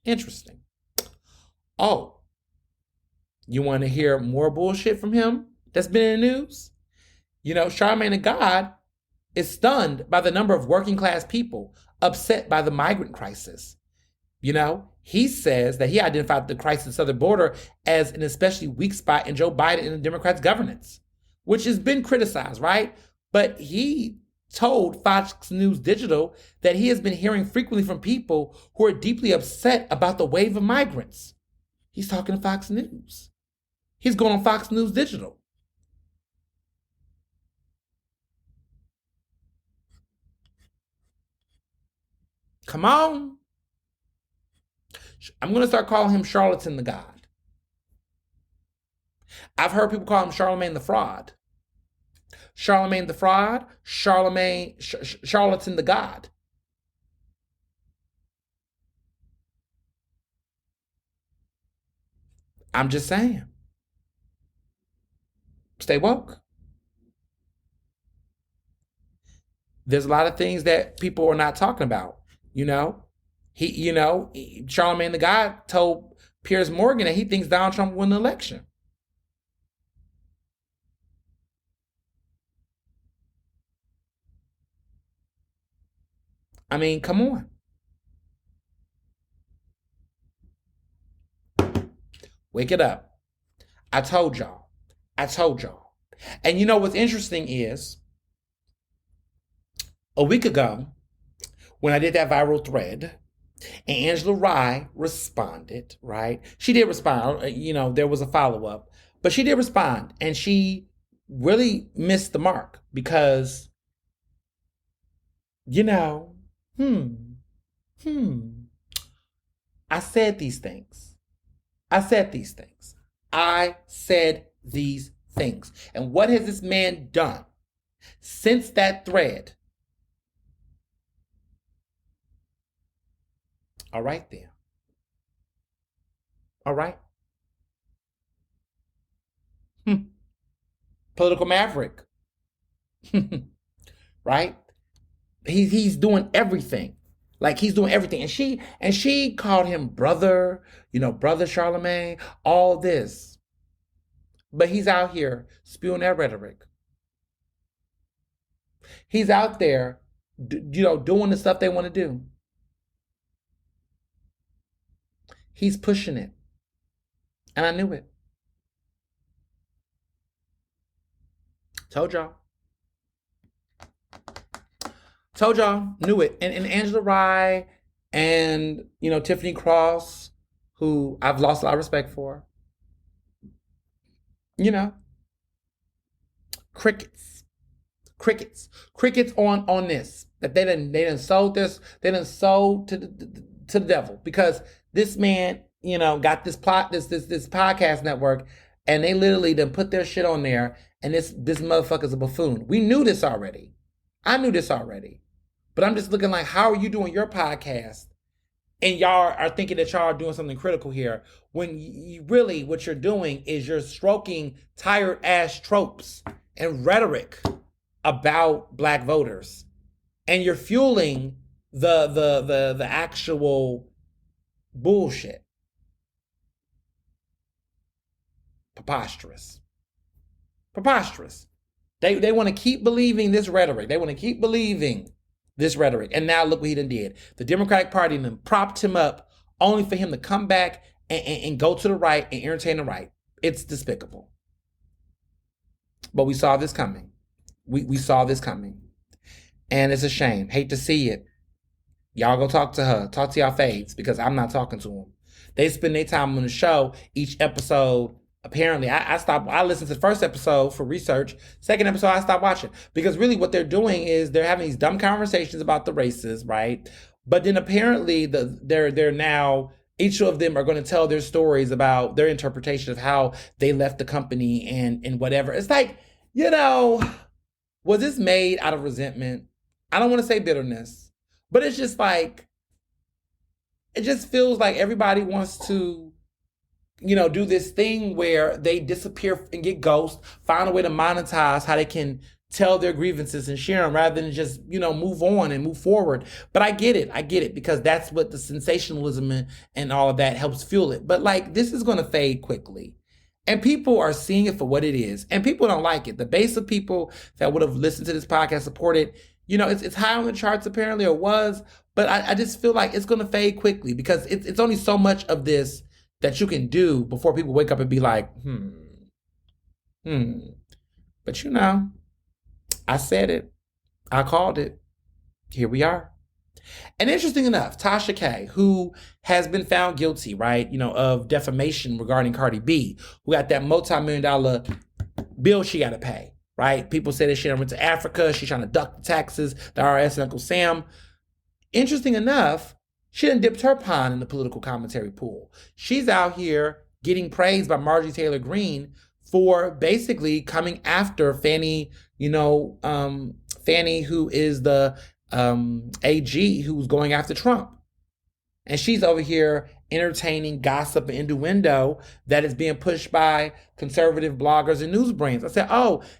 Speaker 1: Interesting. Oh, you want to hear more bullshit from him that's been in the news? Charlamagne the God is stunned by the number of working class people upset by the migrant crisis. He says that he identified the crisis at the southern border as an especially weak spot in Joe Biden and the Democrats' governance, which has been criticized, right? But he told Fox News Digital that he has been hearing frequently from people who are deeply upset about the wave of migrants. He's talking to Fox News. He's going on Fox News Digital. Come on. I'm going to start calling him Charlatan the God. I've heard people call him Charlamagne the Fraud. Charlamagne the Fraud, Charlatan the God. I'm just saying. Stay woke. There's a lot of things that people are not talking about, Charlamagne the God told Piers Morgan that he thinks Donald Trump will win the election. I mean, come on. Wake it up. I told y'all. And what's interesting is, a week ago, when I did that viral thread, and Angela Rye responded, right? She did respond. There was a follow-up, but she did respond, and she really missed the mark because, I said these things. And what has this man done since that thread? All right, then. All right. Political maverick. Right? He's doing everything. Like, he's doing everything. And she called him brother, brother Charlamagne, all this. But he's out here spewing that rhetoric. He's out there, doing the stuff they want to do. He's pushing it. And I knew it. Told y'all. Told y'all. Knew it. And Angela Rye and, Tiffany Cross, who I've lost a lot of respect for. Crickets. Crickets on this. That they didn't sold this. They didn't sold to the devil, because this man, got this podcast network, and they literally done put their shit on there, and this motherfucker's a buffoon. We knew this already. I knew this already. But I'm just looking like, how are you doing your podcast? And y'all are thinking that y'all are doing something critical here, when really what you're doing is you're stroking tired ass tropes and rhetoric about black voters. And you're fueling the actual bullshit. Preposterous. They want to keep believing this rhetoric. And now look what he done did. The Democratic Party then propped him up only for him to come back and go to the right and entertain the right. It's despicable. But we saw this coming. We saw this coming. And it's a shame. Hate to see it. Y'all go talk to her. Talk to y'all fades, because I'm not talking to them. They spend their time on the show. Each episode, apparently, I listened to the first episode for research. Second episode, I stopped watching. Because really what they're doing is they're having these dumb conversations about the races, right? But then apparently they're now, each of them are going to tell their stories about their interpretation of how they left the company and whatever. It's like, was this made out of resentment? I don't want to say bitterness, but it's just like, it just feels like everybody wants to, do this thing where they disappear and get ghost, find a way to monetize how they can tell their grievances and share them rather than just, move on and move forward. But I get it, because that's what the sensationalism and all of that helps fuel it. But like, this is going to fade quickly. And people are seeing it for what it is. And people don't like it. The base of people that would have listened to this podcast, support it, it's high on the charts apparently, or was. But I just feel like it's going to fade quickly, because it's only so much of this that you can do before people wake up and be like, But I said it. I called it. Here we are. And interesting enough, Tasha K, who has been found guilty, right, of defamation regarding Cardi B, who got that multi-million-dollar bill she got to pay, right? People say that she went to Africa. She's trying to duck the taxes, the IRS and Uncle Sam. Interesting enough, she done dipped her pond in the political commentary pool. She's out here getting praised by Marjorie Taylor Greene for basically coming after Fannie, Fannie, who is the AG who's going after Trump. And she's over here entertaining gossip and innuendo that is being pushed by conservative bloggers and news brains. I said,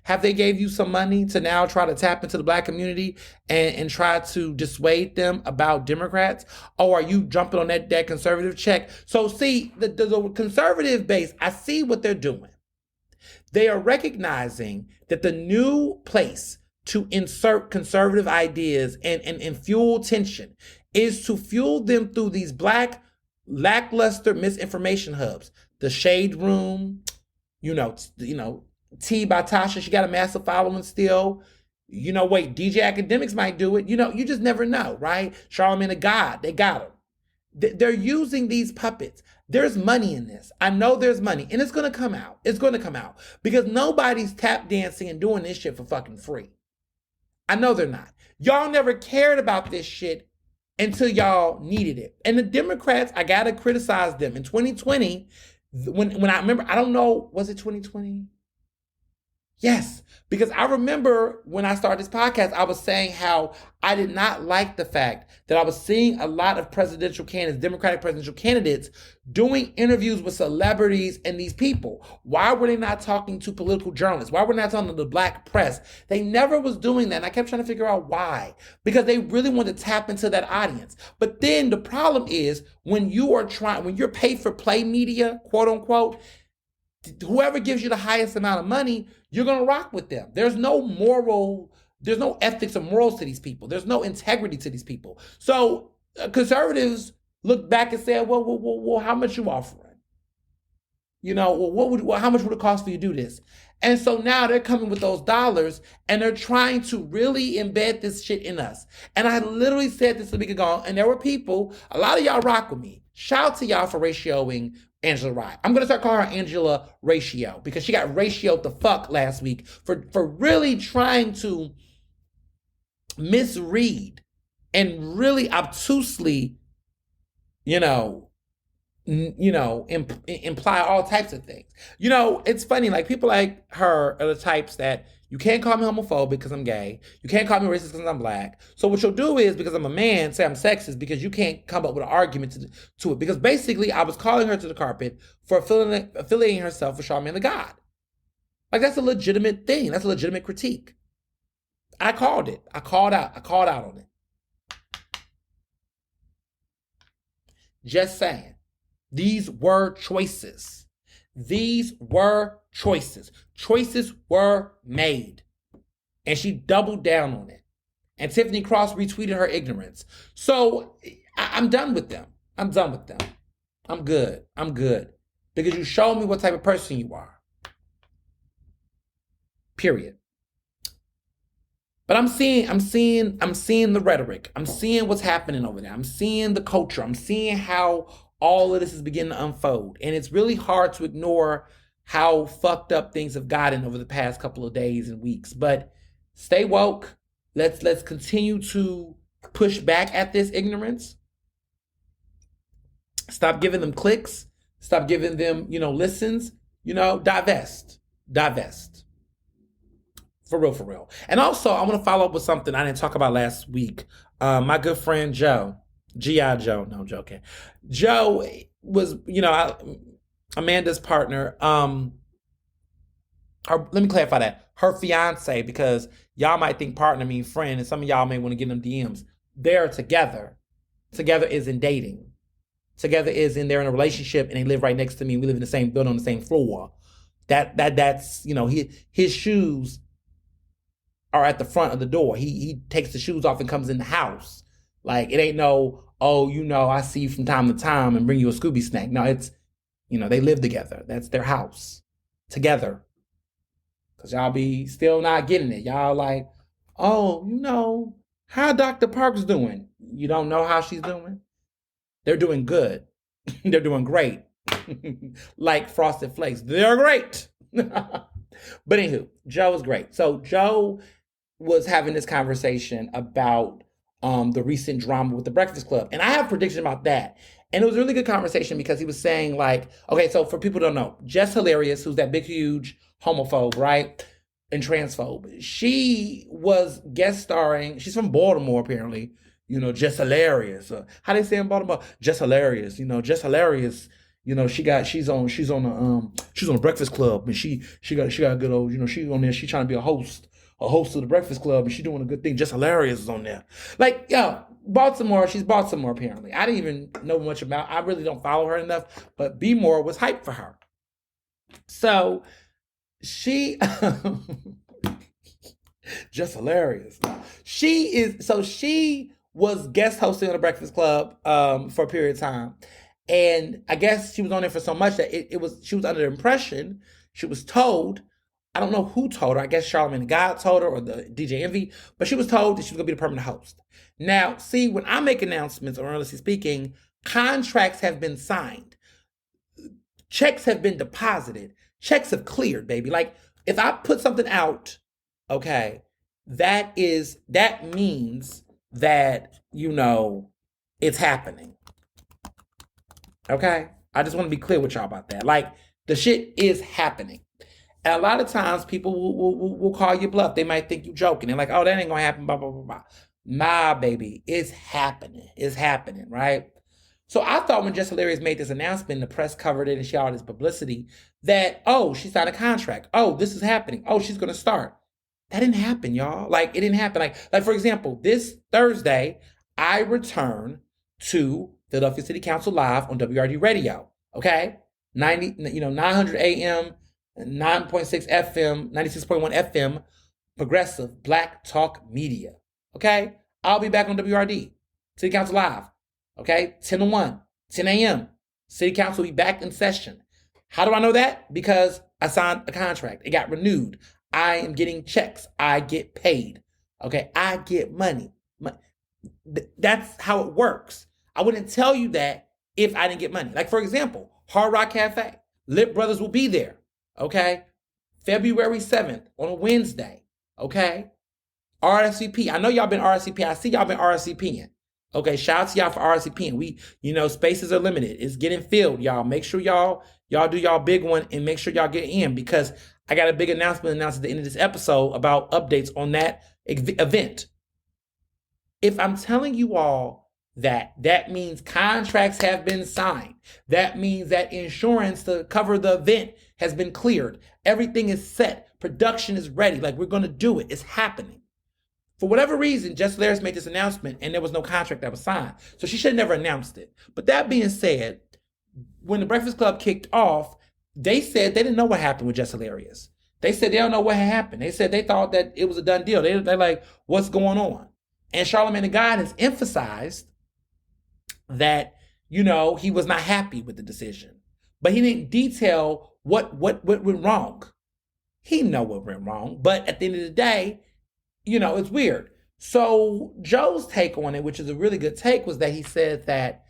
Speaker 1: have they gave you some money to now try to tap into the black community and try to dissuade them about Democrats? Or are you jumping on that conservative check? So see, the conservative base, I see what they're doing. They are recognizing that the new place to insert conservative ideas and fuel tension is to fuel them through these black lackluster misinformation hubs. The Shade Room, T by Tasha, she got a massive following still. DJ Academics might do it. You just never know, right? Charlamagne the God, they got him. They're using these puppets. There's money in this. I know there's money, and it's going to come out. It's going to come out because nobody's tap dancing and doing this shit for fucking free. I know they're not. Y'all never cared about this shit until y'all needed it. And the Democrats, I got to criticize them. In 2020, when I remember, I don't know, was it 2020? Yes, because I remember when I started this podcast, I was saying how I did not like the fact that I was seeing a lot of presidential candidates, Democratic presidential candidates, doing interviews with celebrities and these people. Why were they not talking to political journalists? Why were they not talking to the black press? They never was doing that. And I kept trying to figure out why. Because they really wanted to tap into that audience. But then the problem is when you're paid for play media, quote unquote, whoever gives you the highest amount of money, you're going to rock with them. There's no ethics or morals to these people. There's no integrity to these people. So conservatives looked back and said, well, how much you offering? How much would it cost for you to do this? And so now they're coming with those dollars and they're trying to really embed this shit in us. And I literally said this a week ago, and there were people, a lot of y'all rock with me. Shout out to y'all for ratioing Angela Rye. I'm going to start calling her Angela Ratio because she got ratioed the fuck last week for really trying to misread and really obtusely, imply all types of things. It's funny, like people like her are the types that you can't call me homophobic because I'm gay. You can't call me racist because I'm black. So what you'll do is, because I'm a man, say I'm sexist because you can't come up with an argument to it. Because basically I was calling her to the carpet for affiliating herself with Charlamagne the God. Like that's a legitimate thing. That's a legitimate critique. I called it. I called out on it. Just saying. These were choices. These were choices. Choices were made. And she doubled down on it. And Tiffany Cross retweeted her ignorance. So I'm done with them. I'm done with them. I'm good. Because you showed me what type of person you are. Period. But I'm seeing the rhetoric. I'm seeing what's happening over there. I'm seeing the culture. I'm seeing how all of this is beginning to unfold. And it's really hard to ignore how fucked up things have gotten over the past couple of days and weeks. But stay woke. Let's continue to push back at this ignorance. Stop giving them clicks. Stop giving them, listens. Divest. For real. And also, I want to follow up with something I didn't talk about last week. My good friend Joe, G.I. Joe, no, I'm joking. Joe was, Amanda's partner. Let me clarify that. Her fiance, because y'all might think partner mean friend, and some of y'all may want to get them DMs. They're together. Together is in dating. Together is they're in a relationship, and they live right next to me. We live in the same building on the same floor. That's his shoes are at the front of the door. He takes the shoes off and comes in the house. Like, it ain't no, I see you from time to time and bring you a Scooby snack. No, it's, they live together. That's their house. Together. Because y'all be still not getting it. Y'all like, how Dr. Park's doing? You don't know how she's doing? They're doing good. They're doing great. Like Frosted Flakes. They're great. But anywho, Joe is great. So Joe was having this conversation about the recent drama with the Breakfast Club. And I have a prediction about that. And it was a really good conversation because he was saying okay, so for people who don't know, Jess Hilarious, who's that big, huge homophobe, right? And transphobe. She was guest starring. She's from Baltimore, apparently. Jess Hilarious. How they say in Baltimore? Jess Hilarious. Jess Hilarious. She's on the Breakfast Club, and she got a good old, she's on there. She's trying to be a host of the Breakfast Club, and she's doing a good thing. Just Hilarious is on there. Baltimore. She's Baltimore apparently. I didn't even know much about. I really don't follow her enough, but B More was hyped for her. So she Just Hilarious. She was guest hosting on the Breakfast Club for a period of time. And I guess she was on there for so much that she was under the impression, she was told, I don't know who told her, I guess Charlamagne the God told her or the DJ Envy, but she was told that she was going to be the permanent host. Now, see, when I make announcements on Ernestly Speaking, contracts have been signed. Checks have been deposited. Checks have cleared, baby. Like, if I put something out, okay, that means that, it's happening. Okay? I just want to be clear with y'all about that. Like, the shit is happening. And a lot of times people will call you bluff. They might think you're joking. They're like, oh, that ain't going to happen, blah, blah, blah, blah. Nah, baby, it's happening. It's happening, right? So I thought when Jess Hilarious made this announcement, the press covered it and she had all this publicity, that, she signed a contract. Oh, this is happening. Oh, she's going to start. That didn't happen, y'all. Like, it didn't happen. Like, for example, this Thursday, I return to Philadelphia City Council Live on WRD Radio, okay? 900 AM, 9.6 FM, 96.1 FM, progressive Black Talk Media, okay? I'll be back on WRD, City Council Live, Okay, 10 to 1, 10 a.m. City Council will be back in session. How do I know that? Because I signed a contract. It got renewed. I am getting checks. I get paid. Okay, I get money. That's how it works. I wouldn't tell you that if I didn't get money. Like, for example, Hard Rock Cafe. Lip Brothers will be there. Okay, February 7th on a Wednesday. Okay, RSVP. I know y'all been RSVP. I see y'all been RSVPing. Okay, shout out to y'all for RSVPing. We, spaces are limited. It's getting filled, y'all. Make sure y'all do y'all big one and make sure y'all get in, because I got a big announcement announced at the end of this episode about updates on that event. If I'm telling you all that means contracts have been signed. That means that insurance to cover the event has been cleared. Everything is set. Production is ready. Like, we're going to do it. It's happening. For whatever reason, Jess Laris made this announcement and there was no contract that was signed. So she should have never announced it. But that being said, when the Breakfast Club kicked off, they said they didn't know what happened with Jess Laris. They said they don't know what happened. They said they thought that it was a done deal. They're like, what's going on? And Charlamagne the God has emphasized that, he was not happy with the decision. But he didn't detail what went wrong. He know what went wrong. But at the end of the day, it's weird. So Joe's take on it, which is a really good take, was that he said that,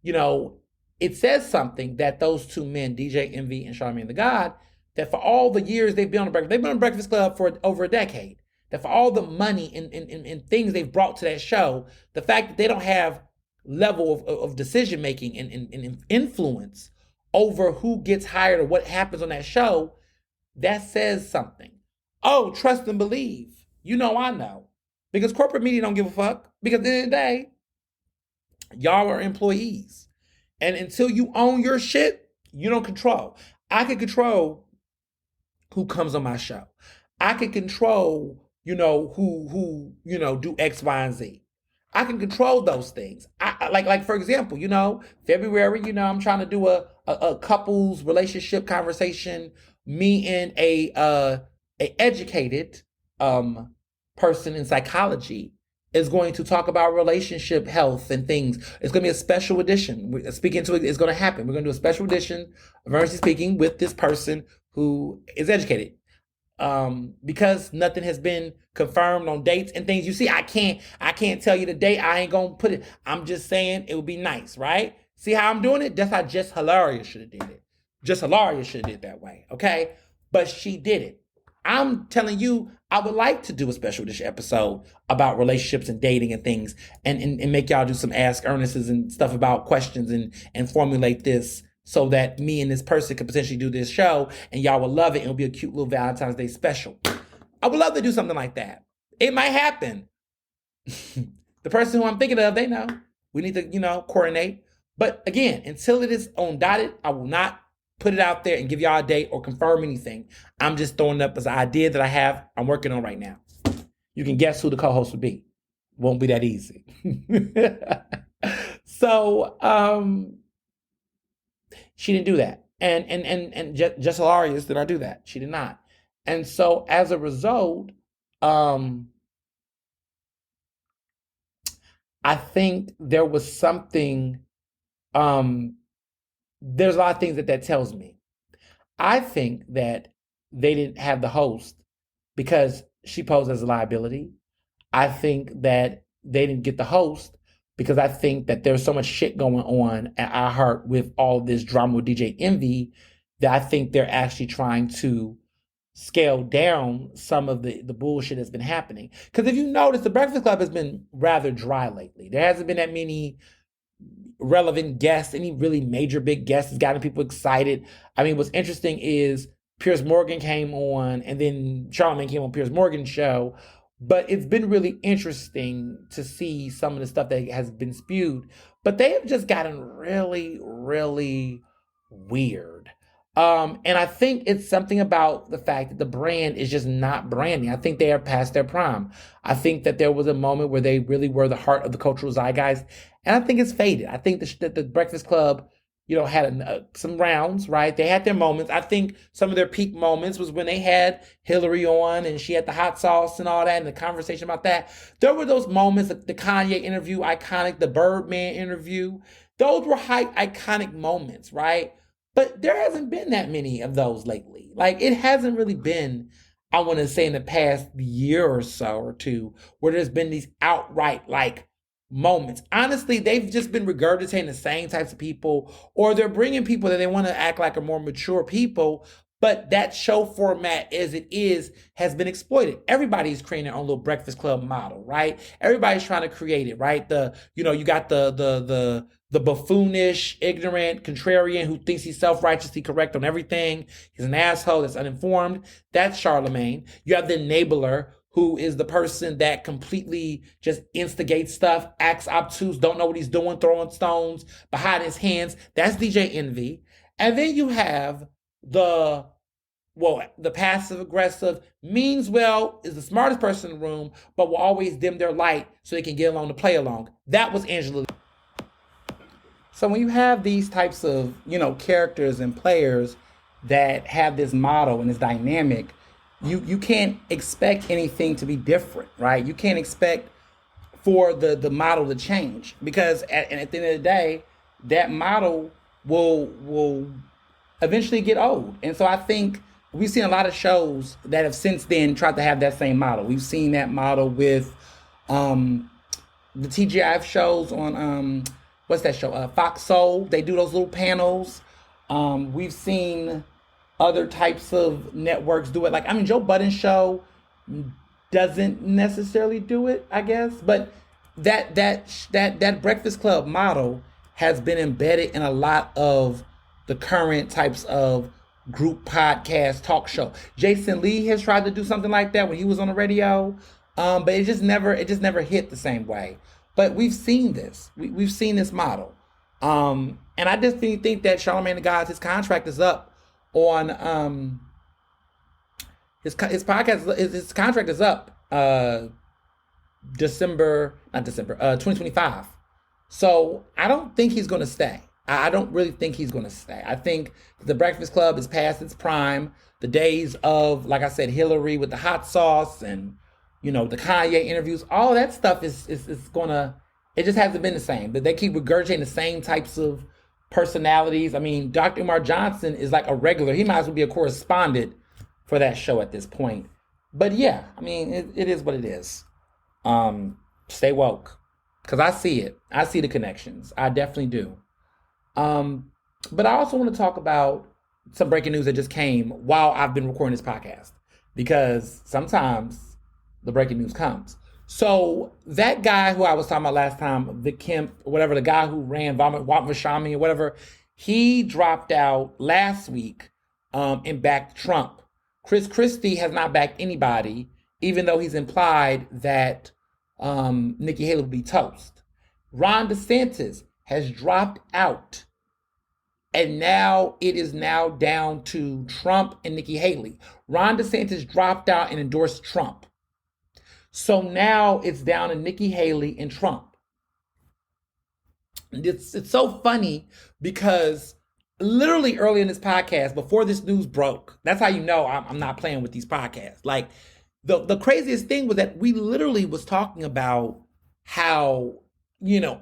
Speaker 1: it says something that those two men, DJ Envy and Charlamagne the God, that for all the years they've been on the Breakfast Club for over a decade, that for all the money and things they've brought to that show, the fact that they don't have level of decision making and influence over who gets hired or what happens on that show, that says something. Oh, trust and believe. I know. Because corporate media don't give a fuck. Because at the end of the day, y'all are employees. And until you own your shit, you don't control. I can control who comes on my show. I can control, who do X, Y, and Z. I can control those things. I like for example, February, I'm trying to do a couples relationship conversation. Me and a educated person in psychology is going to talk about relationship health and things. It's going to be a special edition. We're speaking to it. It's going to happen. We're going to do a special edition of Ernestly Speaking with this person who is educated. Because nothing has been confirmed on dates and things. You see, I can't tell you the date. I ain't gonna put it. I'm just saying it would be nice, right? See how I'm doing it? That's how Jess Hilarious should have did it. Jess Hilarious should have did it that way, okay? But she did it. I'm telling you, I would like to do a special edition episode about relationships and dating and things, and make y'all do some Ask Ernest's and stuff about questions and formulate this, so that me and this person could potentially do this show and y'all will love it. It'll be a cute little Valentine's Day special. I would love to do something like that. It might happen. The person who I'm thinking of, they know. We need to, coordinate. But again, until it is on dotted, I will not put it out there and give y'all a date or confirm anything. I'm just throwing it up as an idea that I'm working on right now. You can guess who the co-host would be. Won't be that easy. So, she didn't do that. And Jess Hilarious did not do that. She did not. And so as a result, I think there was something, there's a lot of things that tells me. I think that they didn't have the host because she posed as a liability. I think that they didn't get the host because I think that there's so much shit going on at iHeart with all this drama with DJ Envy that I think they're actually trying to scale down some of the bullshit that's been happening. Because if you notice, the Breakfast Club has been rather dry lately. There hasn't been that many relevant guests, any really major big guests has gotten people excited. I mean, what's interesting is Piers Morgan came on, and then Charlamagne came on Piers Morgan's show. But it's been really interesting to see some of the stuff that has been spewed. But they have just gotten really, really weird. And I think it's something about the fact that the brand is just not branding. I think they are past their prime. I think that there was a moment where they really were the heart of the cultural zeitgeist. And I think it's faded. I think that the Breakfast Club had some rounds, right? They had their moments. I think some of their peak moments was when they had Hillary on and she had the hot sauce and all that and the conversation about that. There were those moments, the Kanye interview, iconic, the Birdman interview. Those were iconic moments, right? But there hasn't been that many of those lately. Like, it hasn't really been, I want to say, in the past year or so or two, where there's been these outright, like, moments. Honestly, they've just been regurgitating the same types of people, or they're bringing people that they want to act like are more mature people, but that show format as it is has been exploited. Everybody's creating their own little Breakfast Club model, right? Everybody's trying to create it, right? You got the buffoonish, ignorant, contrarian who thinks he's self-righteously correct on everything. He's an asshole that's uninformed. That's Charlemagne. You have the enabler, who is the person that completely just instigates stuff, acts obtuse, don't know what he's doing, throwing stones behind his hands. That's DJ Envy. And then you have the passive aggressive, means well, is the smartest person in the room, but will always dim their light so they can get along to play along. That was Angela. So when you have these types of, characters and players that have this model and this dynamic, you can't expect anything to be different, right? You can't expect for the model to change, because at the end of the day, that model will eventually get old. And so I think we've seen a lot of shows that have since then tried to have that same model. We've seen that model with the TGIF shows on what's that show? Fox Soul. They do those little panels. We've seen other types of networks do it. Joe Budden's show doesn't necessarily do it, I guess, but that Breakfast Club model has been embedded in a lot of the current types of group podcast talk show. Jason Lee has tried to do something like that when he was on the radio, but it just never hit the same way. But we've seen this. We've seen this model, and I just think that Charlemagne the God, his contract is up on his contract is up 2025. So I don't think he's going to stay. I don't really think he's going to stay. I think the Breakfast Club is past its prime. The days of, like I said, Hillary with the hot sauce and the Kanye interviews, all that stuff is gonna. It just hasn't been the same. But they keep regurgitating the same types of personalities. I mean, Dr. Umar Johnson is like a regular. He might as well be a correspondent for that show at this point. But yeah, I mean, it is what it is. Stay woke, because I see it. I see the connections. I definitely do. But I also want to talk about some breaking news that just came while I've been recording this podcast, because sometimes the breaking news comes. So that guy who I was talking about last time, the Kemp, whatever, the guy who ran Vashami or whatever, he dropped out last week and backed Trump. Chris Christie has not backed anybody, even though he's implied that Nikki Haley will be toast. Ron DeSantis has dropped out, and now it is now down to Trump and Nikki Haley. Ron DeSantis dropped out and endorsed Trump. So now it's down to Nikki Haley and Trump. It's so funny because literally early in this podcast, before this news broke, that's how you know I'm not playing with these podcasts. Like, the craziest thing was that we literally was talking about how,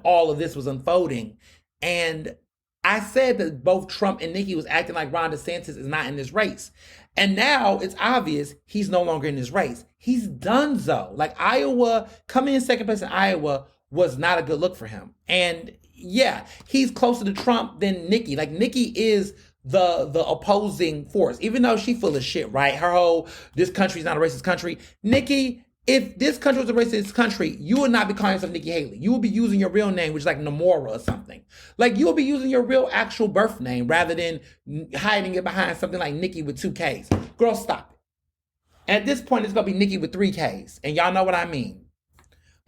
Speaker 1: all of this was unfolding. And I said that both Trump and Nikki was acting like Ron DeSantis is not in this race. And now it's obvious he's no longer in this race. He's donezo. Like, Iowa, coming in second place in Iowa was not a good look for him. And yeah, he's closer to Trump than Nikki. Like, Nikki is the opposing force, even though she full of shit, right? Her whole, this country's not a racist country. Nikki, if this country was a racist country, you would not be calling yourself Nikki Haley. You would be using your real name, which is like Namora or something. Like, you would be using your real actual birth name rather than hiding it behind something like Nikki with 2 Ks. Girl, stop it. And at this point, it's going to be Nikki with 3 Ks. And y'all know what I mean.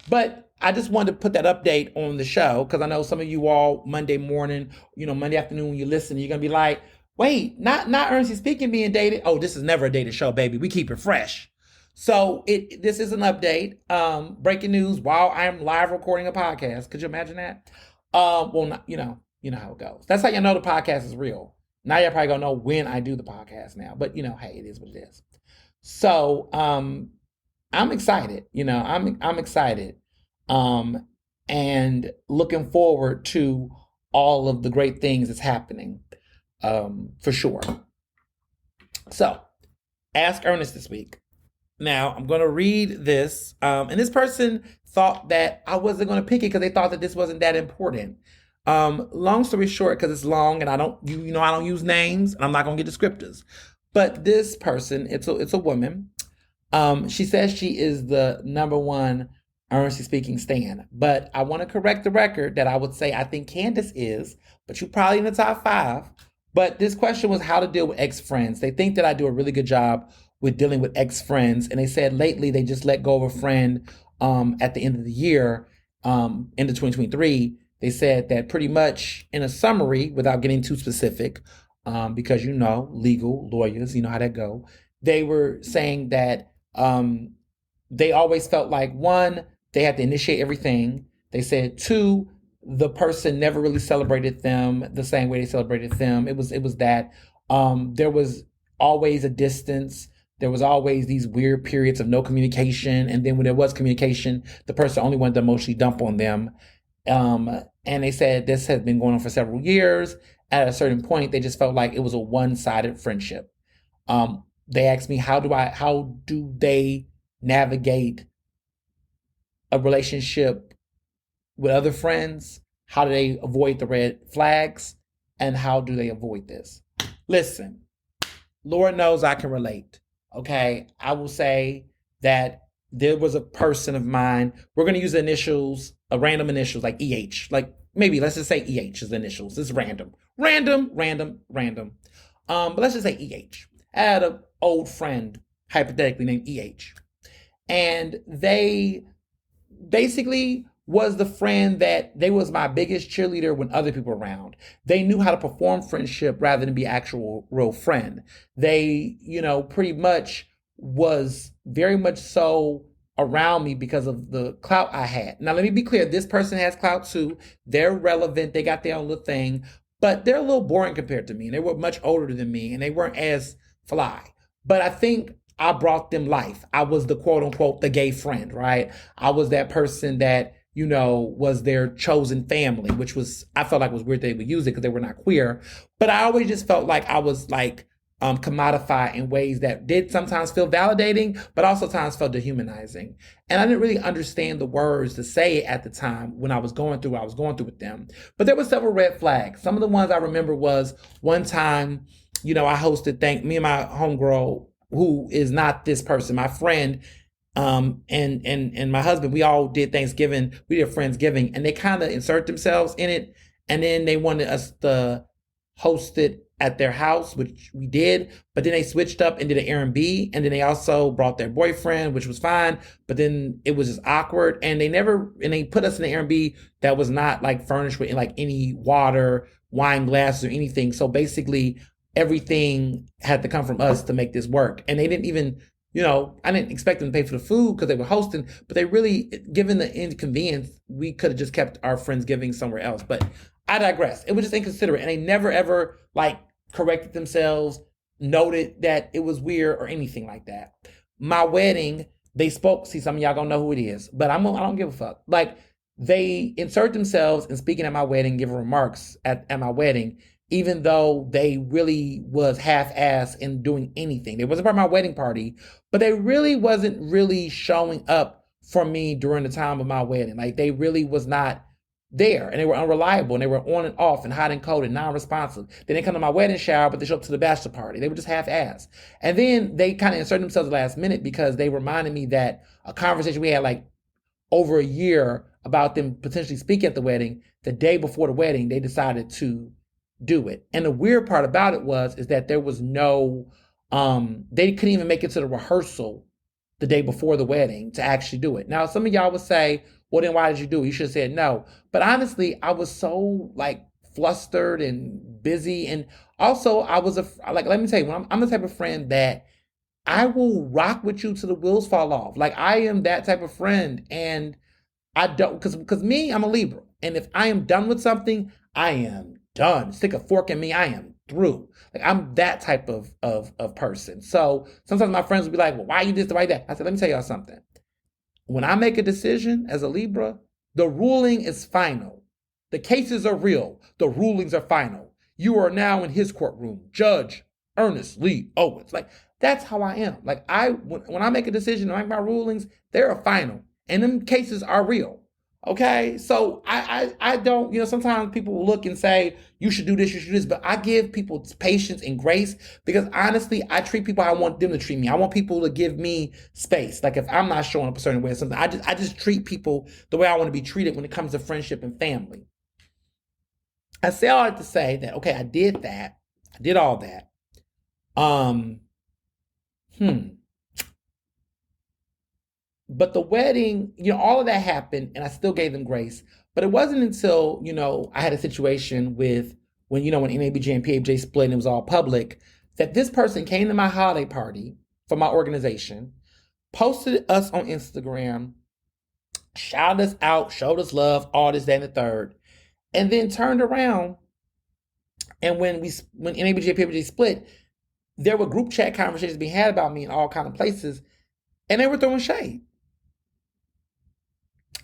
Speaker 1: But I just wanted to put that update on the show, because I know some of you all Monday morning, Monday afternoon when you listen, you're going to be like, wait, not Ernestly Speaking being dated? Oh, this is never a dated show, baby. We keep it fresh. So this is an update, breaking news while I'm live recording a podcast. Could you imagine that? Well, not, You know how it goes. That's how you know the podcast is real. Now you're probably gonna know when I do the podcast now, but hey, it is what it is. So I'm excited. I'm excited, um, and looking forward to all of the great things that's happening, for sure. So, ask Ernest this week. Now, I'm going to read this, and this person thought that I wasn't going to pick it because they thought that this wasn't that important. Long story short, because it's long and I don't use names and I'm not going to get descriptors. But this person, it's a woman. She says she is the number one Ernestly speaking stan, but I want to correct the record that I would say I think Candace is, but you're probably in the top 5. But this question was how to deal with ex-friends. They think that I do a really good job with dealing with ex-friends, and they said lately they just let go of a friend at the end of the year, into 2023. They said that pretty much in a summary, without getting too specific, because legal lawyers, you know how that go. They were saying that they always felt like, one, they had to initiate everything. They said, two, the person never really celebrated them the same way they celebrated them. It was that there was always a distance. There was always these weird periods of no communication. And then when there was communication, the person only wanted to emotionally dump on them. And they said this has been going on for several years. At a certain point, they just felt like it was a one-sided friendship. They asked me, how do they navigate a relationship with other friends? How do they avoid the red flags? And how do they avoid this? Listen, Lord knows I can relate. Okay. I will say that there was a person of mine. We're going to use initials, random initials like EH. Like maybe let's just say EH is initials. It's random. But let's just say EH. I had an old friend, hypothetically named EH. And they basically was the friend that they was my biggest cheerleader when other people were around. They knew how to perform friendship rather than be actual real friend. They, pretty much was very much so around me because of the clout I had. Now, let me be clear. This person has clout too. They're relevant. They got their own little thing, but they're a little boring compared to me. And they were much older than me and they weren't as fly. But I think I brought them life. I was the quote unquote, the gay friend, right? I was that person that, was their chosen family, which I felt like was weird they would use it because they were not queer. But I always just felt like I was like commodified in ways that did sometimes feel validating, but also times felt dehumanizing. And I didn't really understand the words to say at the time when I was going through what I was going through with them. But there were several red flags. Some of the ones I remember was one time, I hosted, me and my homegirl, who is not this person, my friend, and my husband, we all did Thanksgiving, we did Friendsgiving, and they kind of insert themselves in it. And then they wanted us to host it at their house, which we did, but then they switched up and did an Airbnb. And then they also brought their boyfriend, which was fine, but then it was just awkward. And they put us in an Airbnb that was not like furnished with like any water, wine glasses or anything. So basically everything had to come from us to make this work. And they didn't even, I didn't expect them to pay for the food because they were hosting, but they really, given the inconvenience, we could have just kept our Friendsgiving somewhere else. But I digress. It was just inconsiderate. And they never ever like corrected themselves, noted that it was weird or anything like that. My wedding, they spoke, see, some of y'all gonna know who it is, but I don't give a fuck. Like they insert themselves in speaking at my wedding, giving remarks at my wedding, even though they really was half-assed in doing anything. They wasn't part of my wedding party, but they really wasn't really showing up for me during the time of my wedding. Like they really was not there, and they were unreliable, and they were on and off and hot and cold and non-responsive. They didn't come to my wedding shower, but they showed up to the bachelor party. They were just half-assed. And then they kind of inserted themselves at the last minute because they reminded me that a conversation we had like over a year about them potentially speaking at the wedding, the day before the wedding, they decided to do it. And the weird part about it is that there was no, they couldn't even make it to the rehearsal the day before the wedding to actually do it. Now, some of y'all would say, well, then why did you do it? You should have said no. But honestly, I was so like flustered and busy. And also I was let me tell you, I'm the type of friend that I will rock with you till the wheels fall off. Like I am that type of friend. And I don't, because me, I'm a Libra. And if I am done with something, I am done. Stick a fork in me, I am through. Like I'm that type of person. So sometimes my friends will be like, well, why you this, why that? I said, let me tell y'all something. When I make a decision as a Libra, the ruling is final. The cases are real. The rulings are final. You are now in his courtroom. Judge Ernestly Owens. Like, that's how I am. Like, when I make a decision and make my rulings, they're final. And them cases are real. Okay? So I don't, sometimes people will look and say, you should do this, you should do this. But I give people patience and grace because honestly, I treat people how I want them to treat me. I want people to give me space. Like if I'm not showing up a certain way or something, I just treat people the way I want to be treated when it comes to friendship and family. I say all that to say that, okay, I did that. I did all that. But the wedding, all of that happened and I still gave them grace. But it wasn't until, I had a situation with when NABJ and PABJ split and it was all public, that this person came to my holiday party for my organization, posted us on Instagram, shouted us out, showed us love, all this, that, and the third, and then turned around. And when NABJ and PABJ split, there were group chat conversations being had about me in all kind of places, and they were throwing shade.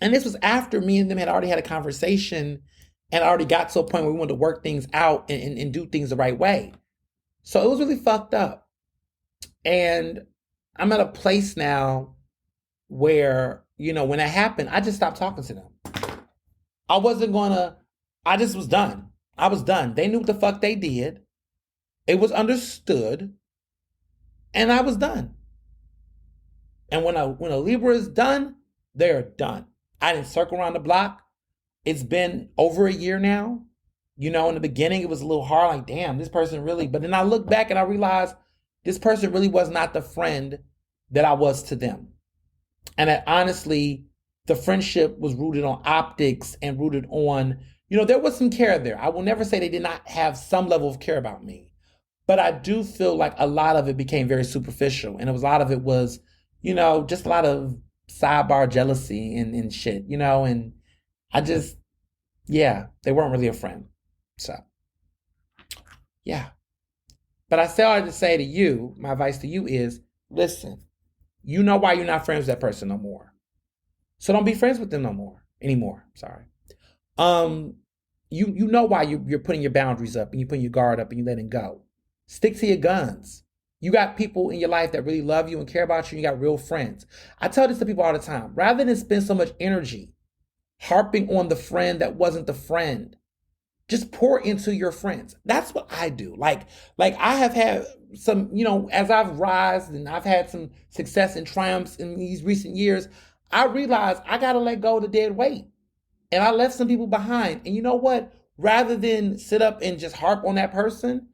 Speaker 1: And this was after me and them had already had a conversation and already got to a point where we wanted to work things out and do things the right way. So it was really fucked up. And I'm at a place now where, when that happened, I just stopped talking to them. I just was done. I was done. They knew what the fuck they did. It was understood. And I was done. And when a Libra is done, they're done. I didn't circle around the block. It's been over a year now. In the beginning, it was a little hard, like, damn, this person really, but then I look back and I realized this person really was not the friend that I was to them. And that honestly, the friendship was rooted on optics and rooted on, there was some care there. I will never say they did not have some level of care about me, but I do feel like a lot of it became very superficial. And a lot of it was, just a lot of sidebar jealousy and shit, and I just, they weren't really a friend. So, yeah. But I say all that to say to you, my advice to you is, listen, you know why you're not friends with that person no more. So don't be friends with them anymore. Sorry. You know why you're putting your boundaries up and you're putting your guard up and you're letting go. Stick to your guns. You got people in your life that really love you and care about you. And you got real friends. I tell this to people all the time. Rather than spend so much energy harping on the friend that wasn't the friend, just pour into your friends. That's what I do. Like I have had some, as I've risen and I've had some success and triumphs in these recent years, I realized I got to let go of the dead weight. And I left some people behind. And you know what? Rather than sit up and just harp on that person,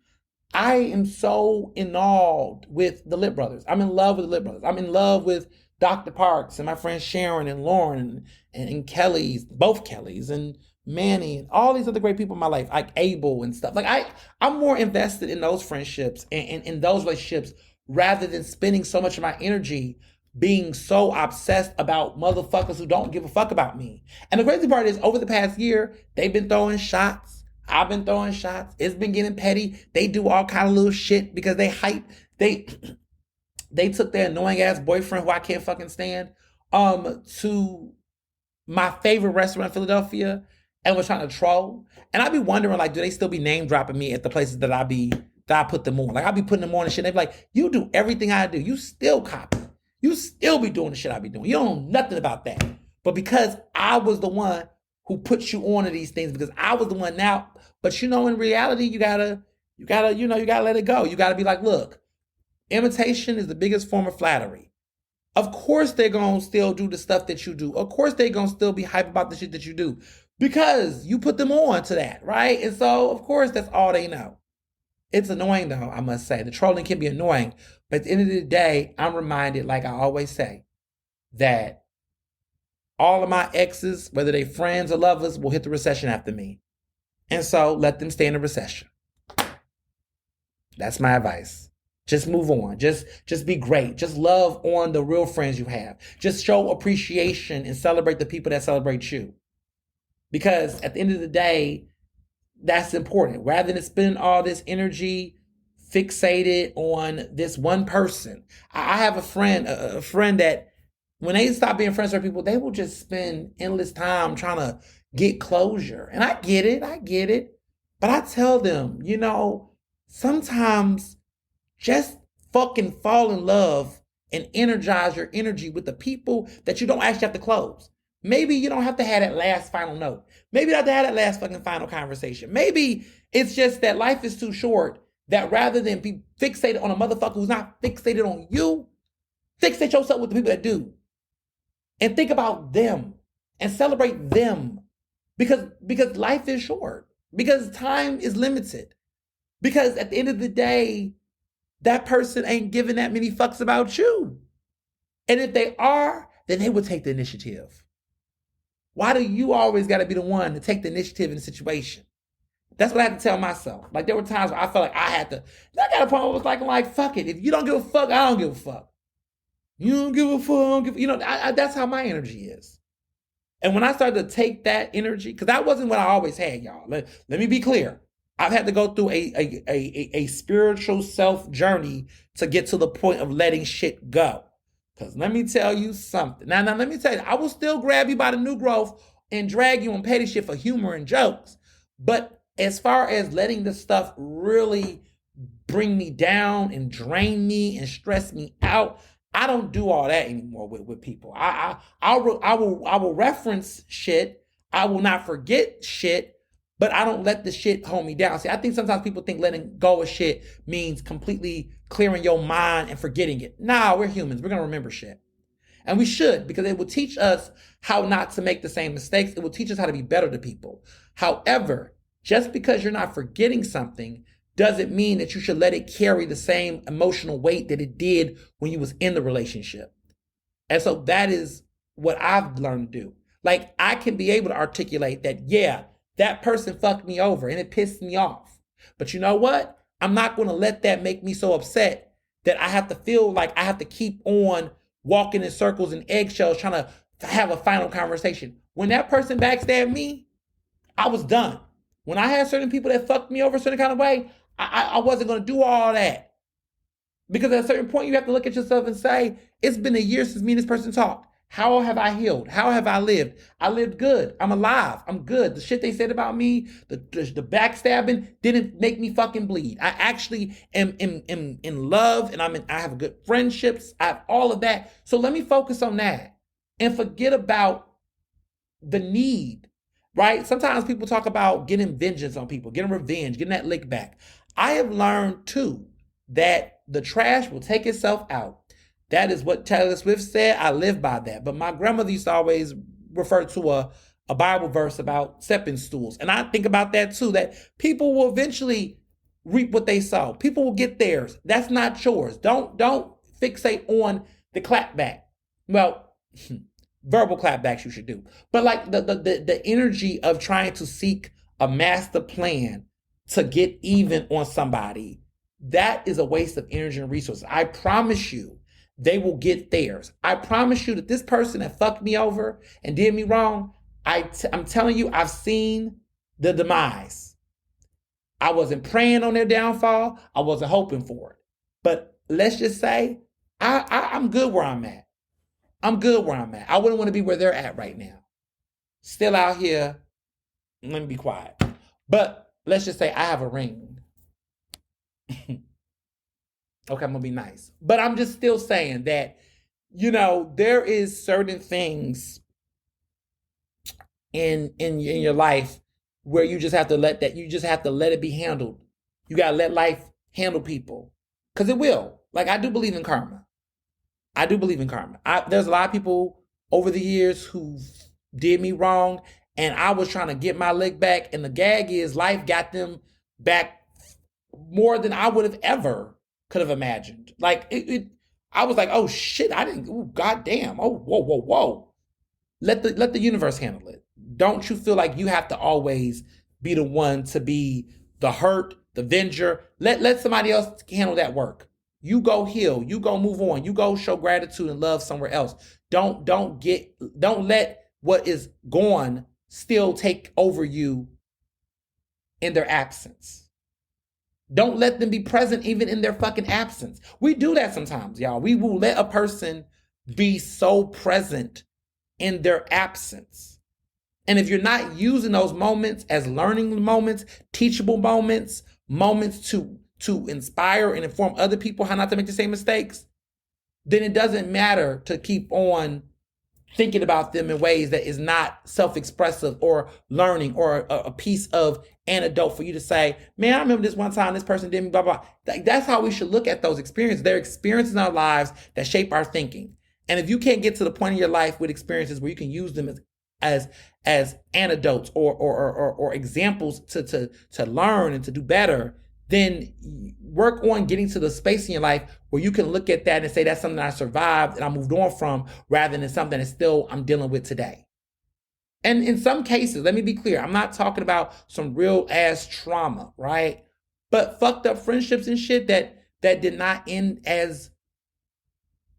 Speaker 1: I am so enthralled with the Lip Brothers. I'm in love with the Lip Brothers. I'm in love with Dr. Parks and my friends Sharon and Lauren and Kelly's, both Kellys, and Manny and all these other great people in my life, like Abel and stuff. Like I'm more invested in those friendships and in those relationships rather than spending so much of my energy being so obsessed about motherfuckers who don't give a fuck about me. And the crazy part is, over the past year, they've been throwing shots. I've been throwing shots. It's been getting petty. They do all kind of little shit because they hype. They took their annoying ass boyfriend, who I can't fucking stand, to my favorite restaurant in Philadelphia and was trying to troll. And I'd be wondering, like, do they still be name dropping me at the places that I put them on? Like, I'll be putting them on and shit. They'd be like, you do everything I do. You still copy. You still be doing the shit I be doing. You don't know nothing about that. But because I was the one who put you on to these things, because I was the one now. But in reality, you gotta let it go. You gotta be like, look, imitation is the biggest form of flattery. Of course they're gonna still do the stuff that you do. Of course they're gonna still be hype about the shit that you do. Because you put them on to that, right? And so, of course, that's all they know. It's annoying though, I must say. The trolling can be annoying. But at the end of the day, I'm reminded, like I always say, that all of my exes, whether they friends or lovers, will hit the recession after me. And so let them stay in the recession. That's my advice. Just move on. Just be great. Just love on the real friends you have. Just show appreciation and celebrate the people that celebrate you. Because at the end of the day, That's important. Rather than spending all this energy fixated on this one person. I have a friend that when they stop being friends with people, they will just spend endless time trying to get closure. And I get it. But I tell them, sometimes just fucking fall in love and energize your energy with the people that you don't actually have to close. Maybe you don't have to have that last final note. Maybe you don't have to have that last fucking final conversation. Maybe it's just that life is too short that rather than be fixated on a motherfucker who's not fixated on you, fixate yourself with the people that do. And think about them and celebrate them. Because life is short. Because time is limited. Because at the end of the day, that person ain't giving that many fucks about you. And if they are, then they would take the initiative. Why do you always got to be the one to take the initiative in the situation? That's what I had to tell myself. Like, there were times where I felt like I had to. I got a point where it was like, fuck it. If you don't give a fuck, I don't give a fuck. You don't give a fuck, I don't give that's how my energy is. And when I started to take that energy, because that wasn't what I always had, y'all. Let me be clear. I've had to go through a spiritual self journey to get to the point of letting shit go. Because let me tell you something. Now, let me tell you, I will still grab you by the new growth and drag you on petty shit for humor and jokes. But as far as letting the stuff really bring me down and drain me and stress me out, I don't do all that anymore with people. I will reference shit. I will not forget shit, but I don't let the shit hold me down. See, I think sometimes people think letting go of shit means completely clearing your mind and forgetting it. Nah, we're humans. We're going to remember shit. And we should, because it will teach us how not to make the same mistakes. It will teach us how to be better to people. However, just because you're not forgetting something doesn't mean that you should let it carry the same emotional weight that it did when you was in the relationship. And so that is what I've learned to do. Like, I can be able to articulate that, yeah, that person fucked me over and it pissed me off. But you know what? I'm not going to let that make me so upset that I have to feel like I have to keep on walking in circles and eggshells trying to have a final conversation. When that person backstabbed me, I was done. When I had certain people that fucked me over a certain kind of way, I wasn't going to do all that. Because at a certain point, you have to look at yourself and say, it's been a year since me and this person talked. How have I healed? How have I lived? I lived good. I'm alive. I'm good. The shit they said about me, the backstabbing didn't make me fucking bleed. I actually am in love, and I have good friendships. I have all of that. So let me focus on that and forget about the need, right? Sometimes people talk about getting vengeance on people, getting revenge, getting that lick back. I have learned too that the trash will take itself out. That is what Taylor Swift said. I live by that. But my grandmother used to always refer to a Bible verse about stepping stools. And I think about that too, that people will eventually reap what they sow. People will get theirs. That's not yours. Don't fixate on the clapback. Well, verbal clapbacks you should do. But like the energy of trying to seek a master plan to get even on somebody, that is a waste of energy and resources. I promise you, they will get theirs. I promise you that this person that fucked me over and did me wrong, I'm telling you, I've seen the demise. I wasn't praying on their downfall. I wasn't hoping for it. But let's just say, I'm good where I'm at. I'm good where I'm at. I wouldn't want to be where they're at right now. Still out here. Let me be quiet. But let's just say I have a ring. Okay, I'm going to be nice. But I'm just still saying that, there is certain things in your life where you just have to let it be handled. You got to let life handle people. Because it will. Like, I do believe in karma. There's a lot of people over the years who did me wrong, and I was trying to get my lick back, and the gag is life got them back more than I would have ever could have imagined. Like, I was like, oh shit, goddamn, oh, whoa. Let the universe handle it. Don't you feel like you have to always be the one to be the hurt, the venger? Let somebody else handle that work. You go heal, you go move on, you go show gratitude and love somewhere else. Don't let what is gone still take over you in their absence. Don't let them be present even in their fucking absence. We do that sometimes, y'all. We will let a person be so present in their absence. And if you're not using those moments as learning moments, teachable moments, moments to inspire and inform other people how not to make the same mistakes, then it doesn't matter to keep on thinking about them in ways that is not self-expressive or learning or a piece of anecdote for you to say, man, I remember this one time this person did me, blah, blah. That's how we should look at those experiences. They're experiences in our lives that shape our thinking. And if you can't get to the point in your life with experiences where you can use them as anecdotes or examples to learn and to do better, then work on getting to the space in your life where you can look at that and say, that's something I survived and I moved on from, rather than something that still I'm dealing with today. And in some cases, let me be clear, I'm not talking about some real ass trauma, right? But fucked up friendships and shit that did not end as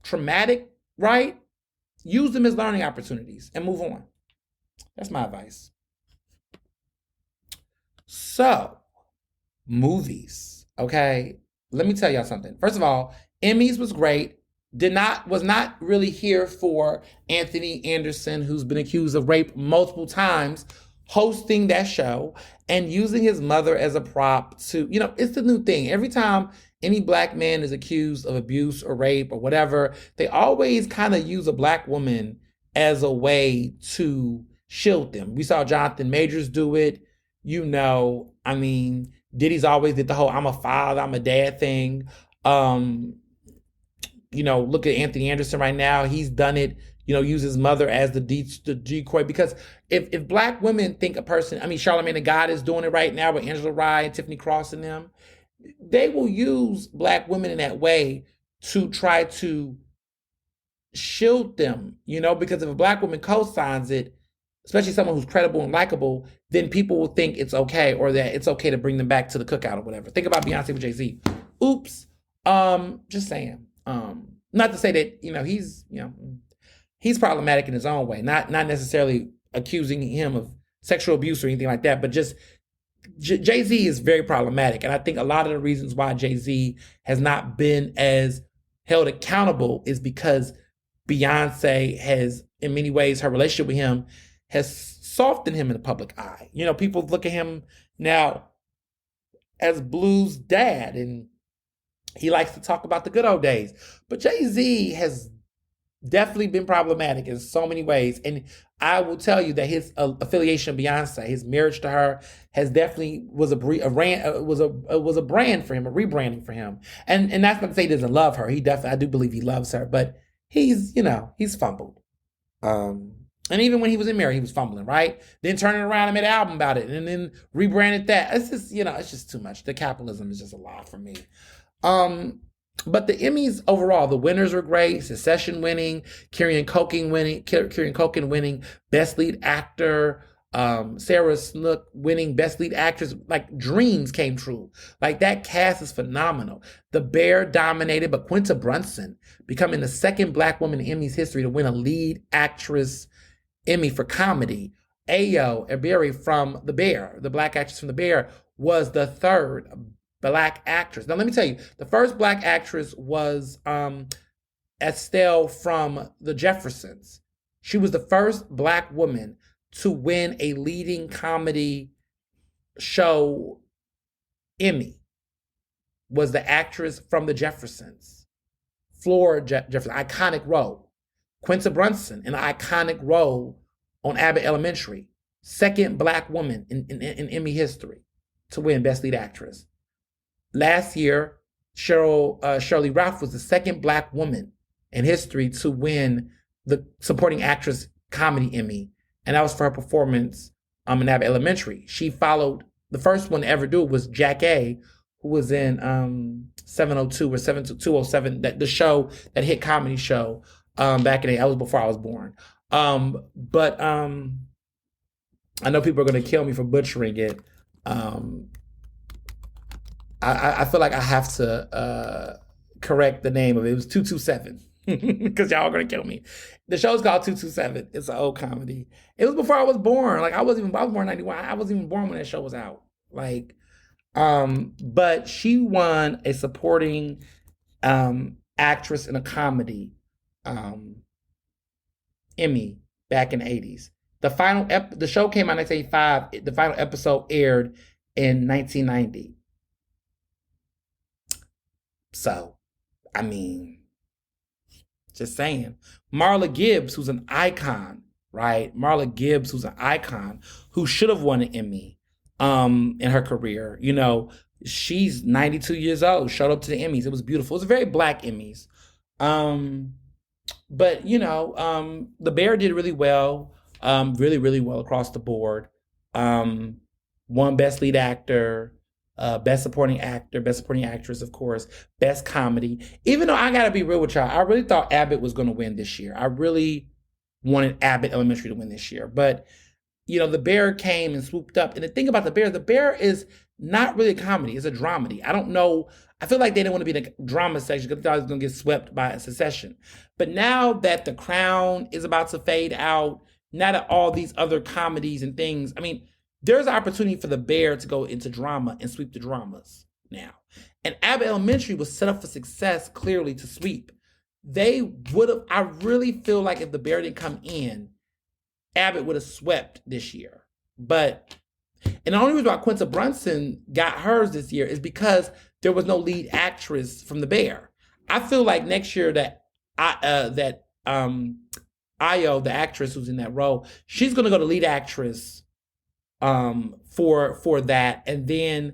Speaker 1: traumatic, right? Use them as learning opportunities and move on. That's my advice. So, movies, okay? Let me tell y'all something. First of all, Emmys was great. Was not really here for Anthony Anderson, who's been accused of rape multiple times, hosting that show and using his mother as a prop to, it's the new thing. Every time any black man is accused of abuse or rape or whatever, they always kind of use a black woman as a way to shield them. We saw Jonathan Majors do it. Diddy's always did the whole I'm a father, I'm a dad thing. Look at Anthony Anderson right now. He's done it, use his mother as the decoy. Because if black women think a person, Charlamagne the God is doing it right now with Angela Rye and Tiffany Cross and them, they will use black women in that way to try to shield them, because if a black woman co-signs it, especially someone who's credible and likable, then people will think it's okay, or that it's okay to bring them back to the cookout or whatever. Think about Beyonce with Jay-Z. Oops. Just saying. Not to say that, he's problematic in his own way, not necessarily accusing him of sexual abuse or anything like that, but just Jay-Z is very problematic. And I think a lot of the reasons why Jay-Z has not been as held accountable is because Beyonce has, in many ways, her relationship with him has softened him in the public eye. People look at him now as Blue's dad, and he likes to talk about the good old days. But Jay-Z has definitely been problematic in so many ways. And I will tell you that his affiliation with Beyonce, his marriage to her, has definitely was a brand for him, a rebranding for him. And that's not to say he doesn't love her. I do believe he loves her, but he's fumbled. And even when he was in Mary, he was fumbling, right? Then turning around and made an album about it and then rebranded that. It's just, it's just too much. The capitalism is just a lot for me. But the Emmys overall, the winners were great. Succession winning, Kieran Culkin winning Best Lead Actor, Sarah Snook winning Best Lead Actress. Like, dreams came true. Like, that cast is phenomenal. The Bear dominated, but Quinta Brunson becoming the second black woman in Emmys history to win a lead actress Emmy for comedy. Ayo Edebiri from The Bear, the black actress from The Bear, was the third black actress. Now, let me tell you, the first black actress was Estelle from The Jeffersons. She was the first black woman to win a leading comedy show Emmy. Was the actress from The Jeffersons. Flora Jefferson, iconic role. Quinta Brunson, an iconic role on Abbott Elementary. Second black woman in Emmy history to win Best Lead Actress. Last year, Shirley Ralph was the second black woman in history to win the Supporting Actress Comedy Emmy, and that was for her performance in Abbott Elementary. She followed, the first one to ever do it was Jack A., who was in 702 or 207, the show, that hit comedy show back in the day. That was before I was born. But I know people are going to kill me for butchering it. I feel like I have to correct the name of it. It was 227 because y'all are going to kill me. The show's called 227. It's an old comedy. It was before I was born. Like, I was born in 91. I wasn't even born when that show was out. Like, but she won a supporting actress in a comedy um, Emmy back in the 80s. The show came out in 1985. The final episode aired in 1990. So, I mean, just saying. Marla Gibbs, who's an icon, right? Marla Gibbs, who's an icon, who should have won an Emmy in her career. You know, she's 92 years old, showed up to the Emmys. It was beautiful. It was a very black Emmys. Um, but, you know, The Bear did really well, really, really well across the board. Um, Won Best Lead Actor, Best Supporting Actor, Best Supporting Actress, of course, Best Comedy. Even though I gotta be real with y'all, I really thought Abbott was gonna win this year. I really wanted Abbott Elementary to win this year. But, you know, The Bear came and swooped up. And the thing about The Bear is not really a comedy, it's a dramedy. I don't know. I feel like they didn't want to be in the drama section because they thought it was going to get swept by Succession. But now that The Crown is about to fade out, now that all these other comedies and things, I mean, there's an opportunity for The Bear to go into drama and sweep the dramas now. And Abbott Elementary was set up for success, clearly, to sweep. They would have, I really feel like if The Bear didn't come in, Abbott would have swept this year. But, and the only reason why Quinta Brunson got hers this year is because there was no lead actress from The Bear. I feel like next year that Io, the actress who's in that role, she's gonna go to lead actress for that, and then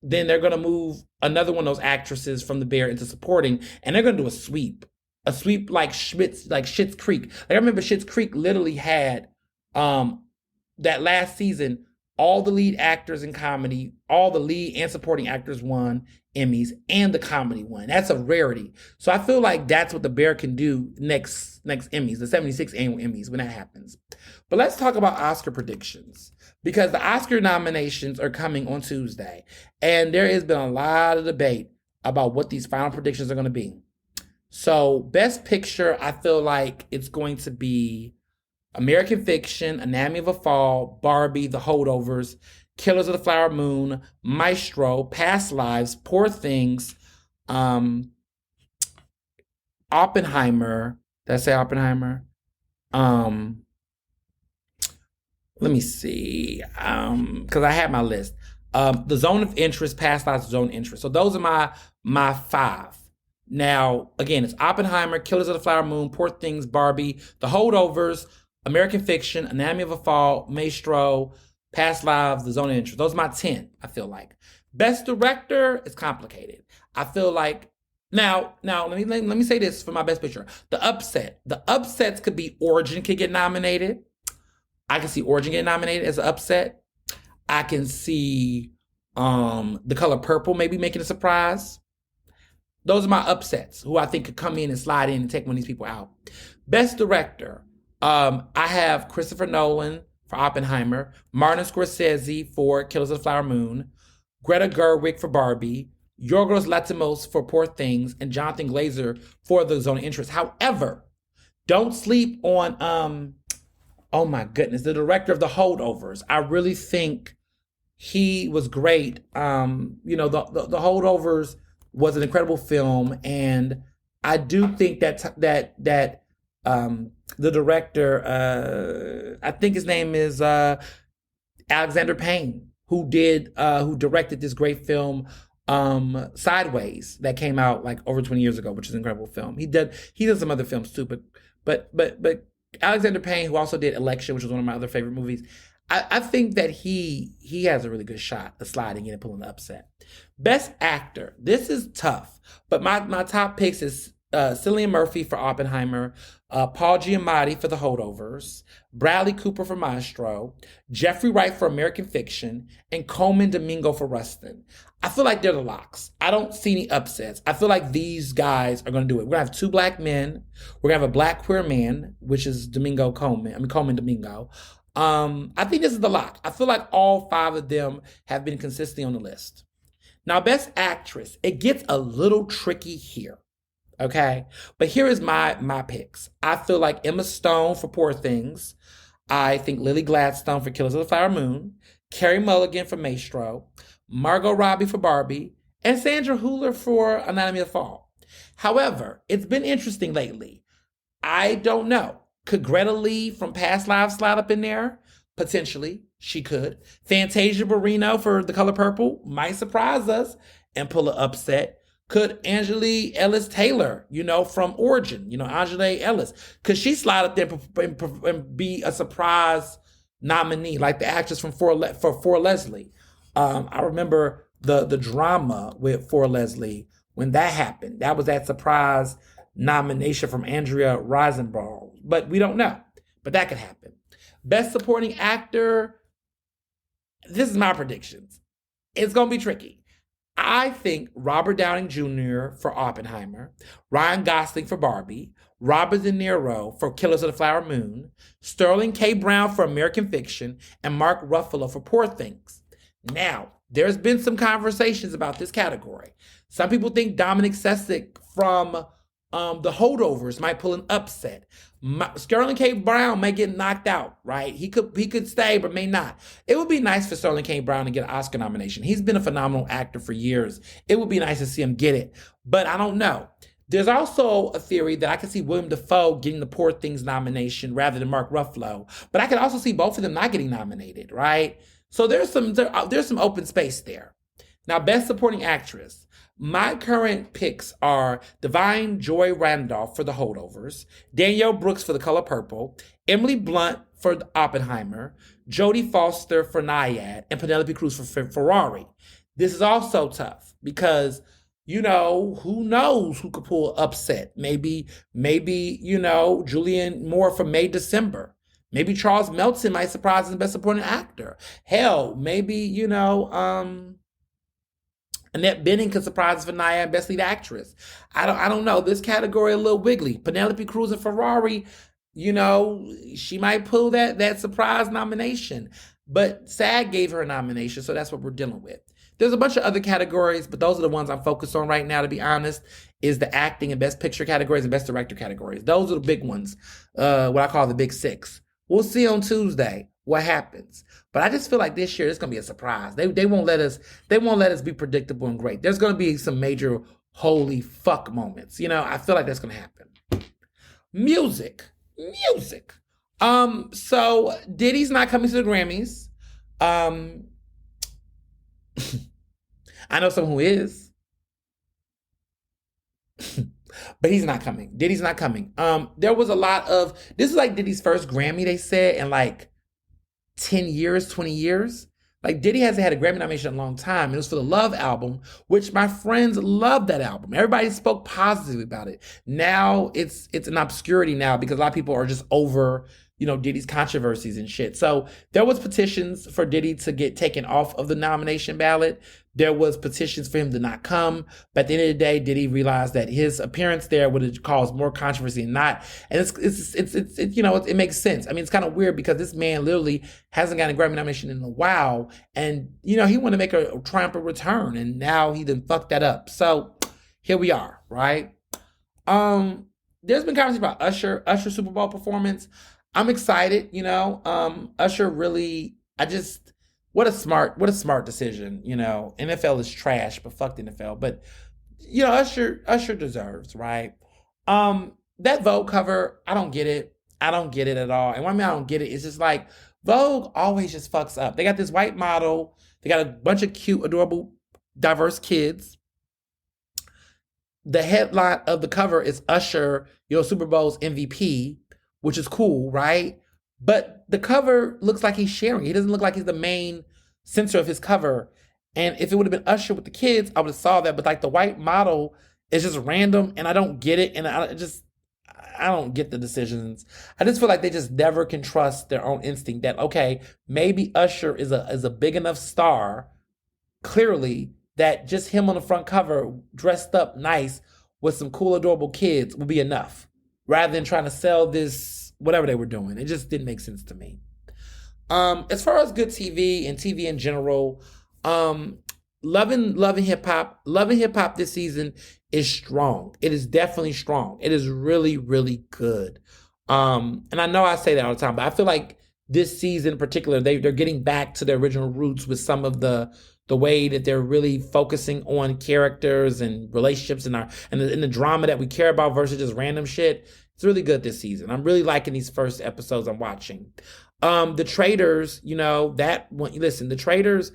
Speaker 1: they're gonna move another one of those actresses from The Bear into supporting, and they're gonna do a sweep like Schitt's Creek. Like I remember Schitt's Creek literally had that last season. All the lead actors in comedy, all the lead and supporting actors won Emmys, and the comedy won. That's a rarity. So I feel like that's what The Bear can do next Emmys, the 76 annual Emmys, when that happens. But let's talk about Oscar predictions, because the Oscar nominations are coming on Tuesday, and there has been a lot of debate about what these final predictions are going to be. So Best Picture, I feel like it's going to be American Fiction, Anatomy of a Fall, Barbie, The Holdovers, Killers of the Flower Moon, Maestro, Past Lives, Poor Things, Oppenheimer. Did I say Oppenheimer? Let me see. Because I had my list. The Zone of Interest, Past Lives, Zone of Interest. So those are my five. Now, again, it's Oppenheimer, Killers of the Flower Moon, Poor Things, Barbie, The Holdovers, American Fiction, Anatomy of a Fall, Maestro, Past Lives, The Zone of Interest. Those are my 10, I feel like. Best Director is complicated. I feel like, now let me say this for my Best Picture. The upsets could be Origin could get nominated. I can see Origin get nominated as an upset. I can see The Color Purple maybe making a surprise. Those are my upsets, who I think could come in and slide in and take one of these people out. Best Director. I have Christopher Nolan for Oppenheimer, Martin Scorsese for Killers of the Flower Moon, Greta Gerwig for Barbie, Yorgos Lanthimos for Poor Things, and Jonathan Glazer for The Zone of Interest. However, don't sleep on, oh my goodness, the director of The Holdovers. I really think he was great. The Holdovers was an incredible film, and I do think that the director, I think his name is Alexander Payne, who directed this great film Sideways that came out like over 20 years ago, which is an incredible film. He did some other films too, but Alexander Payne, who also did Election, which was one of my other favorite movies, I think that he has a really good shot of sliding in and pulling the upset. Best Actor. This is tough, but my top picks is Cillian Murphy for Oppenheimer, Paul Giamatti for The Holdovers, Bradley Cooper for Maestro, Jeffrey Wright for American Fiction, and Coleman Domingo for Rustin. I feel like they're the locks. I don't see any upsets. I feel like these guys are going to do it. We're going to have two black men. We're going to have a black queer man, which is Coleman Domingo. I think this is the lock. I feel like all five of them have been consistently on the list. Now, Best Actress, it gets a little tricky here. Okay, but here is my picks. I feel like Emma Stone for Poor Things. I think Lily Gladstone for Killers of the Flower Moon. Carrie Mulligan for Maestro, Margot Robbie for Barbie, and Sandra Hüller for Anatomy of the Fall. However, it's been interesting lately. I don't know. Could Greta Lee from Past Lives slide up in there? Potentially, she could. Fantasia Barrino for The Color Purple might surprise us and pull an upset. Could Angela Ellis Taylor, from Origin, Angela Ellis, could she slide up there and be a surprise nominee, like the actress from For Leslie? I remember the drama with For Leslie when that happened. That was that surprise nomination from Andrea Riseborough, but we don't know. But that could happen. Best Supporting Actor, this is my predictions. It's going to be tricky. I think Robert Downing Jr. for Oppenheimer, Ryan Gosling for Barbie, Robert De Niro for Killers of the Flower Moon, Sterling K. Brown for American Fiction, and Mark Ruffalo for Poor Things. Now, there's been some conversations about this category. Some people think Dominic Sessick from The Holdovers might pull an upset. Sterling K. Brown may get knocked out, right? He could stay, but may not. It would be nice for Sterling K. Brown to get an Oscar nomination. He's been a phenomenal actor for years. It would be nice to see him get it, but I don't know. There's also a theory that I could see William Dafoe getting the Poor Things nomination rather than Mark Ruffalo, but I could also see both of them not getting nominated, right? So there's some open space there. Now, Best Supporting Actress. My current picks are Divine Joy Randolph for The Holdovers, Danielle Brooks for The Color Purple, Emily Blunt for Oppenheimer, Jodie Foster for Nyad, and Penelope Cruz for Ferrari. This is also tough because, who knows who could pull an upset? Maybe, Julianne Moore for May December. Maybe Charles Melton might surprise as the Best Supporting Actor. Hell, maybe, Annette Bening could surprise for Nyad Best Lead Actress. I don't know. This category a little wiggly. Penelope Cruz and Ferrari, she might pull that surprise nomination. But SAG gave her a nomination, so that's what we're dealing with. There's a bunch of other categories, but those are the ones I'm focused on right now, to be honest, is the acting and Best Picture categories and Best Director categories. Those are the big ones, what I call the big six. We'll see on Tuesday what happens. But I just feel like this year it's gonna be a surprise. They won't let us be predictable and great. There's gonna be some major holy fuck moments. I feel like that's gonna happen. Music. So Diddy's not coming to the Grammys. I know someone who is. But he's not coming. Diddy's not coming. There was a lot of, this is like Diddy's first Grammy, they said, in like 10 years, 20 years. Like Diddy hasn't had a Grammy nomination in a long time. It was for the Love album, which my friends loved that album. Everybody spoke positively about it. Now it's an obscurity now because a lot of people are just over, Diddy's controversies and shit. So there was petitions for Diddy to get taken off of the nomination ballot. There was petitions for him to not come. But at the end of the day, Diddy realized that his appearance there would have caused more controversy than not. And it makes sense. I mean, it's kind of weird because this man literally hasn't gotten a Grammy nomination in a while. And, he wanted to make a triumphant return. And now he done fucked that up. So here we are, right? There's been conversation about Usher's Super Bowl performance. I'm excited, Usher really, what a smart decision, NFL is trash, but fuck the NFL. But, Usher deserves, right? That Vogue cover, I don't get it. I don't get it at all. And when I mean I don't get it, it's just like, Vogue always just fucks up. They got this white model. They got a bunch of cute, adorable, diverse kids. The headline of the cover is Usher, Super Bowl's MVP, which is cool, right? But the cover looks like he's sharing. He doesn't look like he's the main center of his cover. And if it would have been Usher with the kids, I would have saw that. But like the white model is just random and I don't get it. And I don't get the decisions. I just feel like they just never can trust their own instinct that, okay, maybe Usher is a big enough star, clearly, that just him on the front cover dressed up nice with some cool, adorable kids will be enough. Rather than trying to sell this, whatever they were doing. It just didn't make sense to me. As far as good TV and TV in general, loving hip hop. Loving hip hop this season is strong. It is definitely strong. It is really, really good. And I know I say that all the time, but I feel like this season in particular, they're getting back to their original roots with some of the way that they're really focusing on characters and relationships and the drama that we care about versus just random shit. It's really good this season. I'm really liking these first episodes I'm watching. The Traitors, listen, The Traitors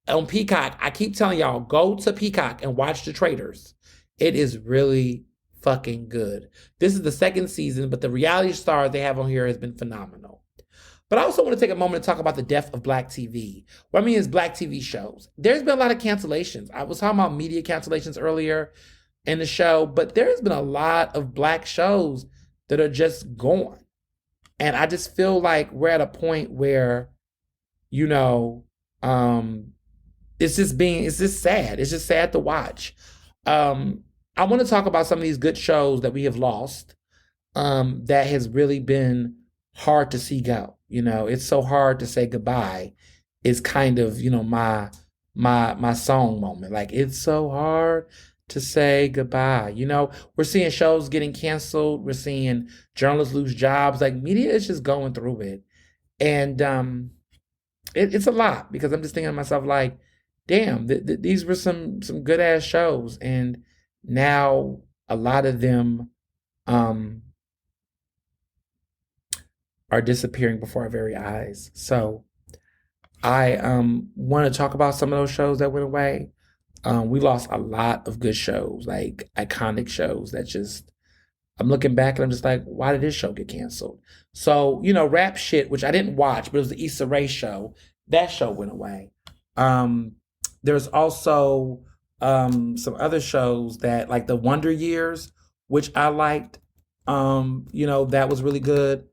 Speaker 1: on Peacock, I keep telling y'all, go to Peacock and watch The Traitors. It is really fucking good. This is the second season, but the reality stars they have on here has been phenomenal. But I also want to take a moment to talk about the death of Black TV. What I mean is Black TV shows. There's been a lot of cancellations. I was talking about media cancellations earlier in the show, but there's been a lot of Black shows that are just gone. And I just feel like we're at a point where, it's just sad. It's just sad to watch. I want to talk about some of these good shows that we have lost, that has really been hard to see go. It's so hard to say goodbye. It's kind of, my song moment. Like, it's so hard to say goodbye. We're seeing shows getting canceled. We're seeing journalists lose jobs. Like, media is just going through it. And it's a lot, because I'm just thinking to myself, like, damn, these were some good ass shows. And now a lot of them are disappearing before our very eyes. So I want to talk about some of those shows that went away. We lost a lot of good shows, like iconic shows that just, I'm looking back and I'm just like, why did this show get canceled? So, Rap Shit, which I didn't watch, but it was the Issa Rae show. That show went away. There's also some other shows that, like the Wonder Years, which I liked. That was really good.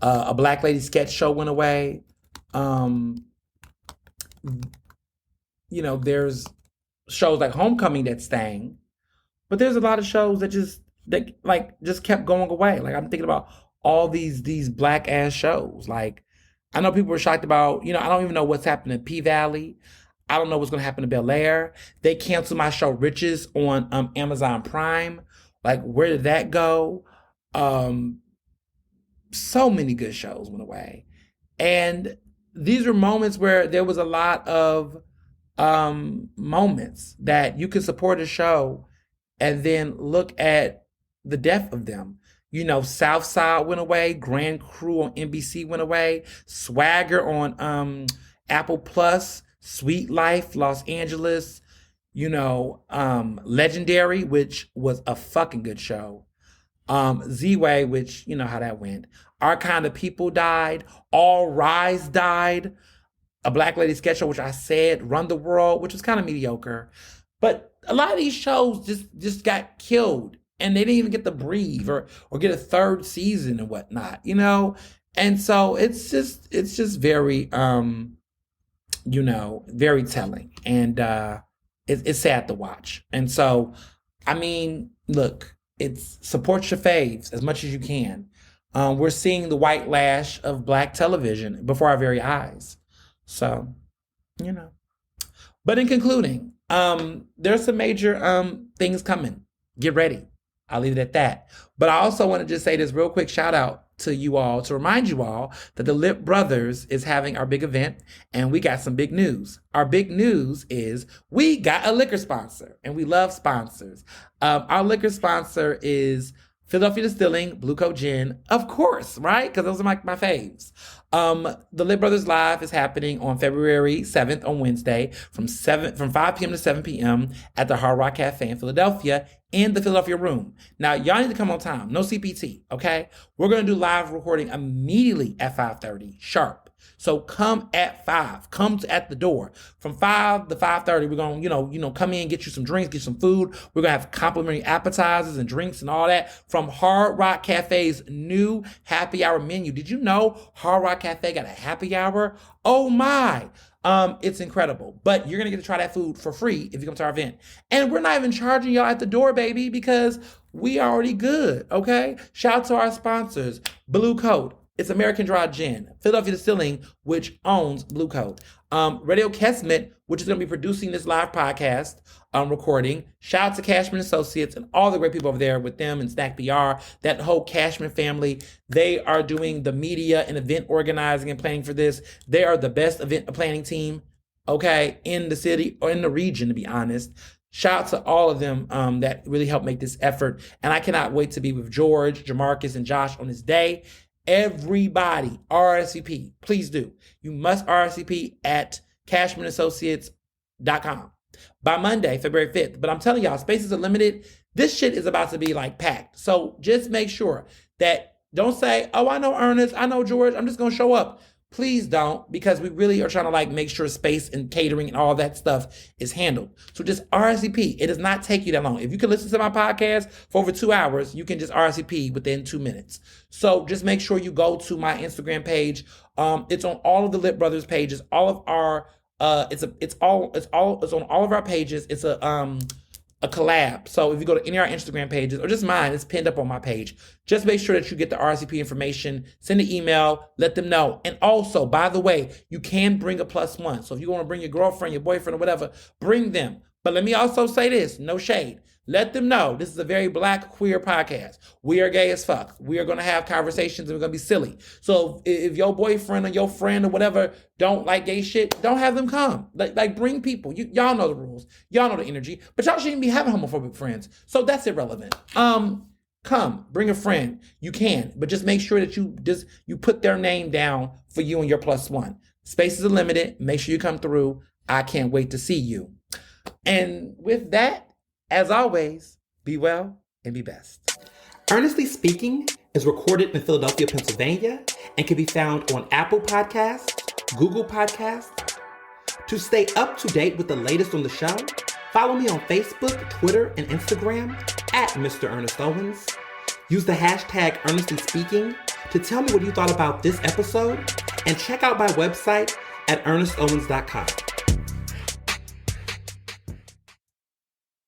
Speaker 1: A Black Lady sketch show went away. There's shows like Homecoming that's staying, but there's a lot of shows that just kept going away. Like, I'm thinking about all these Black ass shows. Like, I know people were shocked about, I don't even know what's happening in P-Valley. I don't know what's going to happen to Bel Air. They canceled my show Riches on Amazon Prime. Like, where did that go? So many good shows went away. And these were moments where there was a lot of moments that you could support a show and then look at the death of them. Southside went away. Grand Crew on NBC went away. Swagger on Apple Plus. Sweet Life, Los Angeles. Legendary, which was a fucking good show. Z-Way, which, how that went. Our Kind of People died. All Rise died. A Black Lady sketch show, which I said. Run the World, which was kind of mediocre. But a lot of these shows just got killed. And they didn't even get to breathe or get a third season and whatnot, And so it's just very, very telling. And it's sad to watch. And so, I mean, look, it's support your faves as much as you can. We're seeing the white lash of Black television before our very eyes. So, But in concluding, there's some major things coming. Get ready. I'll leave it at that. But I also want to just say this real quick shout out to you all, to remind you all that the Lip Brothers is having our big event, and we got some big news. Our big news is we got a liquor sponsor, and we love sponsors. Our liquor sponsor is Philadelphia Distilling, Blue Coat Gin, of course, right? Because those are my faves. The Lip Brothers Live is happening on February 7th on Wednesday from 5 p.m. to 7 p.m. at the Hard Rock Cafe in Philadelphia in the Philadelphia Room. Now, y'all need to come on time. No CPT, okay? We're going to do live recording immediately at 5:30 sharp. So come at 5. Come at the door. From 5 to 5:30, we're going to, come in, get you some drinks, get some food. We're going to have complimentary appetizers and drinks and all that from Hard Rock Cafe's new happy hour menu. Did you know Hard Rock Cafe got a happy hour? Oh my. It's incredible. But you're going to get to try that food for free if you come to our event. And we're not even charging y'all at the door, baby, because we already good, okay? Shout out to our sponsors, Blue Coat. It's American Dry Gin. Philadelphia Distilling, which owns Blue Coat. Radio Kesmet, which is going to be producing this live podcast. recording. Shout out to Cashman Associates and all the great people over there with them and Snack PR, that whole Cashman family. They are doing the media and event organizing and planning for this. They are the best event planning team, okay, in the city or in the region, to be honest. Shout out to all of them that really helped make this effort. And I cannot wait to be with George, Jamarcus, and Josh on this day. Everybody, RSVP, please do. You must RSVP at cashmanassociates.com by Monday, February 5th. But I'm telling y'all, spaces are limited. This shit is about to be like packed. So just make sure that don't say, oh, I know Ernest, I know George, I'm just going to show up. Please don't, because we really are trying to like make sure space and catering and all that stuff is handled. So just RSVP. It does not take you that long. If you can listen to my podcast for over 2 hours, you can just RSVP within 2 minutes. So just make sure you go to my Instagram page. It's on all of the Lit Brothers pages. All of our it's on all of our pages. It's a collab. So if you go to any of our Instagram pages or just mine, it's pinned up on my page. Just make sure that you get the RSVP information, send an email, let them know. And also, by the way, you can bring a +1. So if you want to bring your girlfriend, your boyfriend, or whatever, bring them. But let me also say this, no shade. Let them know this is a very Black queer podcast. We are gay as fuck. We are going to have conversations and we're going to be silly. So if your boyfriend or your friend or whatever don't like gay shit, don't have them come. Like bring people. Y'all know the rules. Y'all know the energy. But y'all shouldn't be having homophobic friends. So that's irrelevant. Come, bring a friend. You can, but just make sure that you put their name down for you and your +1. Spaces are limited. Make sure you come through. I can't wait to see you. And with that, as always, be well and be best. Ernestly Speaking is recorded in Philadelphia, Pennsylvania, and can be found on Apple Podcasts, Google Podcasts. To stay up to date with the latest on the show, follow me on Facebook, Twitter, and Instagram at Mr. Ernest Owens. Use the hashtag Ernestly Speaking to tell me what you thought about this episode, and check out my website at ernestowens.com.